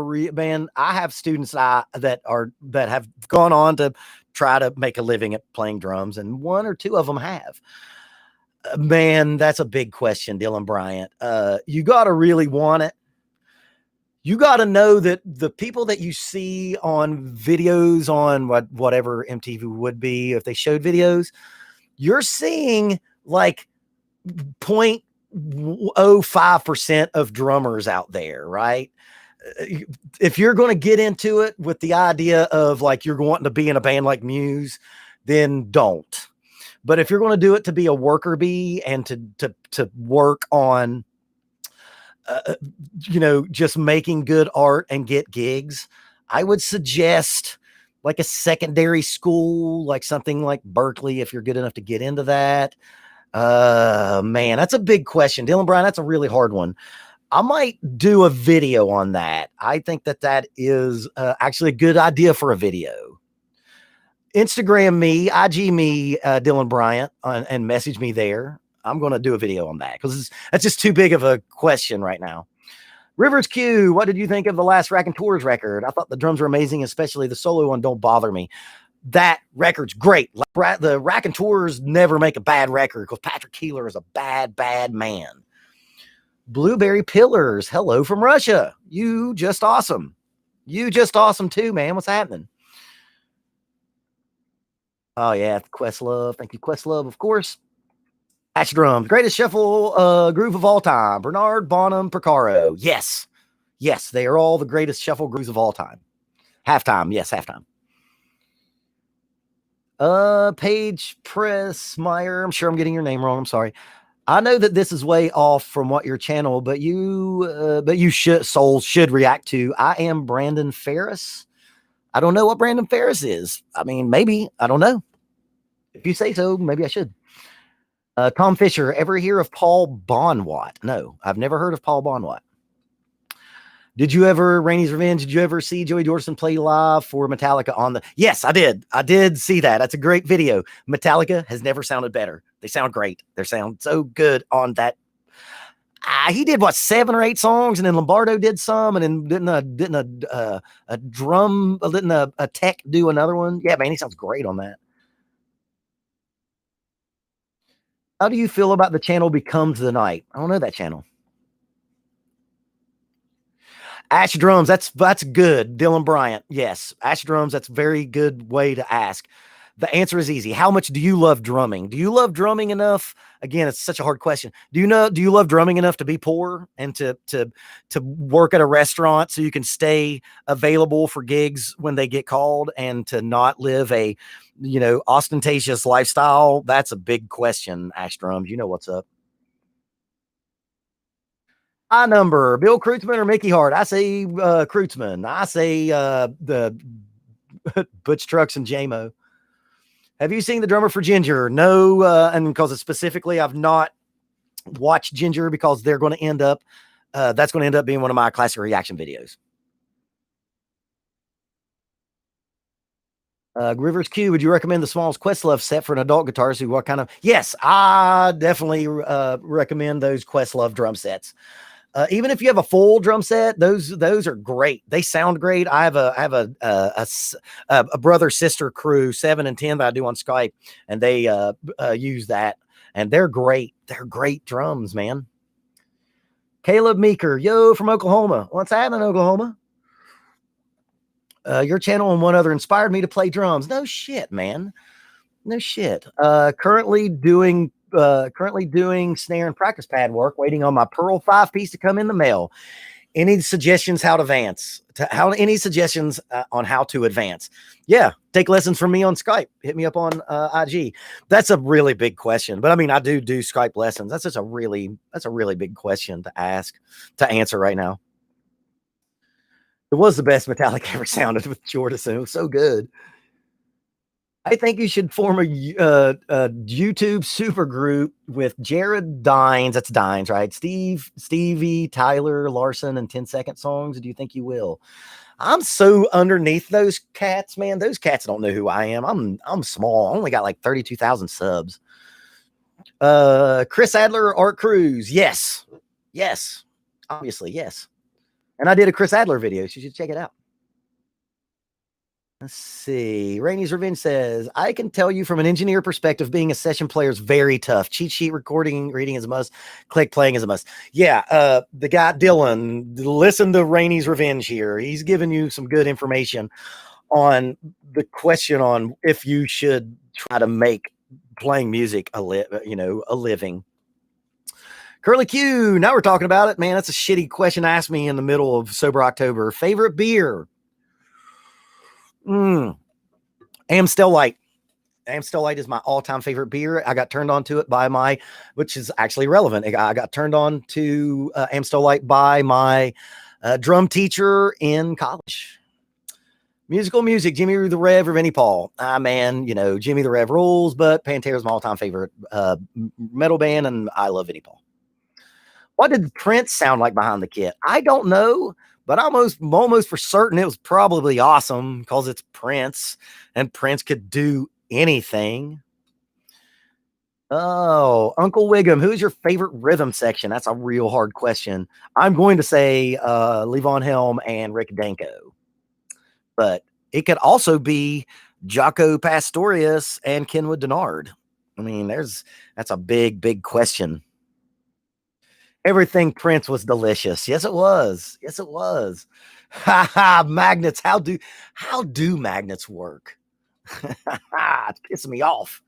I have students that have gone on to try to make a living at playing drums, and one or two of them have. Man, that's a big question, Dylan Bryant. You gotta really want it. You gotta know that the people that you see on videos on whatever MTV would be if they showed videos, you're seeing like 0.05% of drummers out there, right? If you're going to get into it with the idea of like you're wanting to be in a band like Muse, then don't. But if you're going to do it to be a worker bee and to work on just making good art and get gigs, I would suggest like a secondary school, like something like Berkeley, if you're good enough to get into that. Man, that's a big question, Dylan Bryan. That's a really hard one. I might do a video on that. I think that is actually a good idea for a video. Instagram me, IG me, Dylan Bryant, and message me there. I'm going to do a video on that because that's just too big of a question right now. Rivers Q, what did you think of the last Raconteurs record? I thought the drums were amazing, especially the solo one, Don't Bother Me. That record's great. The Raconteurs never make a bad record because Patrick Keeler is a bad, bad man. Blueberry Pillars, hello from Russia. You just awesome. You just awesome too, man. What's happening? Oh, yeah, Questlove. Thank you, Questlove, of course. Ash Drums, greatest shuffle groove of all time. Bernard, Bonham, Porcaro. Yes. Yes, they are all the greatest shuffle grooves of all time. Halftime. Yes, halftime. Paige Press Meyer. I'm sure I'm getting your name wrong. I'm sorry. I know that this is way off from what your channel, but you should react to. I am Brandon Ferris. I don't know what Brandon Ferris is. I mean, maybe. I don't know. If you say so, maybe I should. Tom Fisher, ever hear of Paul Bonwatt? No, I've never heard of Paul Bonwatt. Did you ever, Rainey's Revenge, did you ever see Joey Jordison play live for Metallica on the... Yes, I did. I did see that. That's a great video. Metallica has never sounded better. They sound great. They sound so good on that. He did, 7 or 8 songs, and then Lombardo did some, and then didn't a tech do another one? Yeah, man, he sounds great on that. How do you feel about the channel Becomes the Night? I don't know that channel. Ash drums. That's good. Dylan Bryant. Yes. Ash drums. That's a very good way to ask. The answer is easy. How much do you love drumming? Do you love drumming enough? Again, it's such a hard question. Do you love drumming enough to be poor and to work at a restaurant so you can stay available for gigs when they get called and to not live a, ostentatious lifestyle? That's a big question, Ash Drums. You know what's up. I number Bill Kreutzmann or Mickey Hart. I say Kreutzmann. I say the Butch Trucks and JMO. Have you seen the drummer for Ginger? No, and because specifically I've not watched Ginger because they're going to end up that's going to end up being one of my classic reaction videos. Rivers Q, would you recommend the Smalls Questlove set for an adult guitarist? What kind of? Yes, I definitely recommend those Questlove drum sets. Even if you have a full drum set, those are great. They sound great. I have a brother sister crew 7 and 10 that I do on Skype, and they use that, and they're great. They're great drums, man. Caleb Meeker, yo, from Oklahoma. What's happening, Oklahoma? Your channel and one other inspired me to play drums. No shit, man. No shit. Currently doing snare and practice pad work, waiting on my Pearl 5-piece to come in the mail. Any suggestions any suggestions on how to advance? Yeah, take lessons from me on Skype. Hit me up on IG. That's a really big question, but I mean, I do Skype lessons. That's a really big question to answer right now. It was the best Metallica ever sounded with Jordison. It was so good. I think you should form a YouTube super group with Jared Dines. That's Dines, right? Stevie, Tyler, Larson, and 10-second songs. Do you think you will? I'm so underneath those cats, man. Those cats don't know who I am. I'm small. I only got like 32,000 subs. Chris Adler, Art Cruz. Yes. Obviously, yes. And I did a Chris Adler video, so you should check it out. Let's see. Rainey's Revenge says, I can tell you from an engineer perspective, being a session player is very tough. Cheat sheet recording, reading is a must. Click playing is a must. Yeah. The guy, Dylan, listen to Rainey's Revenge here. He's giving you some good information on the question on if you should try to make playing music a living. Curly Q, now we're talking about it. Man, that's a shitty question to ask me in the middle of Sober October. Favorite beer? Amstel Light. Amstel Light is my all-time favorite beer. I got turned on to it which is actually relevant. I got turned on to Amstel Light by my drum teacher in college. Musical music, Jimmy the Rev or Vinnie Paul. Man, Jimmy the Rev rules, but Pantera's my all-time favorite metal band, and I love Vinnie Paul. What did Prince sound like behind the kit? I don't know. But almost for certain it was probably awesome because it's Prince and Prince could do anything. Oh, Uncle Wiggum, who's your favorite rhythm section? That's a real hard question. I'm going to say Levon Helm and Rick Danko. But it could also be Jaco Pastorius and Kenwood Denard. I mean, that's a big, big question. Everything Prince was delicious. Yes, it was. Ha ha, magnets. How do magnets work? It's pissing me off.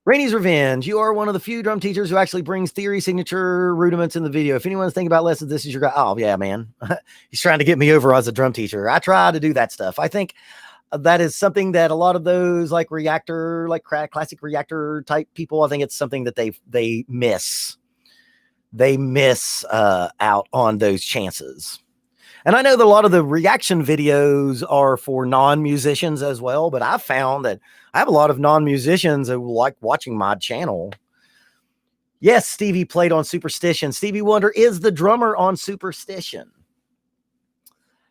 Rainey's Revenge. You are one of the few drum teachers who actually brings theory signature rudiments in the video. If anyone's thinking about lessons, this is your guy. Oh yeah, man. He's trying to get me over as a drum teacher. I try to do that stuff. I think that is something that a lot of those like classic reactor type people, I think it's something that they miss. They miss out on those chances. And I know that a lot of the reaction videos are for non-musicians as well, but I've found that I have a lot of non-musicians who like watching my channel. Yes, Stevie played on Superstition. Stevie Wonder is the drummer on Superstition.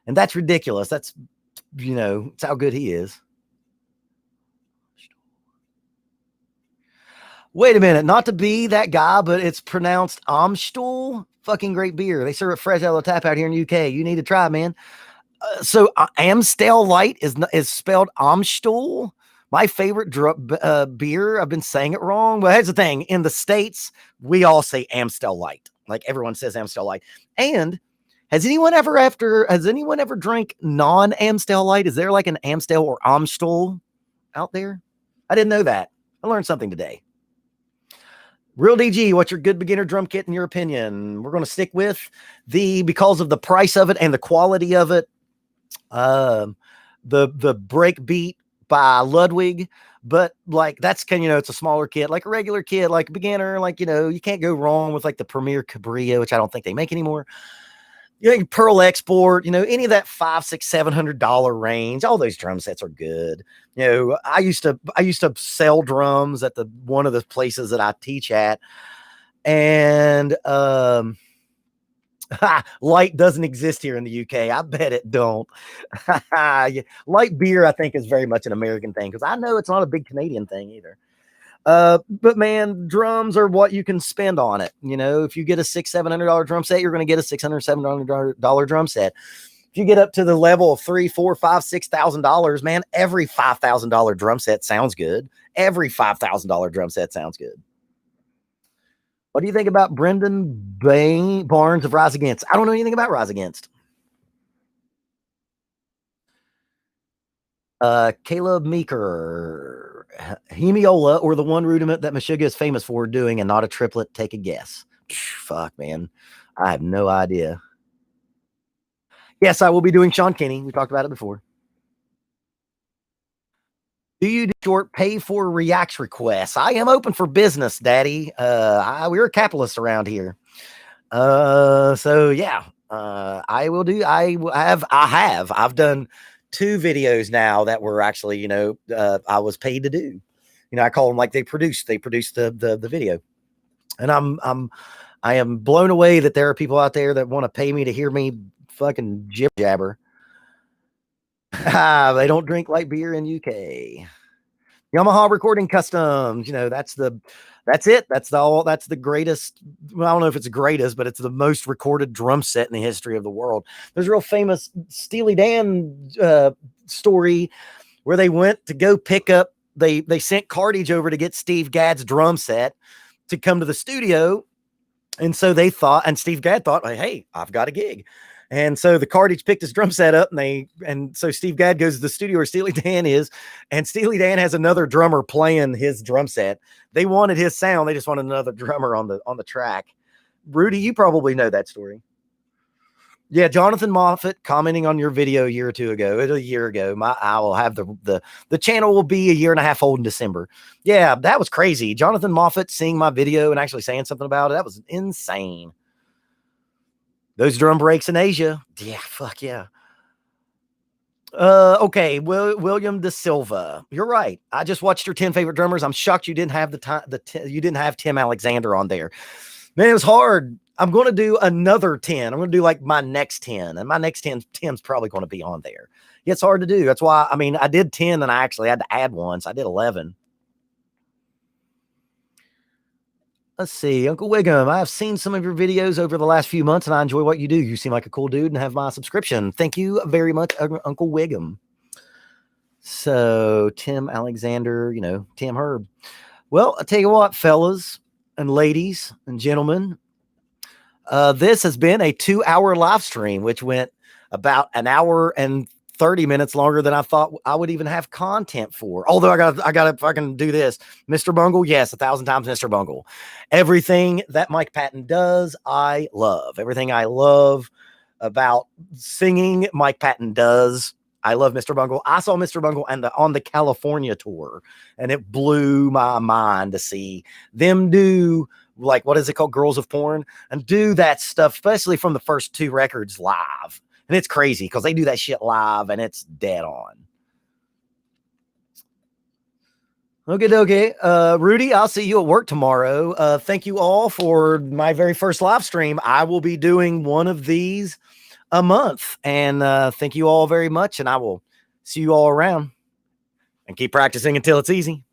And that's ridiculous. That's, it's how good he is. Wait a minute, not to be that guy, but it's pronounced Amstel. Fucking great beer. They serve it fresh out of the tap out here in the UK. You need to try, man. So Amstel Light is spelled Amstel. My favorite beer. I've been saying it wrong, but here's the thing: in the States, we all say Amstel Light. Like everyone says Amstel Light, and Has anyone ever drank non-Amstel Light? Is there like an Amstel or Amstel out there? I didn't know that. I learned something today. Real DG, what's your good beginner drum kit in your opinion? We're going to stick with because of the price of it and the quality of it, the Breakbeat by Ludwig. But like that's it's a smaller kit, like a regular kit, like a beginner, like you can't go wrong with like the Premier Cabrillo, which I don't think they make anymore. Pearl Export, any of that $500, $600, $700 range. All those drum sets are good. I used to sell drums at one of the places that I teach at, and Light doesn't exist here in the UK. I bet it don't. Light beer, I think, is very much an American thing because I know it's not a big Canadian thing either. But man, drums are what you can spend on it. If you get a $600-$700 drum set, you're going to get a $600-$700 drum set. If you get up to the level of $3,000, $4,000, $5,000, $6,000, man, every $5,000 drum set sounds good. Every $5,000 drum set sounds good. What do you think about Brendan Barnes of Rise Against? I don't know anything about Rise Against. Caleb Meeker, Hemiola, or the one rudiment that Meshuggah is famous for doing and not a triplet. Take a guess. Fuck, man. I have no idea. Yes, I will be doing Sean Kinney. We talked about it before. Do you do short pay for reacts requests? I am open for business, Daddy. We're a capitalist around here. So yeah, I will do. I've done 2 videos now that were actually, I was paid to do. I call them like they produced the video, and I am blown away that there are people out there that want to pay me to hear me fucking jibber jabber. They don't drink light beer in UK. Yamaha Recording Customs, that's it. That's the greatest. Well, I don't know if it's the greatest, but it's the most recorded drum set in the history of the world. There's a real famous Steely Dan story where they went to go pick up. They sent Cartage over to get Steve Gadd's drum set to come to the studio, and so they thought, and Steve Gadd thought, hey, I've got a gig. And so the Cartage picked his drum set up, and so Steve Gadd goes to the studio where Steely Dan is, and Steely Dan has another drummer playing his drum set. They wanted his sound. They just wanted another drummer on the track. Rudy, you probably know that story. Yeah, Jonathan Moffat commenting on your video a year or two ago. A year ago. I will have the channel will be a year and a half old in December. Yeah, that was crazy. Jonathan Moffat seeing my video and actually saying something about it. That was insane. Those drum breaks in Asia. Yeah, fuck yeah. Okay, William De Silva. You're right. I just watched your 10 favorite drummers. I'm shocked you didn't have you didn't have Tim Alexander on there. Man, it was hard. I'm going to do another 10. I'm going to do like my next 10, and my next 10, Tim's probably going to be on there. Yeah, it's hard to do. That's why, I did 10 and I actually had to add one. So I did 11. Let's see, Uncle Wiggum. I've seen some of your videos over the last few months, and I enjoy what you do. You seem like a cool dude and have my subscription. Thank you very much, Uncle Wiggum. So, Tim Alexander, Tim Herb. Well, I'll tell you what, fellas and ladies and gentlemen, this has been a 2-hour live stream, which went about an hour and 30 minutes longer than I thought I would even have content for. Although I gotta fucking do this. Mr. Bungle, yes, 1,000 times Mr. Bungle. Everything that Mike Patton does, I love. Everything I love about singing, Mike Patton does. I love Mr. Bungle. I saw Mr. Bungle on the California tour, and it blew my mind to see them do, like, what is it called? Girls of Porn, and do that stuff, especially from the first 2 records live. And it's crazy because they do that shit live and it's dead on. Okay. Rudy, I'll see you at work tomorrow. Thank you all for my very first live stream. I will be doing one of these a month. And thank you all very much. And I will see you all around, and keep practicing until it's easy.